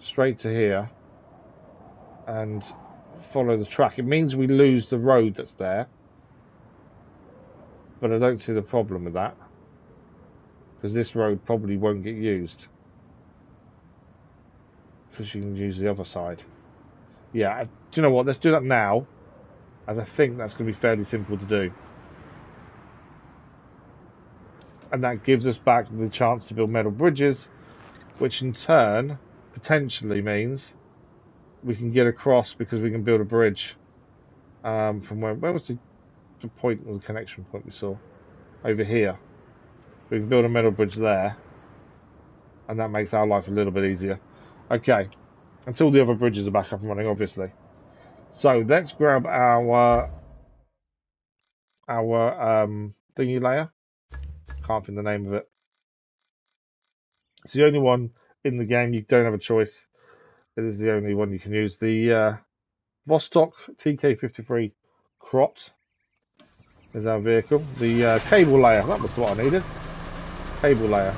straight to here and follow the track. It means we lose the road that's there, but I don't see the problem with that because this road probably won't get used because you can use the other side. Yeah, do you know what? Let's do that now, as I think that's going to be fairly simple to do. And that gives us back the chance to build metal bridges, which in turn potentially means we can get across because we can build a bridge from where was the point, or the connection point we saw? Over here. We can build a metal bridge there, and that makes our life a little bit easier. Okay, until the other bridges are back up and running, obviously. So let's grab our thingy layer. Can't think the name of it. It's the only one in the game. You don't have a choice. It is the only one you can use. The Vostok TK53 Crot is our vehicle. The cable layer. That was what I needed. Cable layer.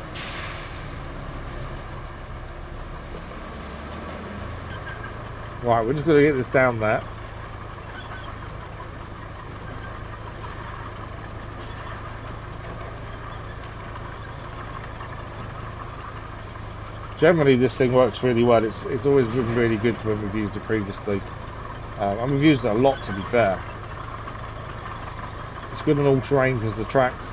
Right, we're just going to get this down there. Generally, this thing works really well. It's always been really good when we've used it previously. And we've used it a lot, to be fair. It's good on all terrain because the tracks.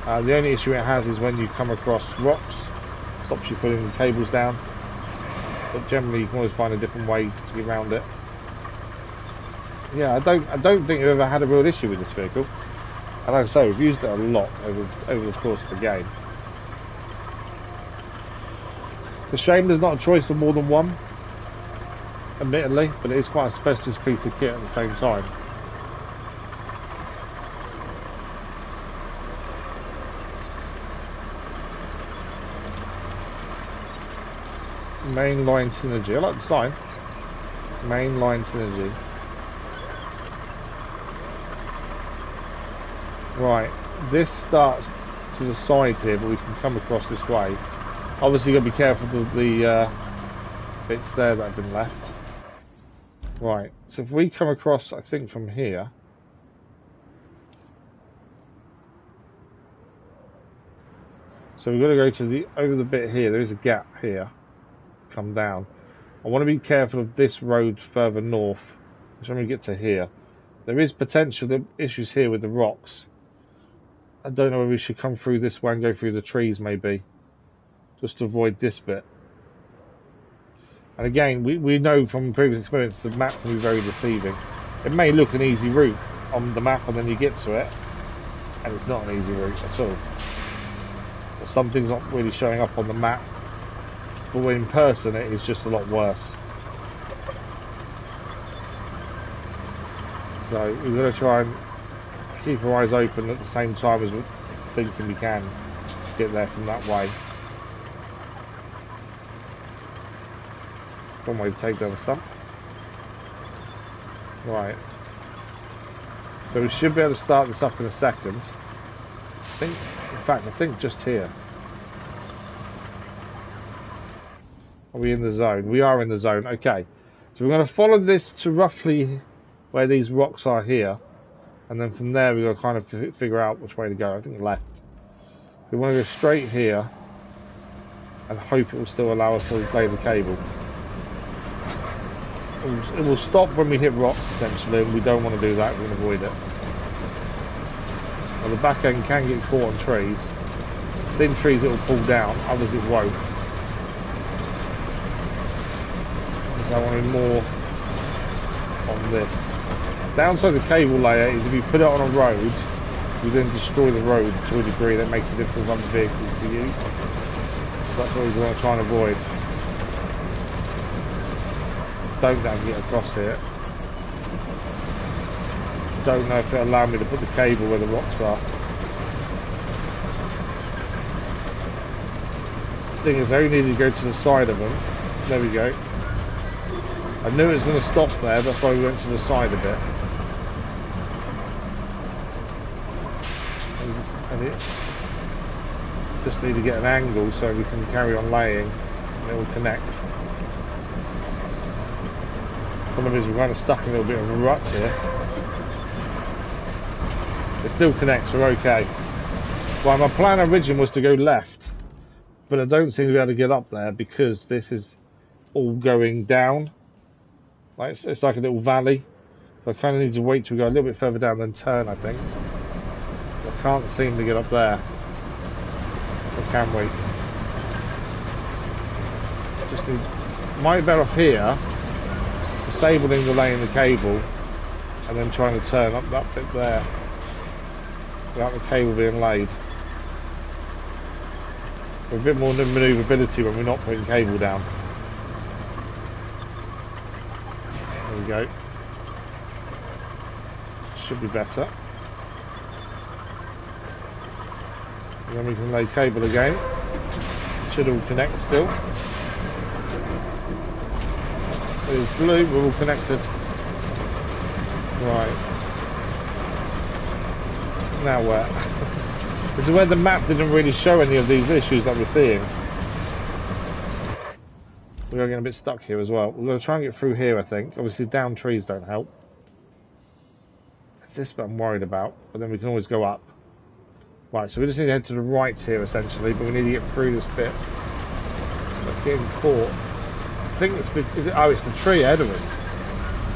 The only issue it has is when you come across rocks. Stops you putting the cables down. But generally, you can always find a different way to get around it. Yeah, I don't think I've ever had a real issue with this vehicle. And like I say, we've used it a lot over the course of the game. It's a shame there's not a choice of more than one, admittedly, but it is quite a specialist piece of kit at the same time. Mainline synergy. I like the sign. Mainline synergy. Right, this starts to the side here, but we can come across this way. Obviously, you've got to be careful of the bits there that have been left. Right, so if we come across, I think from here. So we've got to go to over the bit here. There is a gap here. Come down. I want to be careful of this road further north. Which when we get to here, there is potential issues here with the rocks. I don't know whether we should come through this way and go through the trees, maybe. Just to avoid this bit. And again, we know from previous experience the map can be very deceiving. It may look an easy route on the map and then you get to it and it's not an easy route at all. But some things aren't really showing up on the map, but when in person it is just a lot worse. So we've got to try and keep our eyes open at the same time as we're thinking we can get there from that way. One way to take down the stump. Right. So we should be able to start this up in a second. I think just here. Are we in the zone? We are in the zone. Okay. So we're going to follow this to roughly where these rocks are here. And then from there we've got to kind of figure out which way to go. I think left. We want to go straight here. And hope it will still allow us to lay the cable. It will stop when we hit rocks, essentially, and we don't want to do that. We want to avoid it. Well, the back end can get caught on trees. Thin trees it will pull down, others it won't. So I want to be more on this. Downside of the cable layer is if you put it on a road, we then destroy the road to a degree that makes it difficult for other vehicles to use. So that's what we want to try and avoid. Don't let them get across here. Don't know if it'll allow me to put the cable where the rocks are. The thing is, I only need to go to the side of them. There we go. I knew it was going to stop there, that's why we went to the side a bit. And it just need to get an angle so we can carry on laying and it will connect. The problem is we're kind of stuck in a little bit of a rut here. It still connects, we're okay. Well, my plan originally was to go left, but I don't seem to be able to get up there because this is all going down. Like it's like a little valley. So I kind of need to wait till we go a little bit further down then turn, I think. I can't seem to get up there. Or can we? Just need... Might be better off here, disabling the lay in the cable, and then trying to turn up that bit there without the cable being laid. We're a bit more manoeuvrability when we're not putting cable down. There we go. Should be better. And then we can lay cable again. Should all connect still. There's blue, we're all connected. Right. Now where? This is where the map didn't really show any of these issues that we're seeing. We're getting a bit stuck here as well. We're going to try and get through here, I think. Obviously down trees don't help. It's this bit I'm worried about, but then we can always go up. Right, so we just need to head to the right here essentially, but we need to get through this bit. That's getting caught. I think it's, is it, oh, it's the tree ahead of us.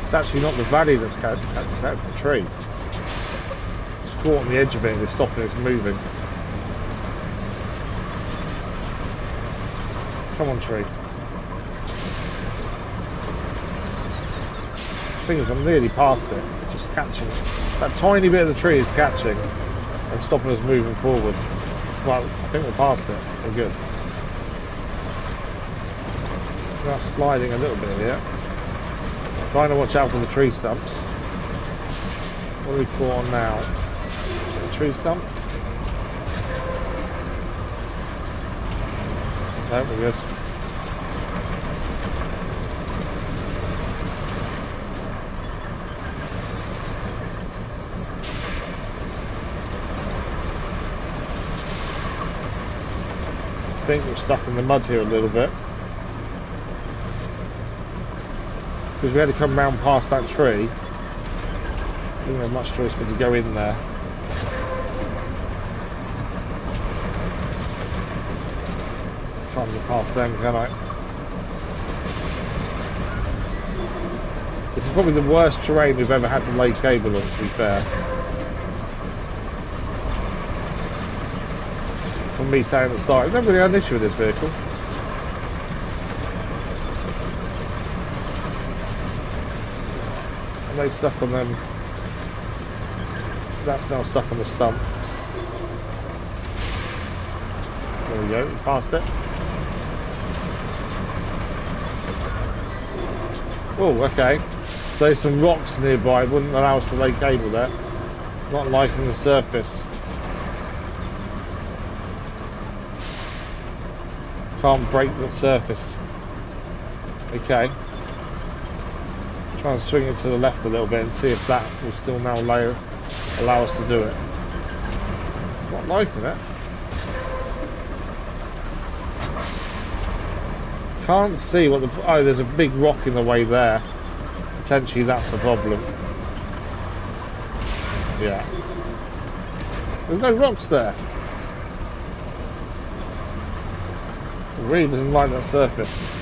It's actually not the valley that's catching, that's the tree. It's caught on the edge of it and it's stopping it moving. Come on, tree. The thing is, I'm nearly past it. It's just catching. That tiny bit of the tree is catching and stopping us moving forward. Well, I think we're past it. We're good. We are sliding a little bit here. Trying to watch out for the tree stumps. What are we caught on now? Is it a tree stump? No, we're good. I think we're stuck in the mud here a little bit because we had to come round past that tree. We didn't have much choice but to go in there. Can't get past them, can I? This is probably the worst terrain we've ever had to lay cable on, to be fair. From me saying at the start, I've never really had an issue with this vehicle. And they stuck on them. That's now stuck on the stump. There we go, we passed it. Oh, okay. So there's some rocks nearby, wouldn't allow us to lay cable there. Not liking the surface. Can't break the surface. Okay. Try and swing it to the left a little bit and see if that will still now allow us to do it. Not liking it. Can't see what the... Oh, there's a big rock in the way there. Potentially that's the problem. Yeah. There's no rocks there. It really doesn't like that surface.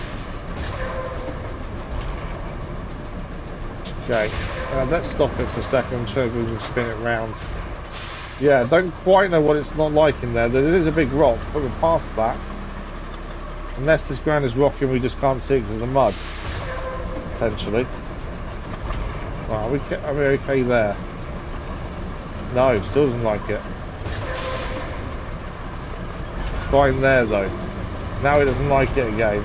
Okay, let's stop it for a second, so we can spin it round. Yeah, I don't quite know what it's not like in there. There is a big rock, but we're past that. Unless this ground is rocky and we just can't see it because of the mud. Potentially. Right, are we okay there? No, still doesn't like it. It's fine there though. Now it doesn't like it again.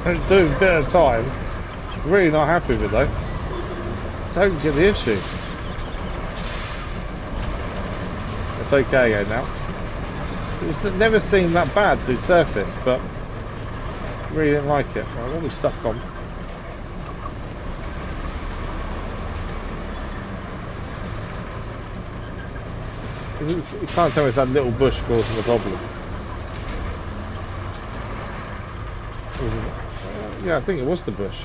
It's doing a bit at a time. Really not happy with it though. Don't get the issue. It's okay again now. It's never seemed that bad, the surface, but really didn't like it. Right, what are we stuck on? You can't tell me it's that little bush causing the problem. Yeah, I think it was the bush.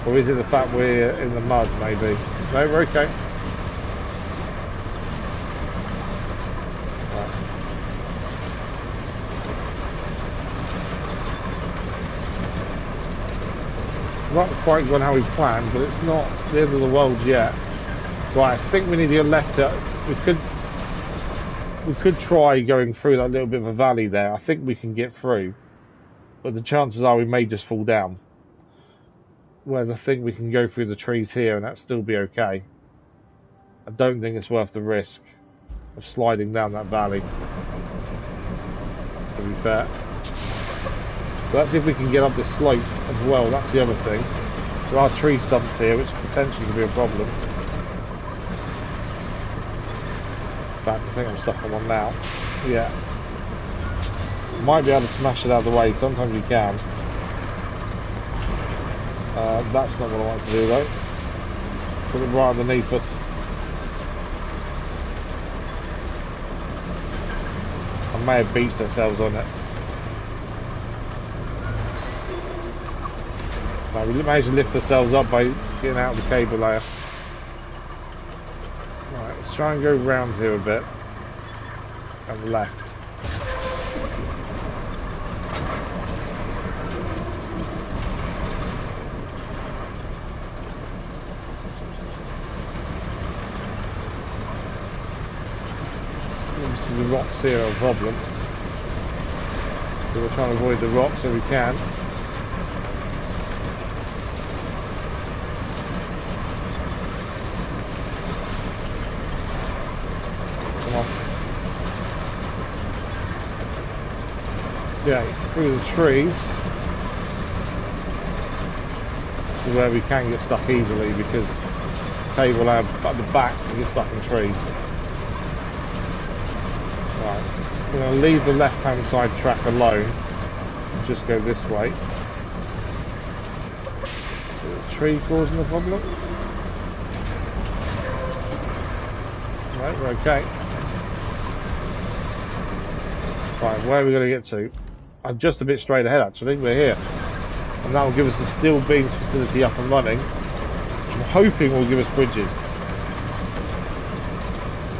Or is it the fact we're in the mud, maybe? No, we're okay. Right. Not quite gone how we planned, but it's not the end of the world yet. Right, I think we need to go left. We could try going through that little bit of a valley there. I think we can get through, but the chances are we may just fall down. Whereas I think we can go through the trees here and that still be okay. I don't think it's worth the risk of sliding down that valley, to be fair. So let's see if we can get up this slope as well. That's the other thing. There are tree stumps here, which potentially could be a problem. In fact, I think I'm stuck on one now. Yeah. Might be able to smash it out of the way. Sometimes you can. That's not what I want to do though. Put it right underneath us. I may have beached ourselves on it. No, we managed to lift ourselves up by getting out of the cable layer. Right, let's try and go round here a bit. And left. Obviously the rocks here are a problem. So we're trying to avoid the rocks so we can. Yeah, through the trees. This is where we can get stuck easily because the cable at the back can get stuck in trees. Right, we're going to leave the left hand side track alone and just go this way. Is the tree causing the problem? Right, we're okay. Right, where are we going to get to? I'm just a bit straight ahead actually, we're here. And that will give us the steel beams facility up and running. I'm hoping will give us bridges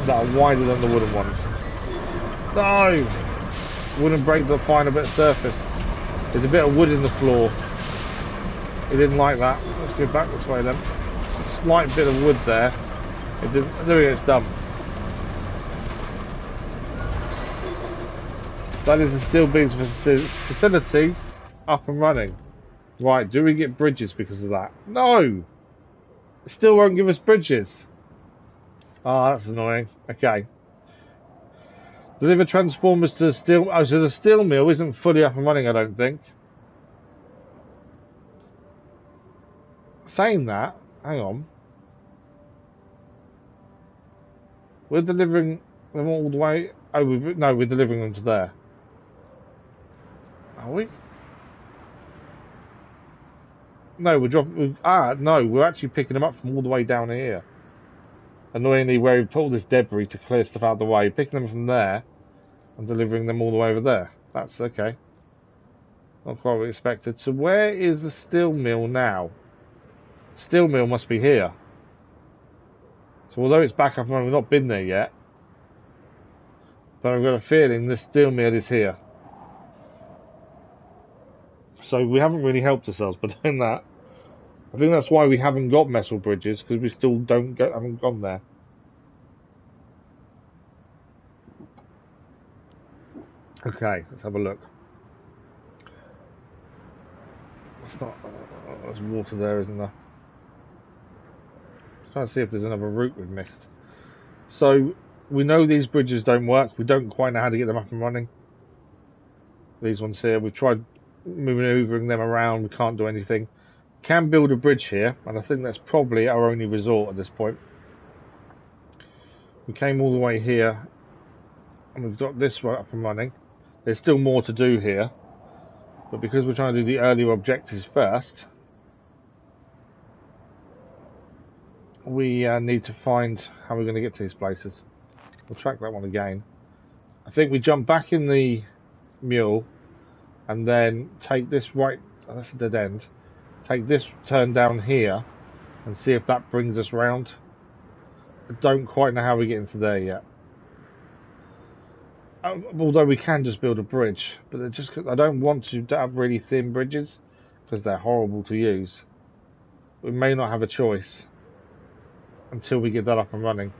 that are wider than the wooden ones. No! Wouldn't break the finer bit of surface. There's a bit of wood in the floor. It didn't like that. Let's go back this way then. It's a slight bit of wood there. It didn't, there it's done. That is the steel beams facility up and running. Right, do we get bridges because of that? No! It still won't give us bridges. Ah, that's annoying. Okay. Deliver transformers to the steel... Oh, so the steel mill isn't fully up and running, I don't think. Saying that, hang on. We're delivering them all the way... Oh, no, we're delivering them to there. Are we? No, we're dropping... no, we're actually picking them up from all the way down here. Annoyingly, where we put all this debris to clear stuff out of the way, picking them from there and delivering them all the way over there. That's okay. Not quite what we expected. So where is the steel mill now? Steel mill must be here. So although it's back up and running, we've not been there yet. But I've got a feeling the steel mill is here. So we haven't really helped ourselves by doing that. I think that's why we haven't got metal bridges, because we still haven't gone there. Okay, let's have a look. It's not. There's water there, isn't there? Trying to see if there's another route we've missed. So we know these bridges don't work. We don't quite know how to get them up and running. These ones here, we've tried maneuvering them around. We can't do anything. Can build a bridge here, and I think that's probably our only resort at this point. We came all the way here, and we've got this right up and running. There's still more to do here, but because we're trying to do the earlier objectives first, we need to find how we're going to get to these places. We'll track that one again. I think we jump back in the mule, and then take this right. Oh, that's a dead end. Take this turn down here, and see if that brings us round. I don't quite know how we get into there yet. Although we can just build a bridge, but I don't want to have really thin bridges because they're horrible to use. We may not have a choice until we get that up and running,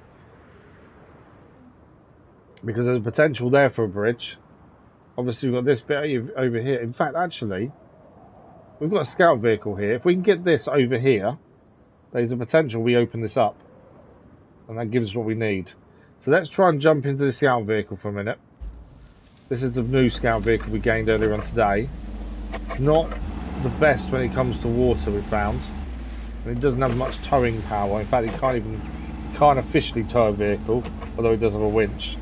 because there's potential there for a bridge. Obviously we've got this bit over here. In fact, actually, we've got a scout vehicle here. If we can get this over here, there's a potential we open this up, and that gives us what we need. So let's try and jump into the scout vehicle for a minute. This is the new scout vehicle we gained earlier on today. It's not the best when it comes to water, we found. And it doesn't have much towing power. In fact, it can't officially tow a vehicle, although it does have a winch.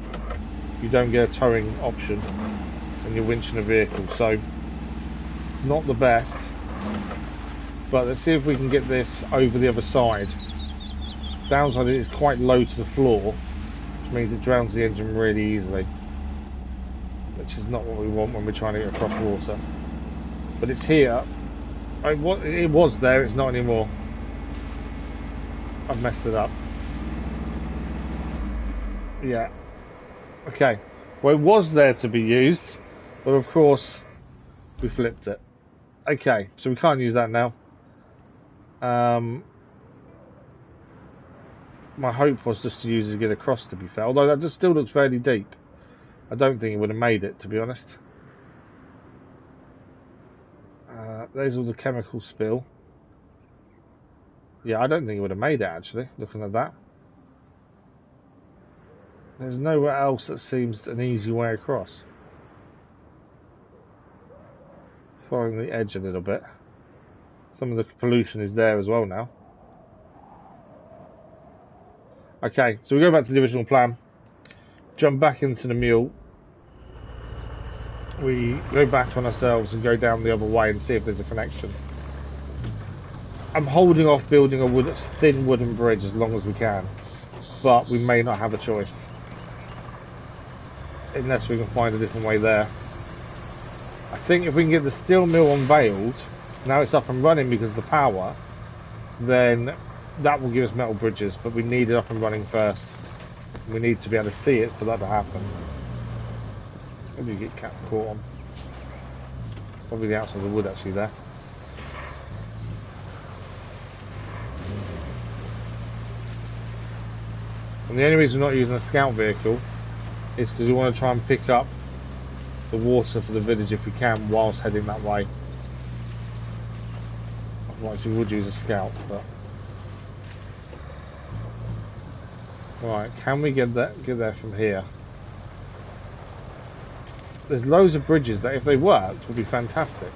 You don't get a towing option when you're winching a vehicle, so not the best. But let's see if we can get this over the other side. Downside is it's quite low to the floor, which means it drowns the engine really easily, which is not what we want when we're trying to get across water. But it's here. It was there, it's not anymore. I've messed it up. Yeah. Okay. Well, it was there to be used, but of course we flipped it. Okay, so we can't use that now. My hope was just to use it to get across, to be fair, although that just still looks fairly deep. I don't think it would have made it, to be honest. There's all the chemical spill. Yeah, I don't think it would have made it, actually, looking at that. There's nowhere else that seems an easy way across. Following the edge a little bit. Some of the pollution is there as well now. Okay, so we go back to the original plan. Jump back into the mule. We go back on ourselves and go down the other way and see if there's a connection. I'm holding off building a thin wooden bridge as long as we can, but we may not have a choice unless we can find a different way there. I think if we can get the steel mill unveiled, now it's up and running because of the power, then that will give us metal bridges, but we need it up and running first. We need to be able to see it for that to happen. What do you get caught on? Probably the outside of the wood actually there. And the only reason we're not using a scout vehicle is because we want to try and pick up the water for the village if we can whilst heading that way. Otherwise we would use a scout, but right, can we get there from here? There's loads of bridges that if they worked would be fantastic,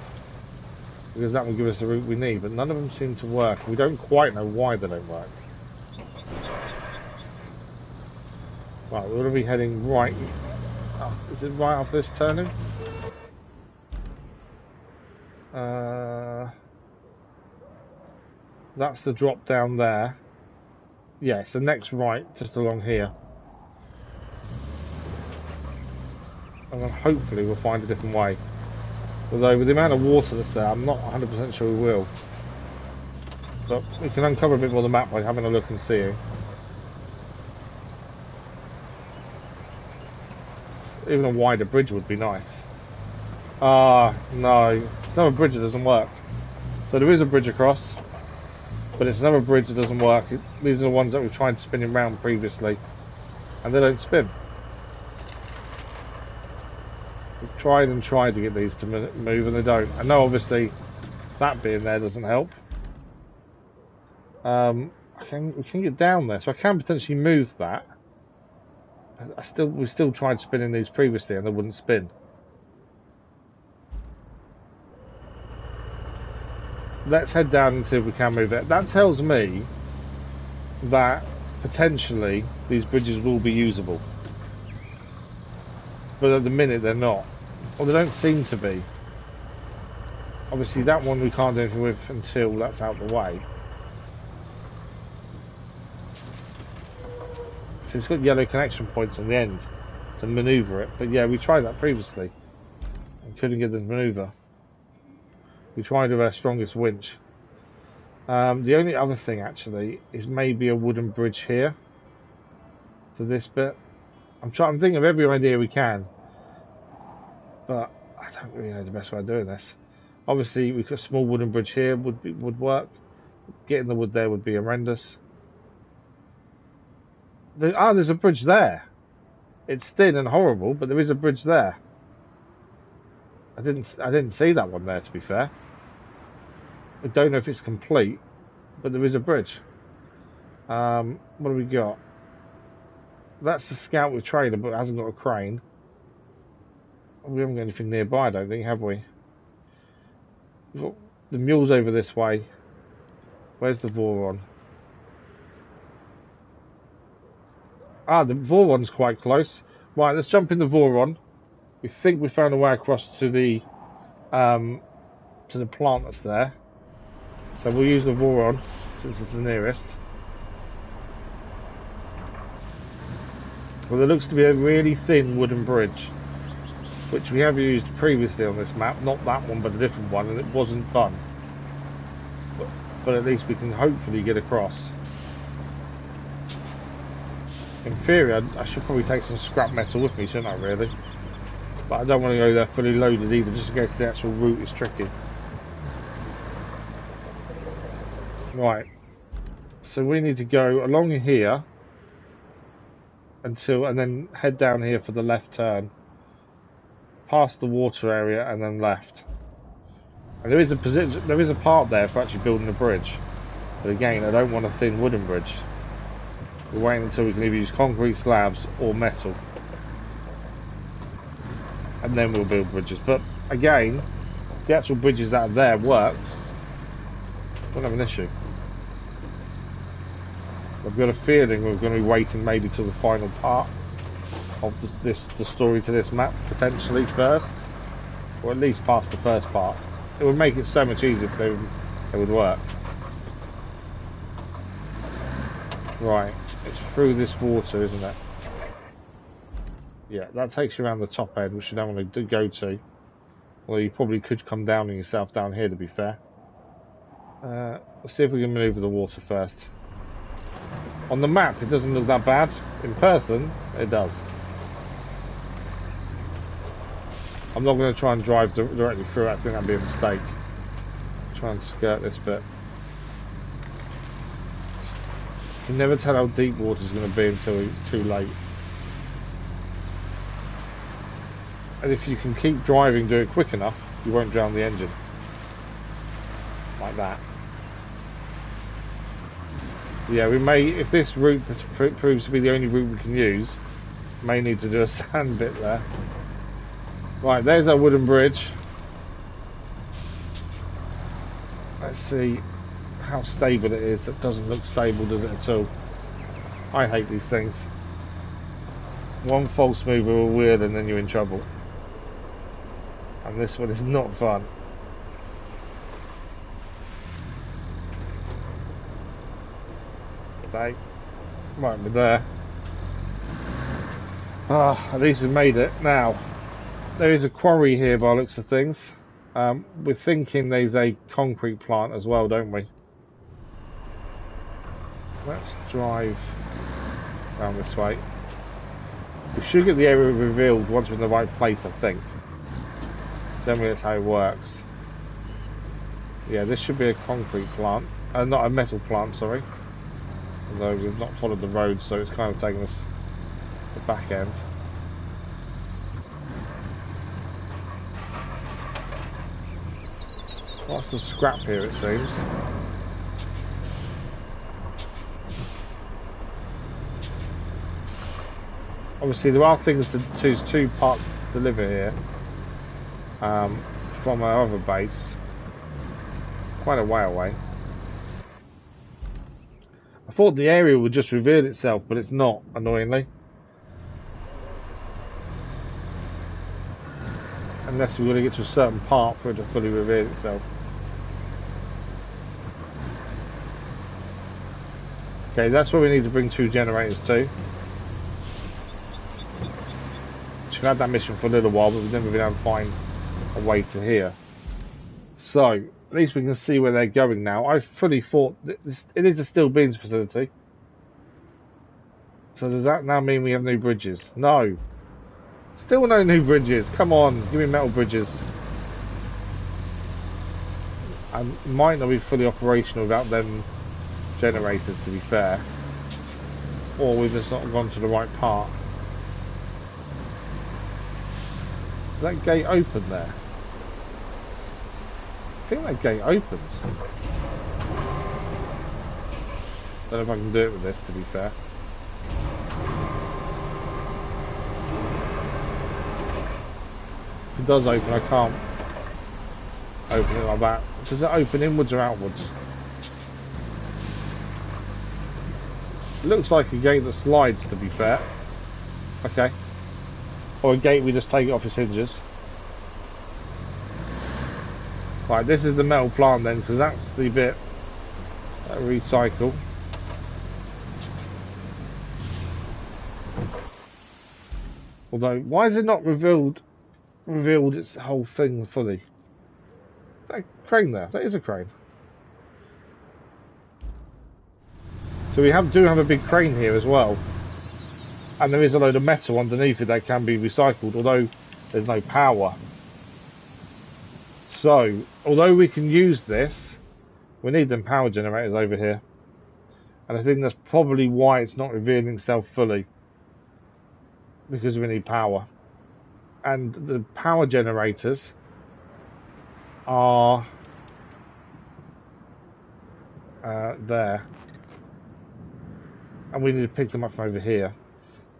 because that will give us the route we need, but none of them seem to work. We don't quite know why they don't work. Right, we're going to be heading right. Oh, is it right after this turning? That's the drop down there. Yeah, it's the next right, just along here. And then hopefully we'll find a different way. Although with the amount of water that's there, I'm not 100% sure we will. But we can uncover a bit more of the map by having a look and seeing. Even a wider bridge would be nice. Ah, no. It's another bridge that doesn't work. So there is a bridge across, but it's another bridge that doesn't work. These are the ones that we've tried spinning around previously, and they don't spin. We've tried and tried to get these to move, and they don't. I know, obviously, That being there doesn't help. We can get down there, so I can potentially move that. We still tried spinning these previously and they wouldn't spin. Let's head down and see if we can move it. That tells me that potentially these bridges will be usable. But at the minute they're not. Or they don't seem to be. Obviously that one we can't do anything with until that's out of the way. So it's got yellow connection points on the end to manoeuvre it. But yeah, we tried that previously and couldn't get the manoeuvre. We tried with our strongest winch. The only other thing actually is maybe a wooden bridge here for this bit. I'm thinking of every idea we can, but I don't really know the best way of doing this. Obviously, we could a small wooden bridge here would work. Getting the wood there would be horrendous. There's a bridge there. It's thin and horrible, but there is a bridge there. I didn't see that one there, to be fair. I don't know if it's complete, but there is a bridge. What do we got? That's the scout with trailer, but it hasn't got a crane. We haven't got anything nearby, I don't think, have we? We've got the mule's over this way. Where's the Voron? The Voron's quite close. Right, let's jump in the Voron. We think we found a way across to the plant that's there. So we'll use the Voron since it's the nearest. Well, there looks to be a really thin wooden bridge, which we have used previously on this map. Not that one, but a different one, and it wasn't fun. But at least we can hopefully get across. In theory, I should probably take some scrap metal with me, shouldn't I, really? But I don't want to go there fully loaded either, just in case the actual route is tricky. Right. So we need to go along here and then head down here for the left turn. Past the water area and then left. And there is a part there for actually building a bridge. But again, I don't want a thin wooden bridge. We're waiting until we can either use concrete slabs or metal. And then we'll build bridges. But again, the actual bridges that are there worked. Don't have an issue. I've got a feeling we're going to be waiting maybe till the final part of the story to this map, potentially first. Or at least past the first part. It would make it so much easier if they would work. Right, it's through this water, isn't it? Yeah, that takes you around the top end, which you don't want to go to. Well, you probably could come down on yourself down here, to be fair. Let's see if we can maneuver the water first. On the map, it doesn't look that bad. In person, it does. I'm not going to try and drive directly through it. I think that'd be a mistake. Try and skirt this bit. You can never tell how deep water's going to be until it's too late. And if you can keep driving, do it quick enough, you won't drown the engine. Like that. Yeah, we may, if this route proves to be the only route we can use, may need to do a sand bit there. Right, there's our wooden bridge. Let's see how stable it is. It doesn't look stable, does it, at all? I hate these things. One false move or weird and then you're in trouble. And this one is not fun. Okay. Right, we're there. At least we made it. Now, there is a quarry here by the looks of things. We're thinking there's a concrete plant as well, don't we? Let's drive down this way. We should get the area revealed once we're in the right place, I think. Generally that's how it works. Yeah, this should be a concrete plant. Not a metal plant, sorry. Although we've not followed the road, so it's kind of taken us the back end. Lots of scrap here, it seems. Obviously, there are things to choose, two parts to deliver here from our other base. Quite a way away. I thought the area would just reveal itself, but it's not, annoyingly. Unless we're going to get to a certain part for it to fully reveal itself. Okay, that's where we need to bring 2 generators to. We've had that mission for a little while, but we've never been able to find a way to here. So, at least we can see where they're going now. I fully thought that it is a steel beams facility. So does that now mean we have new bridges? No. Still no new bridges. Come on, give me metal bridges. I might not be fully operational without them generators, to be fair. Or we've just not gone to the right part. Is that gate open there? I think that gate opens. Don't know if I can do it with this, to be fair. If it does open, I can't open it like that. Does it open inwards or outwards? It looks like a gate that slides, to be fair. Okay. Or a gate we just take it off its hinges. Right, this is the metal plant then, because that's the bit that recycle. Although, why is it not revealed its whole thing fully? Is that a crane there? That is a crane. So we do have a big crane here as well. And there is a load of metal underneath it that can be recycled, although there's no power. So, although we can use this, we need them power generators over here. And I think that's probably why it's not revealing itself fully. Because we need power. And the power generators are there. And we need to pick them up from over here.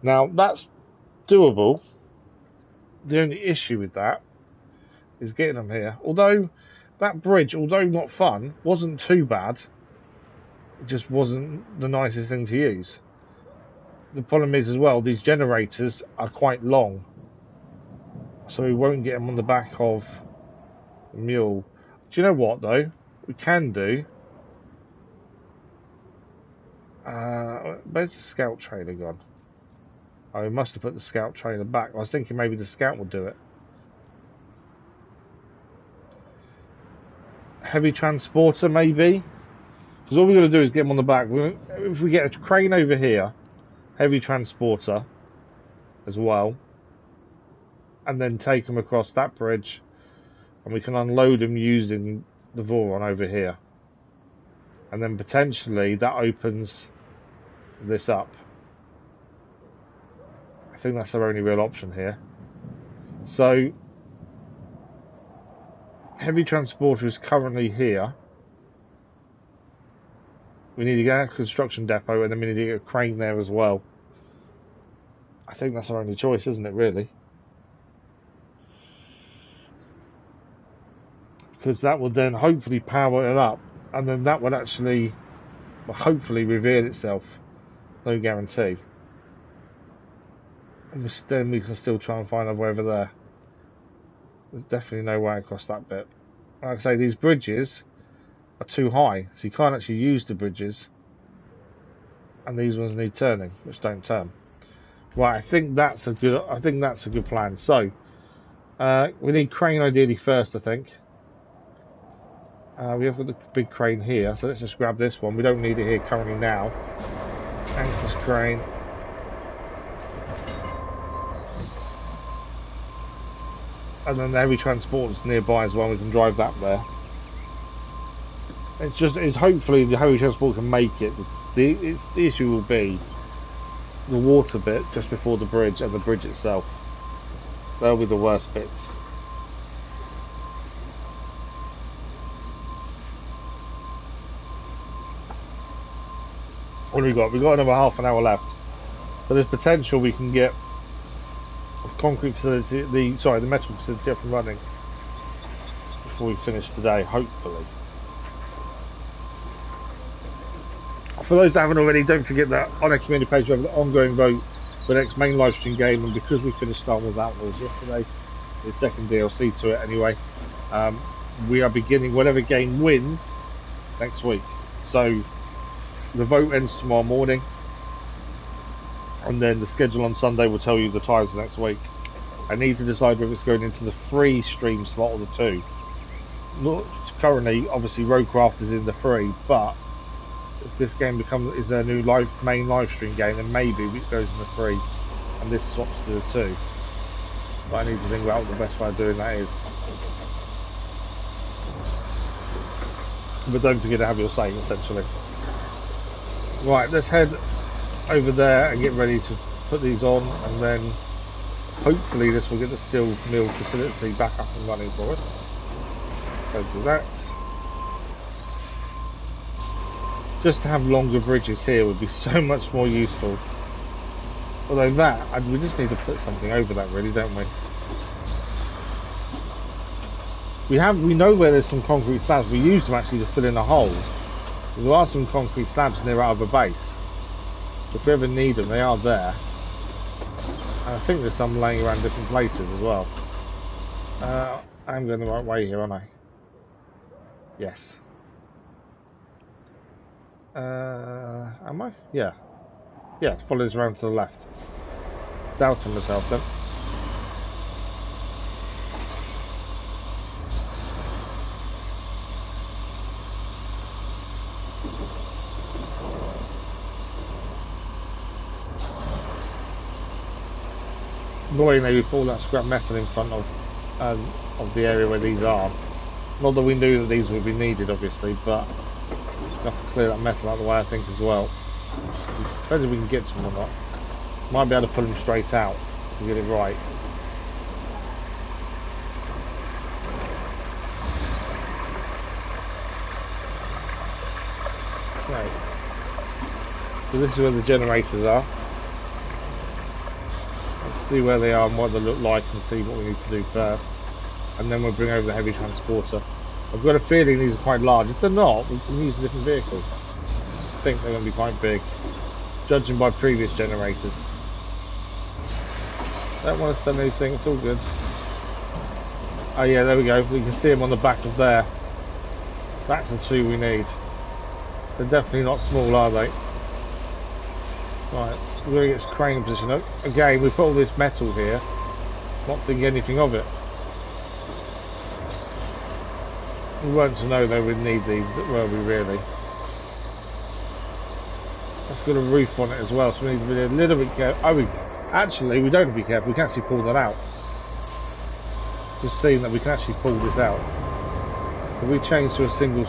Now, that's doable. The only issue with that is getting them here. Although, that bridge, although not fun, wasn't too bad. It just wasn't the nicest thing to use. The problem is as well, these generators are quite long. So we won't get them on the back of the mule. Do you know what, though? We can do... where's the scout trailer gone? Oh, we must have put the scout trailer back. I was thinking maybe the scout would do it. Heavy transporter, maybe? Because all we're going to do is get them on the back. If we get a crane over here, heavy transporter as well, and then take them across that bridge, and we can unload them using the Voron over here. And then potentially that opens this up. I think that's our only real option here. So, heavy transporter is currently here. We need to get a construction depot, and then we need to get a crane there as well. I think that's our only choice, isn't it, really? Because that will then hopefully power it up, and then that would actually, well, hopefully reveal itself. No guarantee. And then we can still try and find our way over there. There's definitely no way across that bit. Like I say, these bridges are too high, so you can't actually use the bridges. And these ones need turning, which don't turn. Right, I think that's a good plan. So we need crane ideally first, I think. We have got the big crane here, so let's just grab this one. We don't need it here currently now. Anchor's crane. And then the heavy transport's nearby as well, we can drive that there. It's hopefully the heavy transport can make it. The issue will be the water bit just before the bridge and the bridge itself. They'll be the worst bits. What do we got? We've got another half an hour left. So there's potential we can get the concrete facility, the metal facility up and running before we finish today, hopefully. For those that haven't already, don't forget that on our community page we have an ongoing vote for the next main live stream game, and because we finished Star Wars Outlaws yesterday, the second DLC to it anyway, we are beginning whatever game wins next week. So the vote ends tomorrow morning, and then the schedule on Sunday will tell you the times next week. I need to decide whether it's going into the free stream slot or the 2. Look, currently, obviously, RoadCraft is in the 3, but if this game is their new main live stream game, then maybe it goes in the 3, and this swaps to the 2. But I need to think about what the best way of doing that is. But don't forget to have your say, essentially. Right, let's head over there and get ready to put these on, and then hopefully this will get the steel mill facility back up and running for us. So do that. Just to have longer bridges here would be so much more useful. Although we just need to put something over that, really, don't we? We know where there's some concrete slabs. We used them actually to fill in a hole. There are some concrete slabs near our other base. If we ever need them, they are there. And I think there's some laying around different places as well. I'm going the right way here, aren't I? Yes. Am I? Yeah. Yeah, it follows around to the left. Doubting myself then. Annoying they put all that scrap metal in front of the area where these are. Not that we knew that these would be needed, obviously, but we have to clear that metal out of the way, I think, as well. Depends if we can get to them or not. Might be able to pull them straight out to get it right. Okay. So this is where the generators are. Let's see where they are and what they look like and see what we need to do first. And then we'll bring over the heavy transporter. I've got a feeling these are quite large. If they're not, we can use a different vehicle. I think they're going to be quite big, judging by previous generators. Don't want to send anything, it's all good. Oh yeah, there we go. We can see them on the back of there. That's the 2 we need. They're definitely not small, are they? Right, we're going to get this crane position up. Again, we put all this metal here, not thinking anything of it. We weren't to know they would need these, were we really? That's got a roof on it as well, so we need to be a little bit careful. Oh, we don't have to be careful, we can actually pull that out. Just seeing that we can actually pull this out. If we change to a single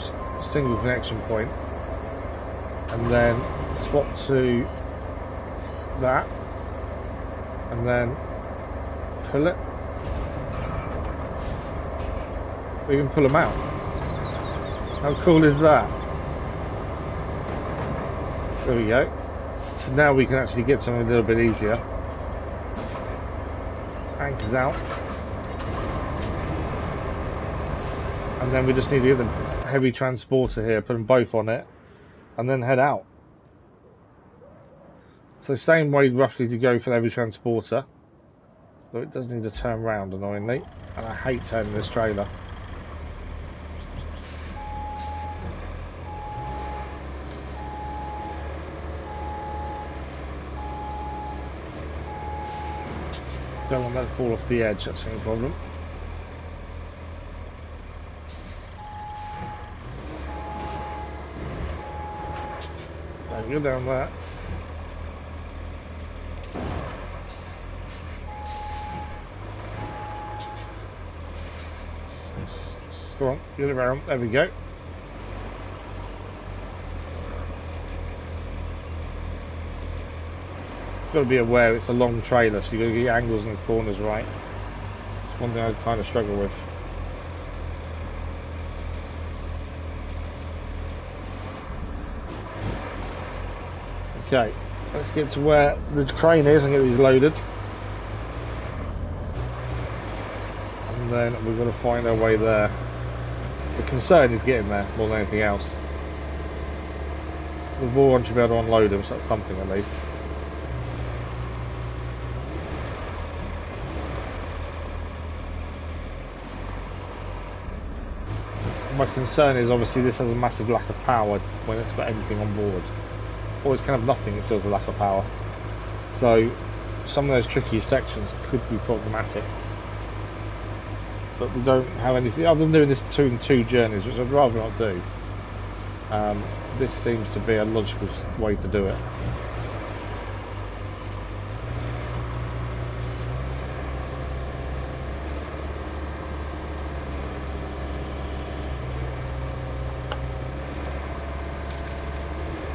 connection point, and then swap to that, and then pull it, we can pull them out. How cool is that? There we go. So now we can actually get something a little bit easier. Anchors out. And then we just need to get the heavy transporter here, put them both on it, and then head out. So same way roughly to go for the heavy transporter. Though it does need to turn round annoyingly. And I hate turning this trailer. Don't want that to fall off the edge, that's the only problem. Don't go down there. Go on, get it around, there we go. Got to be aware it's a long trailer, so you've got to get your angles and the corners right. It's one thing I kind of struggle with. Okay, let's get to where the crane is and get these loaded. And then we're going to find our way there. The concern is getting there more than anything else. The Vaughn should be able to unload them, so that's something at least. My concern is obviously this has a massive lack of power when it's got anything on board. Or it's kind of nothing, it still has a lack of power. So some of those tricky sections could be problematic. But we don't have anything other than doing this 2 and 2 journeys, which I'd rather not do. This seems to be a logical way to do it.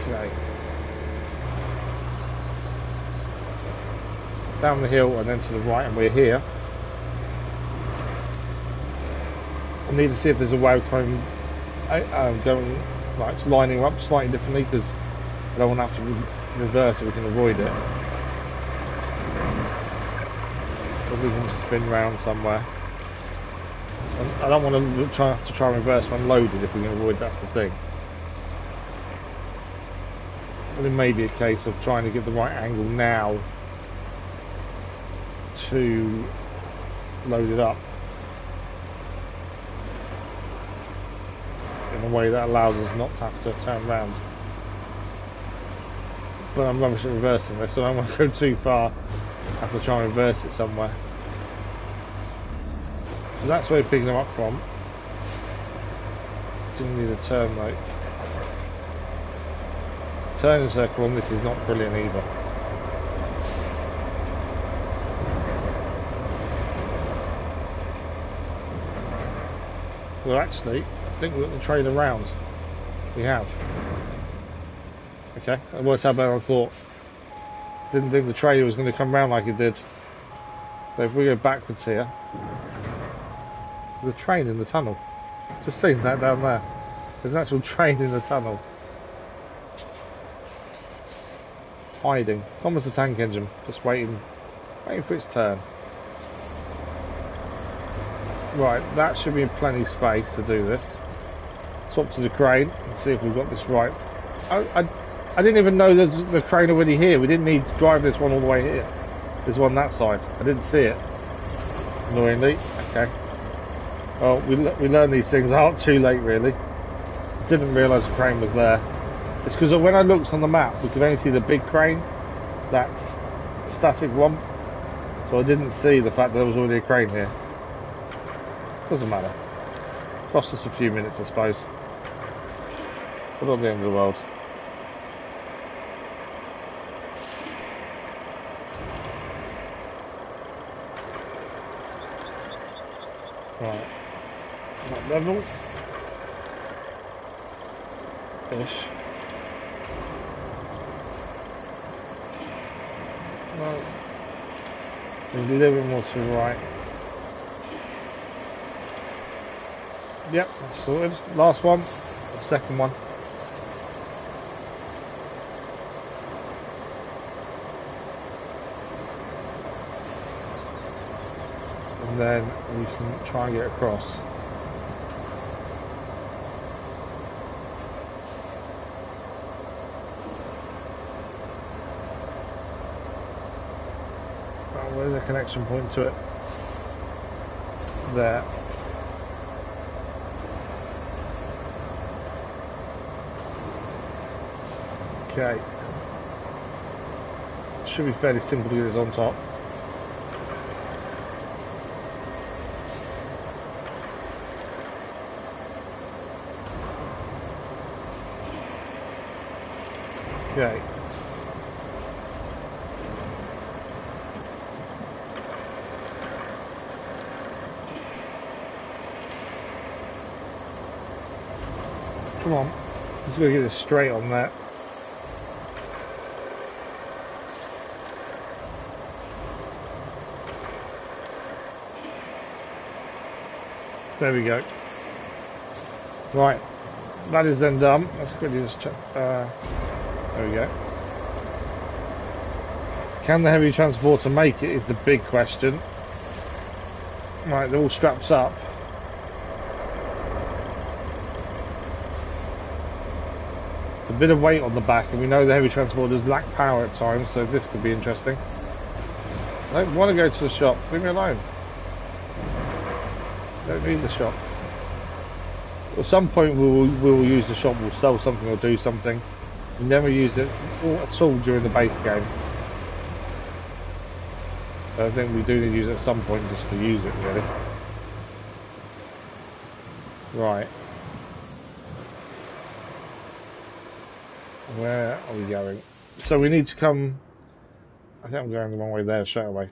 Okay. Down the hill and then to the right, and we're here. I need to see if there's a way of going like lining up slightly differently, because I don't want to have to reverse if we can avoid it. But we can spin round somewhere. I don't want to try and reverse when loaded if we can avoid, that's the thing. But it may be a case of trying to get the right angle now to load it up in a way that allows us not to have to turn around. But I'm rubbish at reversing this, so I don't want to go too far. I have to try and reverse it somewhere. So that's where we're picking them up from. Didn't need a turn though. Turning circle on this is not brilliant either. Well, actually, I think we've got the train around. We have. Okay, that worked out better than I thought. Didn't think the trailer was going to come round like it did. So if we go backwards here, there's a train in the tunnel. Just seen that down there. There's an actual train in the tunnel. It's hiding. It's almost a tank engine, just waiting for its turn. Right, that should be plenty of space to do this. Swap to the crane and see if we've got this right. I didn't even know there's the crane already here. We didn't need to drive this one all the way here. There's one that side. I didn't see it. Annoyingly. Okay. Well, we learn these things out too late, really. Didn't realise the crane was there. It's because when I looked on the map, we could only see the big crane. That's static one. So I didn't see the fact that there was already a crane here. Doesn't matter. Cost us a few minutes, I suppose. But not the end of the world. Right. That level. Ish. Well, there's a little bit more to the right. Yep, that's sorted. Last one, second one. And then we can try and get across. Oh, where's the connection point to it? There. Okay. Should be fairly simple to get this on top. Okay. Come on. Just gotta get this straight on that. There we go. Right, that is then done. Let's quickly just check. There we go. Can the heavy transporter make it is the big question. Right, they're all strapped up. A bit of weight on the back, and we know the heavy transporters lack power at times, so this could be interesting. I don't want to go to the shop. Leave me alone. Don't need the shop. At some point we will use the shop. We'll sell something or do something. We never used it at all during the base game. So I think we do need to use it at some point just to use it, really. Right. Where are we going? So we need to come... I think I'm going the wrong way there straight away.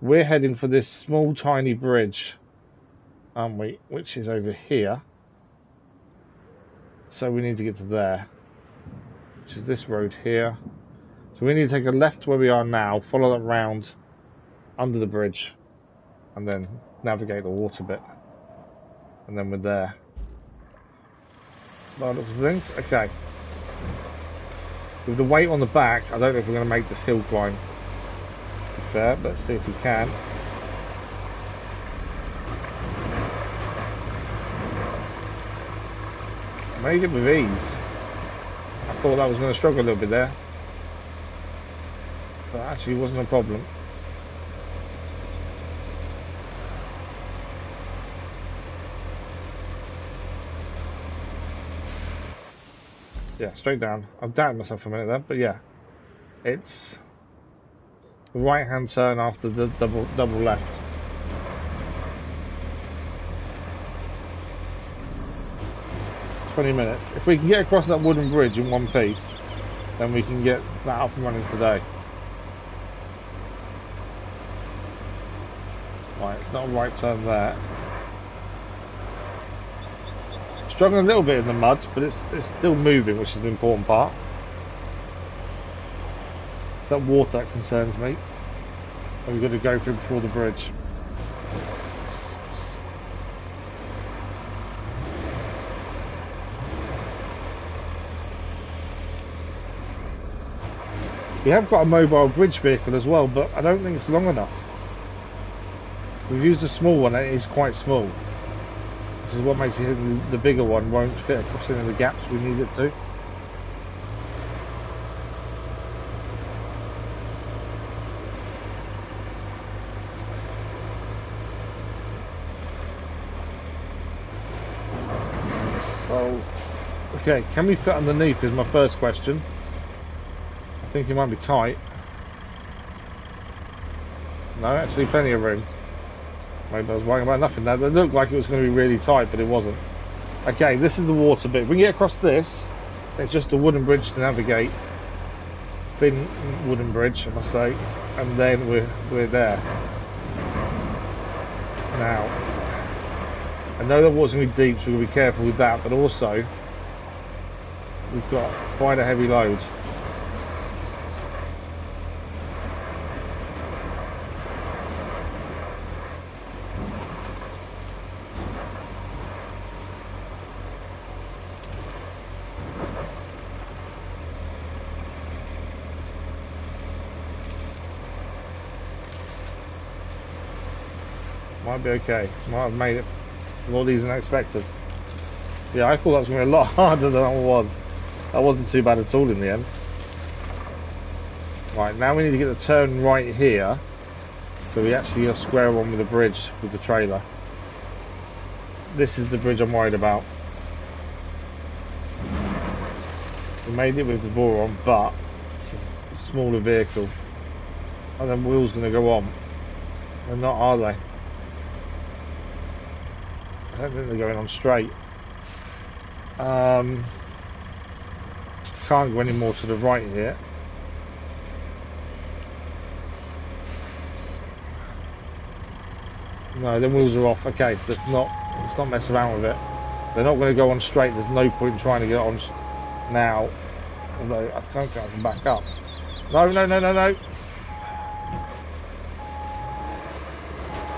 We're heading for this small tiny bridge, aren't we? Which is over here. So we need to get to there. Which is this road here. So we need to take a left where we are now, follow that round under the bridge, and then navigate the water bit. And then we're there. By the looks of things, okay. With the weight on the back, I don't know if we're going to make this hill climb. To be fair, let's see if we can. I made it with ease. I thought that was going to struggle a little bit there. But actually it wasn't a problem. Yeah, straight down. I've doubted myself for a minute there, but yeah. It's the right hand turn after the double left. $20. If we can get across that wooden bridge in one piece, then we can get that up and running today. Right, it's not a right turn there. Struggling a little bit in the mud, but it's still moving, which is the important part. It's that water that concerns me. And we've got to go through before the bridge. We have got a mobile bridge vehicle as well, but I don't think it's long enough. We've used a small one, it is quite small. Which is what makes it the bigger one won't fit across any of the gaps we need it to. Oh, okay, can we fit underneath is my first question. I think it might be tight. No, actually plenty of room. Maybe I was worrying about nothing there. It looked like it was going to be really tight, but it wasn't. Okay, this is the water bit. If we can get across this, it's just a wooden bridge to navigate. Thin wooden bridge, I must say. And then we're there. Now, I know the water's going to be deep, so we've got to be careful with that, but also, we've got quite a heavy load. Might be okay. Might have made it a lot easier than I expected. Yeah, I thought that was going to be a lot harder than it was. That wasn't too bad at all in the end. Right, now we need to get the turn right here. So we actually get a square one with the bridge, with the trailer. This is the bridge I'm worried about. We made it with the bore on, but it's a smaller vehicle. And then wheels going to go on. They're not, are they? I don't think they're going on straight. Can't go any more to the right here. No, the wheels are off. Okay, let's not mess around with it. They're not going to go on straight. There's no point in trying to get on now. Although I don't think I can back up. No, no, no, no, no.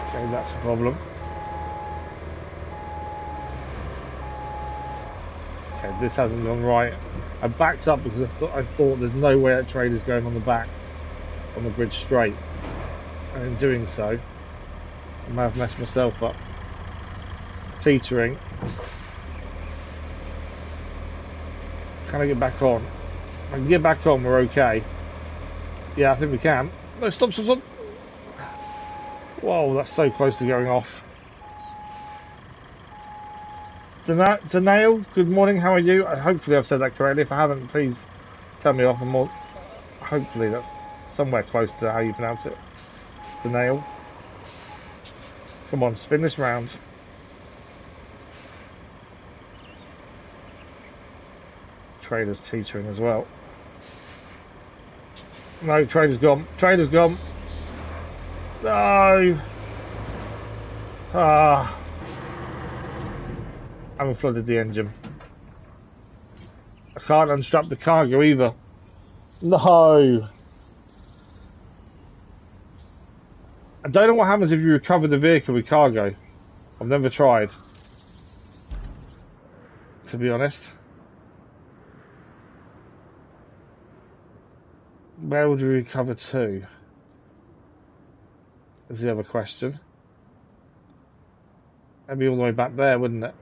Okay, that's a problem. Okay, this hasn't gone right. I backed up because I thought there's no way that trailer's going on the back. on the bridge straight, and in doing so I may have messed myself up. Teetering. Can I get back on? If I can get back on, we're okay. Yeah, I think we can. No, stop, stop, stop. Whoa, that's so close to going off. Danail, good morning, how are you? Hopefully I've said that correctly. If I haven't, please tell me off. Hopefully that's somewhere close to how you pronounce it. Danail. Come on, spin this round. Trader's teetering as well. No, trader's gone. Trader's gone. No. Ah. I haven't flooded the engine. I can't unstrap the cargo either. No. I don't know what happens if you recover the vehicle with cargo. I've never tried, to be honest. Where would we recover to? Is the other question. Maybe all the way back there, wouldn't it?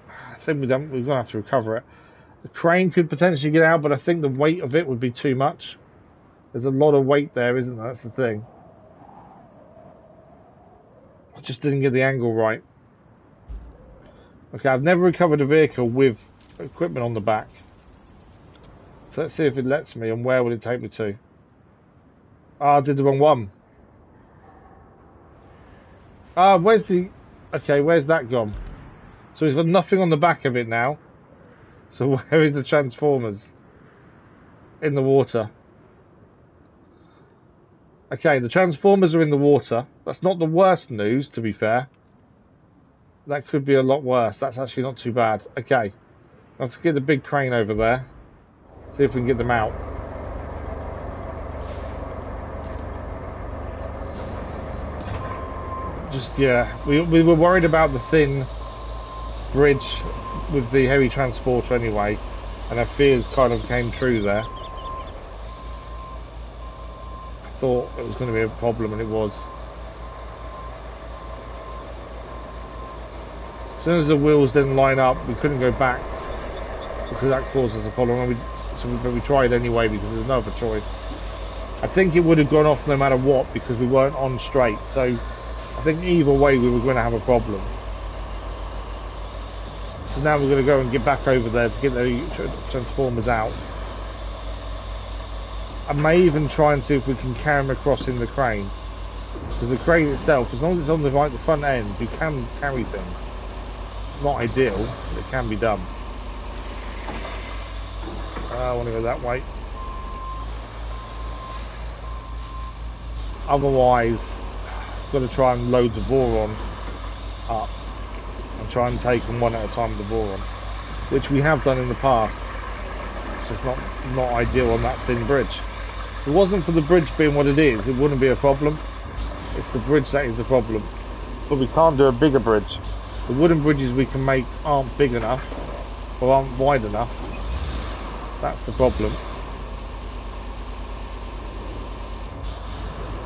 I think we're going to have to recover it. The crane could potentially get out, but I think the weight of it would be too much. There's a lot of weight there, isn't there? That's the thing. I just didn't get the angle right. Okay, I've never recovered a vehicle with equipment on the back. So let's see if it lets me, and where would it take me to? Ah, I did the wrong one. Ah, where's the... Okay, where's that gone? So he's got nothing on the back of it now. So where is the transformers? In the water. Okay, the transformers are in the water. That's not the worst news, to be fair. That could be a lot worse. That's actually not too bad. Okay, let's get the big crane over there. See if we can get them out. Just, yeah, we were worried about the thin bridge with the heavy transporter anyway, and our fears kind of came true there. I thought it was going to be a problem, and it was. As soon as the wheels didn't line up, we couldn't go back because that caused us a problem. But we tried anyway because there's no other choice. I think it would have gone off no matter what because we weren't on straight. So I think either way we were going to have a problem. So now we're going to go and get back over there to get the transformers out. I may even try and see if we can carry them across in the crane. Because the crane itself, as long as it's on the front end, you can carry things. Not ideal, but it can be done. I want to go that way. Otherwise, I've got to try and load the boron up and try and take them one at a time with the boron, which we have done in the past. It's just not ideal on that thin bridge. If it wasn't for the bridge being what it is, it wouldn't be a problem. It's the bridge that is the problem. But we can't do a bigger bridge. The wooden bridges we can make aren't big enough or aren't wide enough. That's the problem.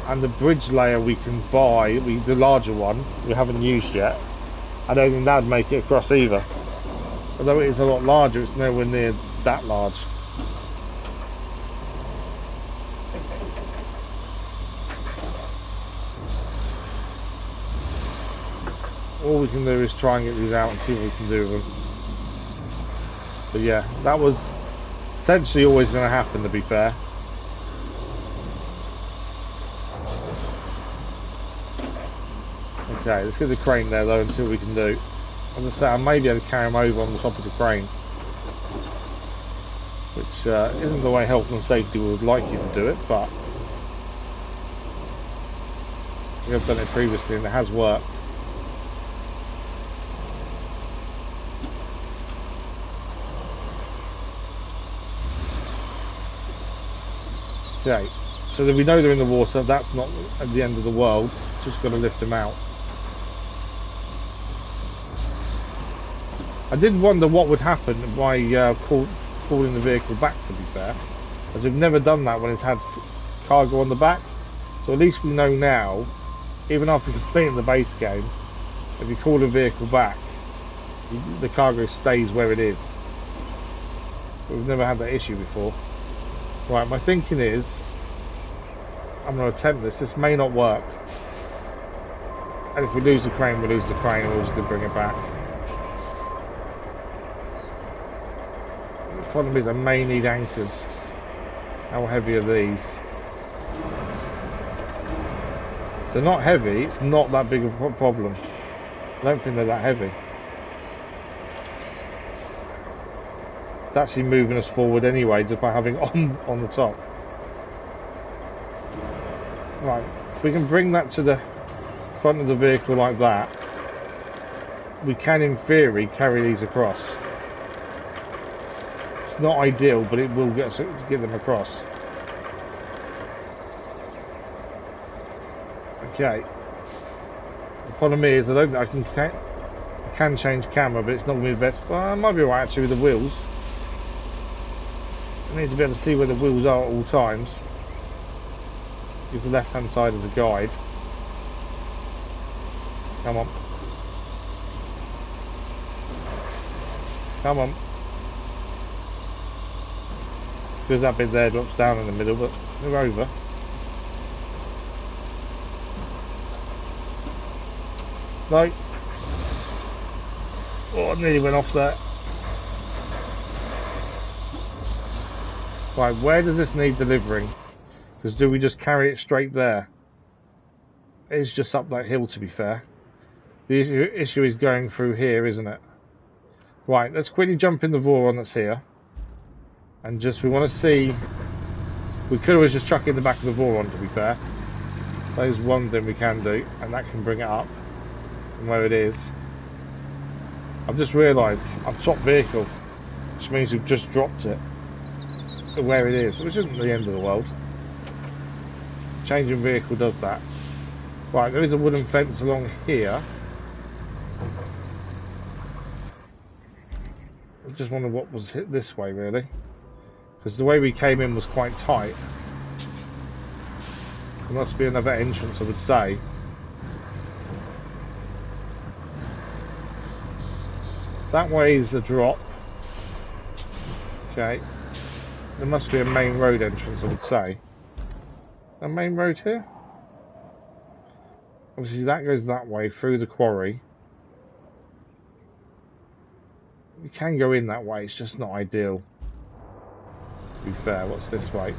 And the bridge layer we can buy, the larger one, we haven't used yet. I don't think that'd make it across either. Although it is a lot larger, it's nowhere near that large. All we can do is try and get these out and see what we can do with them. But yeah, that was essentially always going to happen, to be fair. Okay, let's get the crane there though and see what we can do. As I say, I may be able to carry them over on the top of the crane, which isn't the way health and safety would like you to do it, but we have done it previously and it has worked. Okay, so that we know they're in the water, that's not at the end of the world, just got to lift them out. I did wonder what would happen by calling the vehicle back, to be fair, as we've never done that when it's had cargo on the back. So at least we know now, even after completing the base game, if you call a vehicle back, the cargo stays where it is. But we've never had that issue before. Right, my thinking is, I'm going to attempt this. This may not work. And if we lose the crane, we lose the crane, and we'll just bring it back. The problem is I may need anchors. How heavy are these? They're not heavy, it's not that big of a problem. I don't think they're that heavy. It's actually moving us forward anyway, just by having on the top. Right, if we can bring that to the front of the vehicle like that, we can in theory carry these across. It's not ideal, but it will get them across. Okay. The problem is I don't think I can change camera, but it's not going to be the best. Well, I might be right actually with the wheels. I need to be able to see where the wheels are at all times. Use the left hand side as a guide. Come on. Come on. Because that bit there drops down in the middle, but we're over. No. Oh, I nearly went off there. Right, where does this need delivering? Because do we just carry it straight there? It's just up that hill, to be fair. The issue is going through here, isn't it? Right, let's quickly jump in the Voron that's here. And just, we want to see... We could always just chuck it in the back of the Voron, to be fair. That is one thing we can do, and that can bring it up from where it is. I've just realised I've swapped vehicle, which means we've just dropped it to where it is, which isn't the end of the world. Changing vehicle does that. Right, there is a wooden fence along here. I just wondered what was hit this way, really, because the way we came in was quite tight. There must be another entrance, I would say. That way is a drop. Okay. There must be a main road entrance, I would say. A main road here? Obviously that goes that way through the quarry. You can go in that way, it's just not ideal. To be fair, what's this way?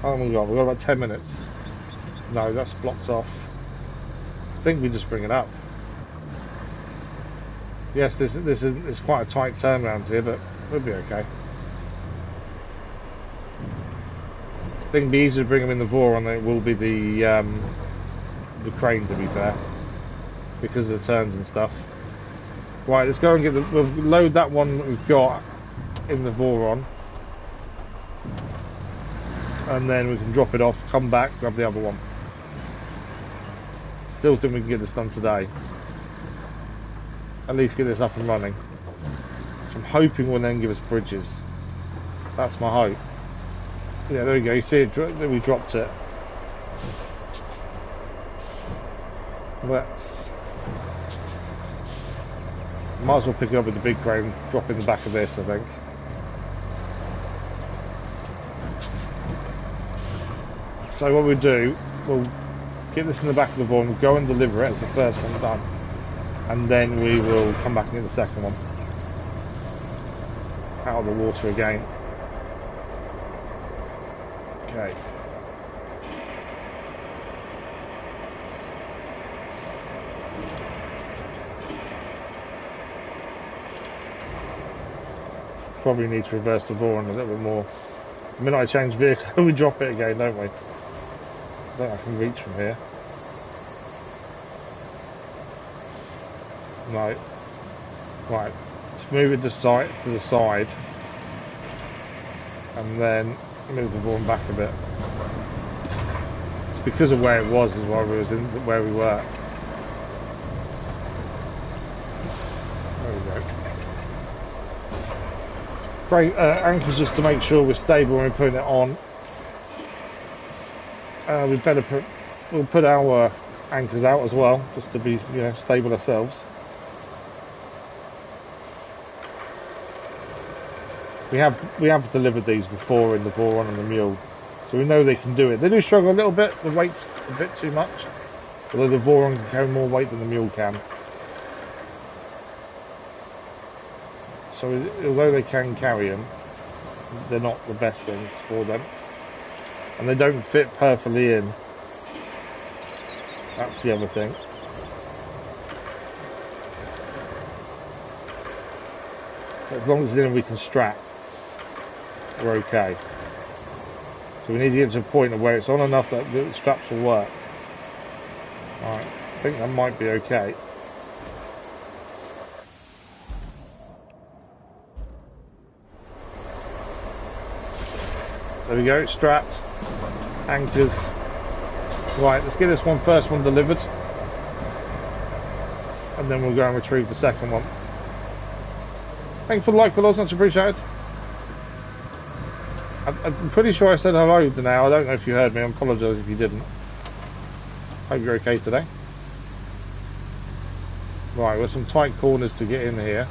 How long have we got? We've got about 10 minutes. No, that's blocked off. I think we just bring it up. Yes, this is quite a tight turnaround here, but we'll be okay. I think it'd be easier to bring them in the Voron than it will be the crane, to be fair, because of the turns and stuff. Right, let's go and get we'll load that one that we've got in the Voron, and then we can drop it off, come back, grab the other one. Still think we can get this done today. At least get this up and running. Which I'm hoping will then give us bridges. That's my hope. Yeah, there we go. You see it, we dropped it. Let's... Might as well pick it up with the big crane, drop in the back of this, I think. So what we'll do, we'll get this in the back of the Vaughan, we'll go and deliver it as the first one done. And then we will come back and get the second one. Out of the water again. Okay. Probably need to reverse the Vaughan a little bit more. The minute I change vehicle, we drop it again, don't we? I think I can reach from here. No. Right. Let's move it to the side. And then move the Vaughan back a bit. It's because of where it was as well, where we were. There we go. Great, anchors just to make sure we're stable when we're putting it on. we'll put our anchors out as well, just to be, you know, stable ourselves. We have delivered these before in the Voron and the Mule, so we know they can do it. They do struggle a little bit. The weight's a bit too much, although the Voron can carry more weight than the Mule can. So although they can carry them, they're not the best things for them, and they don't fit perfectly in. That's the other thing. As long as we can strap, we're okay. So we need to get to a point of where it's on enough that the straps will work. Alright, I think that might be okay. There we go, strapped, anchors. Right, let's get this first one delivered, and then we'll go and retrieve the second one. Thanks for the like, fellows, much appreciated. I'm pretty sure I said hello to now. I don't know if you heard me. I apologise if you didn't. Hope you're okay today. Right, there's some tight corners to get in here.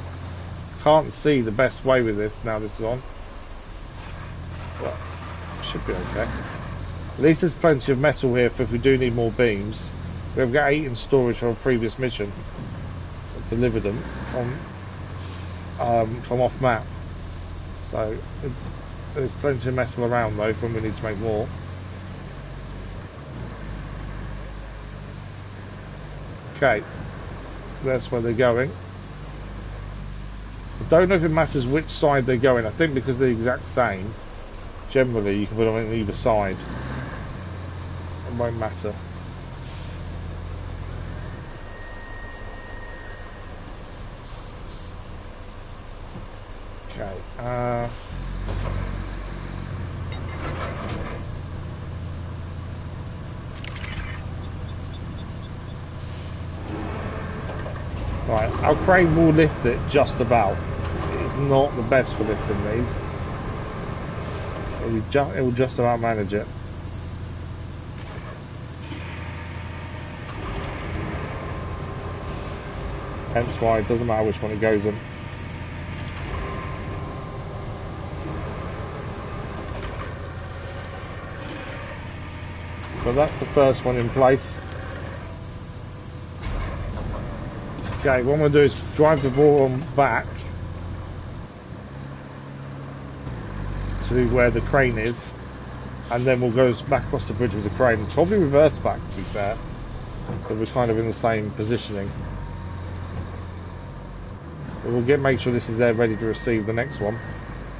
Can't see the best way with this now this is on. But should be okay. At least there's plenty of metal here for if we do need more beams. We've got 8 in storage from a previous mission. I delivered them from off map. So there's plenty of metal around though when we need to make more. Okay, that's where they're going. I don't know if it matters which side they're going. I think because they're the exact same, generally you can put them on either side. It won't matter. Okay. Right, our crane will lift it just about. It's not the best for lifting these. It will just about manage it. Hence why it doesn't matter which one it goes in. So that's the first one in place. Okay, what I'm going to do is drive the Voron back to where the crane is, and then we'll go back across the bridge with the crane. Probably reverse back, to be fair, but we're kind of in the same positioning. But we'll make sure this is there ready to receive the next one,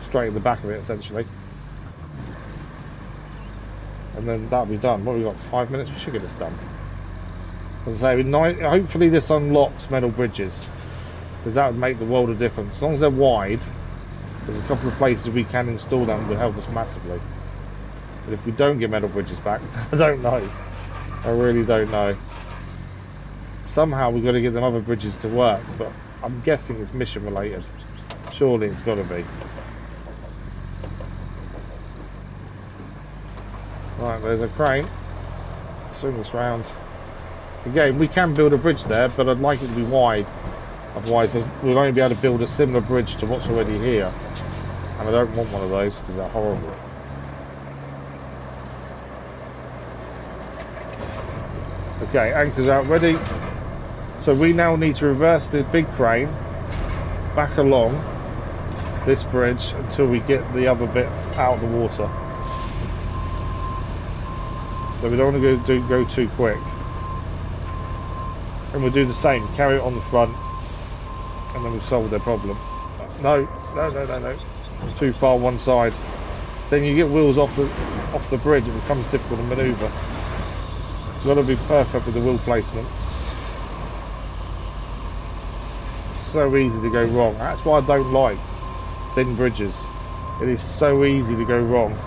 straight at the back of it essentially. And then that'll be done. What have we got? 5 minutes? We should get this done. As I say, hopefully this unlocks metal bridges, because that would make the world of difference. As long as they're wide, there's a couple of places we can install them that will help us massively. But if we don't get metal bridges back, I don't know. I really don't know. Somehow we've got to get them other bridges to work, but I'm guessing it's mission related. Surely it's got to be. Right, there's a crane. Swing this round. Again, we can build a bridge there, but I'd like it to be wide. Otherwise, we'll only be able to build a similar bridge to what's already here. And I don't want one of those because they're horrible. Okay, anchors out ready. So we now need to reverse the big crane back along this bridge until we get the other bit out of the water. So we don't want to go too quick. And we'll do the same, carry it on the front, and then we've solved their problem. No. It's too far one side. Then you get wheels off the bridge, it becomes difficult to manoeuvre. You've got to be perfect with the wheel placement. It's so easy to go wrong. That's why I don't like thin bridges. It is so easy to go wrong.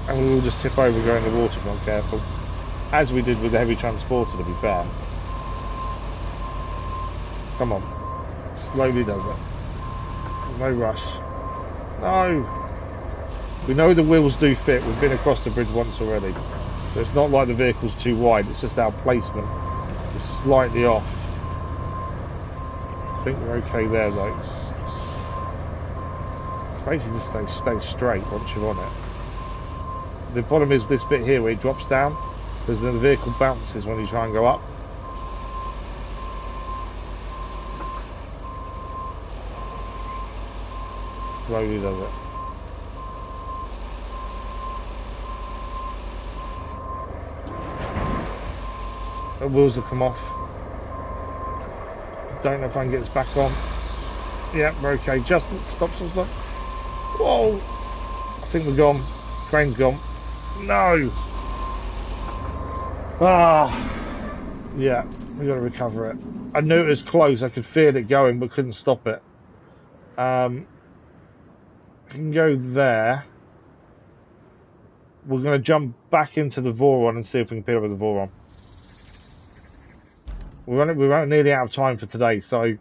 And we will just tip over and go in the water if we're not careful. As we did with the heavy transporter, to be fair. Come on. Slowly does it. No rush. No! We know the wheels do fit. We've been across the bridge once already. So it's not like the vehicle's too wide. It's just our placement is slightly off. I think we're okay there though. It's basically just stay straight once you're on it. The problem is this bit here where it drops down, because then the vehicle bounces when you try and go up. Slowly does it. The wheels have come off. Don't know if I can get this back on. Yeah, we're okay. Just stop. Whoa! I think we're gone. Train's gone. No! Ah! Yeah, we got to recover it. I knew it was close. I could feel it going, but couldn't stop it. I can go there. We're going to jump back into the Voron and see if we can peel over the Voron. We're nearly out of time for today, so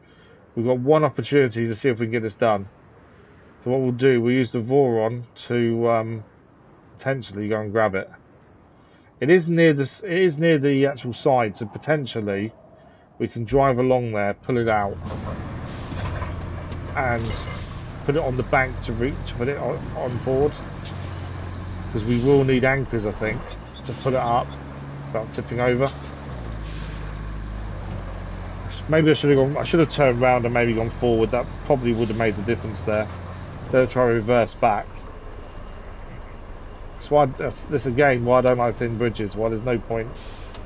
we've got one opportunity to see if we can get this done. So what we'll do, we'll use the Voron to potentially go and grab it. It is near the actual side, so potentially we can drive along there, pull it out, and put it on the bank to put it on board. Because we will need anchors, I think, to pull it up without tipping over. Maybe I should have turned around and maybe gone forward. That probably would have made the difference there. Instead of trying to reverse back. That's why this again why I don't like thin bridges. Why there's no point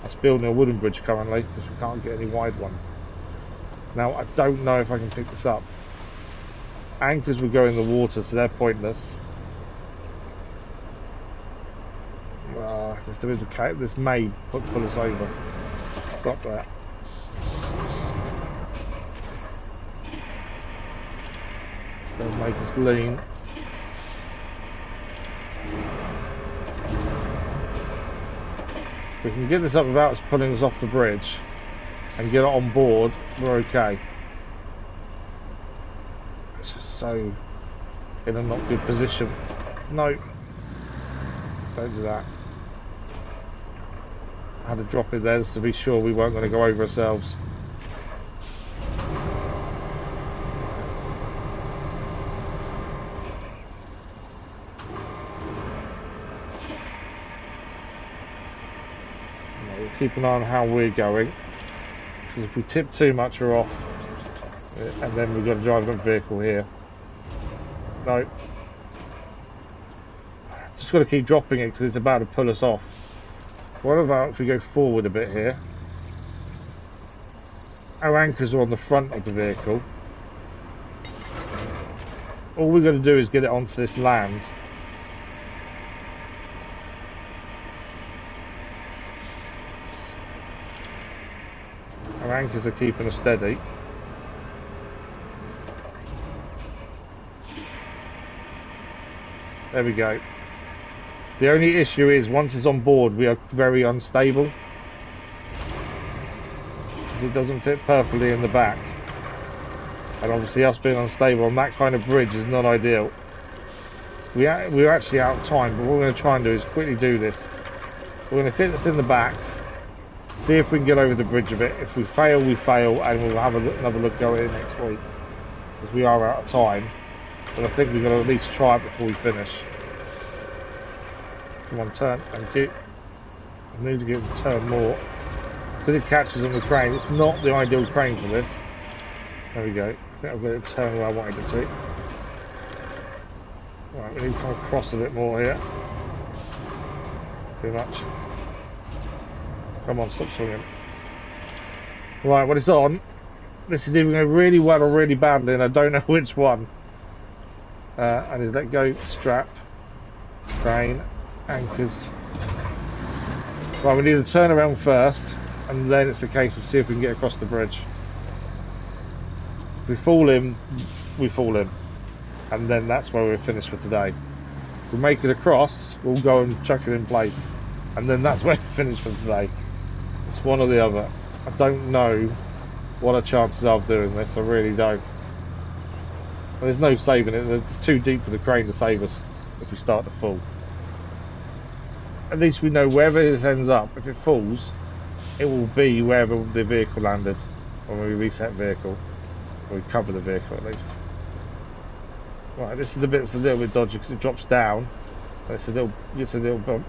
us building a wooden bridge currently, because we can't get any wide ones. Now I don't know if I can pick this up. Anchors would go in the water, so they're pointless. This may pull us over. Stop that. Does make us lean. If we can get this up without us pulling us off the bridge and get it on board, we're okay. It's just so in a not good position. No, don't do that. I had to drop it there just to be sure we weren't going to go over ourselves. Keep an eye on how we're going, because if we tip too much we're off, and then we've got to drive that vehicle here. No, just got to keep dropping it because it's about to pull us off. What about if we go forward a bit here? Our anchors are on the front of the vehicle. All we've got to do is get it onto this land. Our anchors are keeping us steady. There we go. The only issue is once it's on board we are very unstable, because it doesn't fit perfectly in the back, and obviously us being unstable on that kind of bridge is not ideal. We're actually out of time, but what we're going to try and do is quickly do this. We're going to fit this in the back, see if we can get over the bridge a bit. If we fail, we fail, and we'll have another look going in next week, because we are out of time. But I think we've got to at least try it before we finish. Come on, turn, thank you. I need to get it to turn more, because it catches on the crane. It's not the ideal crane for this. There we go. I think I've got it to turn where I wanted it to. Right, we need to come across a bit more here. Too much. Come on, stop swinging. Right, when it's on, this is either going really well or really badly, and I don't know which one. I need to let go, strap, crane, anchors. Right, we need to turn around first, and then it's a case of see if we can get across the bridge. If we fall in, we fall in. And then that's where we're finished for today. If we make it across, we'll go and chuck it in place. And then that's where we're finished for today. It's one or the other. I don't know what our chances are of doing this, I really don't. There's no saving it, it's too deep for the crane to save us. if we start to fall. At least we know wherever this ends up, if it falls, it will be wherever the vehicle landed when we reset vehicle, or we cover the vehicle at least. Right, this is the bit that's a little bit dodgy because it drops down. It's a little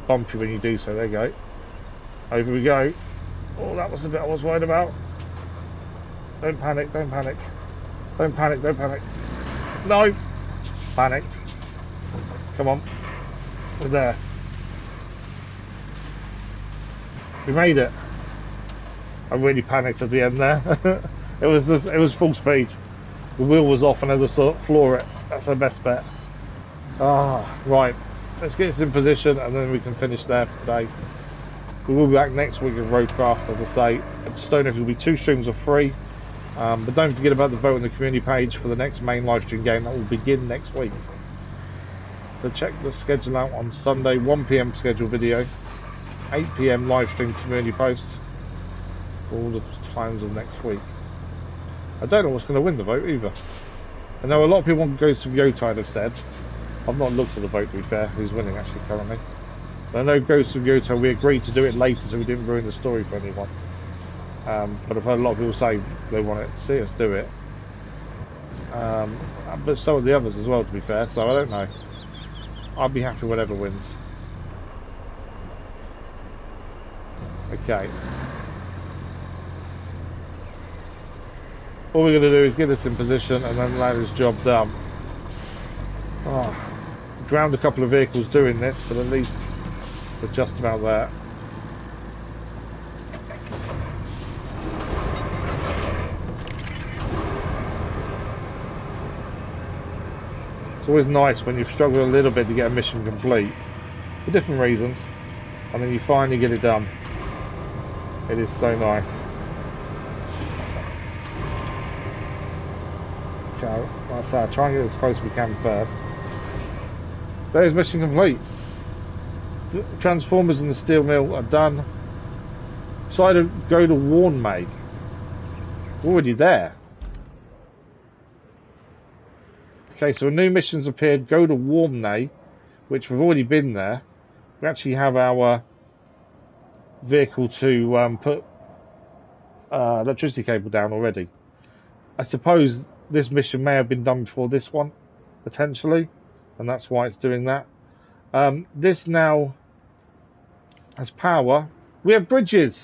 bumpy when you do so. There you go. Over we go. Oh, that was the bit I was worried about. Don't panic, don't panic. Don't panic, don't panic. No! Panicked. Come on. We're there. We made it. I really panicked at the end there. it was full speed. The wheel was off and I just thought, floor it. That's our best bet. Ah, right. Let's get this in position and then we can finish there for today. We will be back next week with RoadCraft, as I say. I just don't know if it'll be 2 streams or 3. But don't forget about the vote on the community page for the next main live stream game that will begin next week. So check the schedule out on Sunday, 1 PM schedule video, 8 PM live stream community post for all the times of next week. I don't know what's going to win the vote either. I know a lot of people want Ghost of Yotide have said. I've not looked at the vote to be fair, who's winning actually currently. But I know Ghost of Yotide, we agreed to do it later so we didn't ruin the story for anyone. But I've heard a lot of people say they want to see us do it. But so are the others as well to be fair, so I don't know. I'll be happy whatever wins. Okay. All we're going to do is get this in position and then allow this job done. Oh, drowned a couple of vehicles doing this, but at least we're just about there. It's always nice when you've struggled a little bit to get a mission complete, for different reasons, and then you finally get it done. It is so nice. Okay, like I say, I'll try and get as close as we can first. There's mission complete. The Transformers and the steel mill are done. So I don't go to Warn May. We're already there. Okay, so a new mission's appeared. Go to Warmney, which we've already been there. We actually have our vehicle to put electricity cable down already. I suppose this mission may have been done before this one, potentially, and that's why it's doing that. This now has power. We have bridges.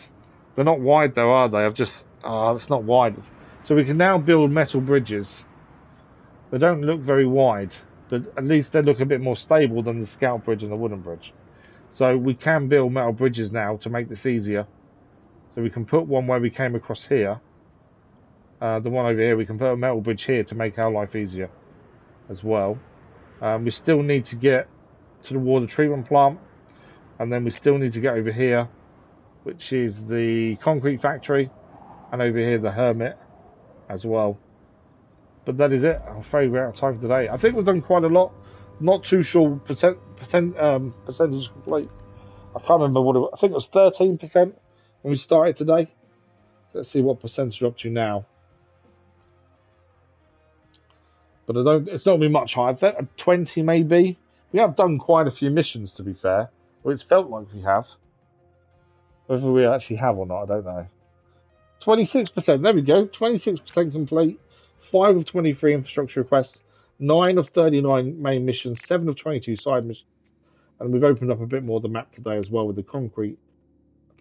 They're not wide though, are they? It's not wide. So we can now build metal bridges. They don't look very wide, but at least they look a bit more stable than the scout bridge and the wooden bridge. So we can build metal bridges now to make this easier. So we can put one where we came across here. The one over here, we can put a metal bridge here to make our life easier as well. We still need to get to the water treatment plant, and then we still need to get over here, which is the concrete factory, and over here the hermit as well. But that is it. I'm afraid we're out of time today. I think we've done quite a lot. Not too sure percentage complete. I can't remember what it was. I think it was 13% when we started today. So let's see what percentage we're up to now. But it's not been much higher. 20 maybe. We have done quite a few missions to be fair. Or it's felt like we have. Whether we actually have or not, I don't know. 26%. There we go. 26% complete. 5 of 23 infrastructure requests, 9 of 39 main missions, 7 of 22 side missions, and we've opened up a bit more of the map today as well with the concrete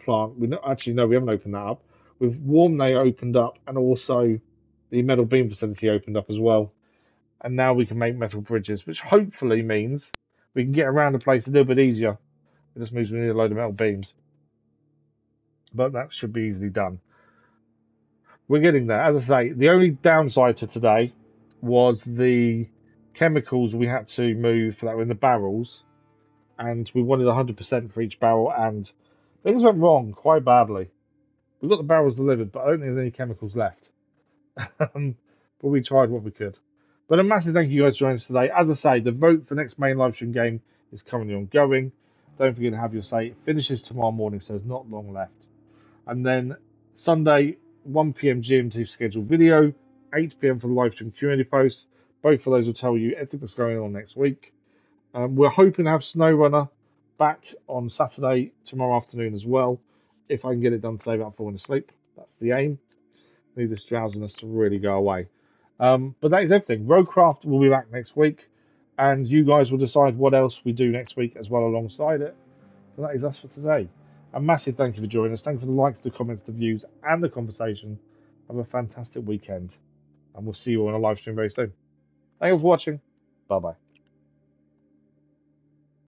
plant. We haven't opened that up. With Warmney opened up, and also the metal beam facility opened up as well. And now we can make metal bridges, which hopefully means we can get around the place a little bit easier. It just means we need a load of metal beams, but that should be easily done. We're getting there. As I say, the only downside to today was the chemicals we had to move that were in the barrels, and we wanted 100% for each barrel, and things went wrong quite badly. We got the barrels delivered, but I don't think there's any chemicals left. But we tried what we could. But a massive thank you guys for joining us today. As I say, the vote for next main live stream game is currently ongoing. Don't forget to have your say. It finishes tomorrow morning, so there's not long left. And then Sunday, 1 PM GMT scheduled video, 8 PM for the live stream community post. Both of those will tell you everything that's going on next week. We're hoping to have SnowRunner back on Saturday, tomorrow afternoon as well. If I can get it done today without falling asleep, that's the aim. Need this drowsiness to really go away. But that is everything. RoadCraft will be back next week, and you guys will decide what else we do next week as well alongside it. So that is us for today. A massive thank you for joining us. Thank you for the likes, the comments, the views, and the conversation. Have a fantastic weekend, and we'll see you on a live stream very soon. Thank you for watching. Bye bye.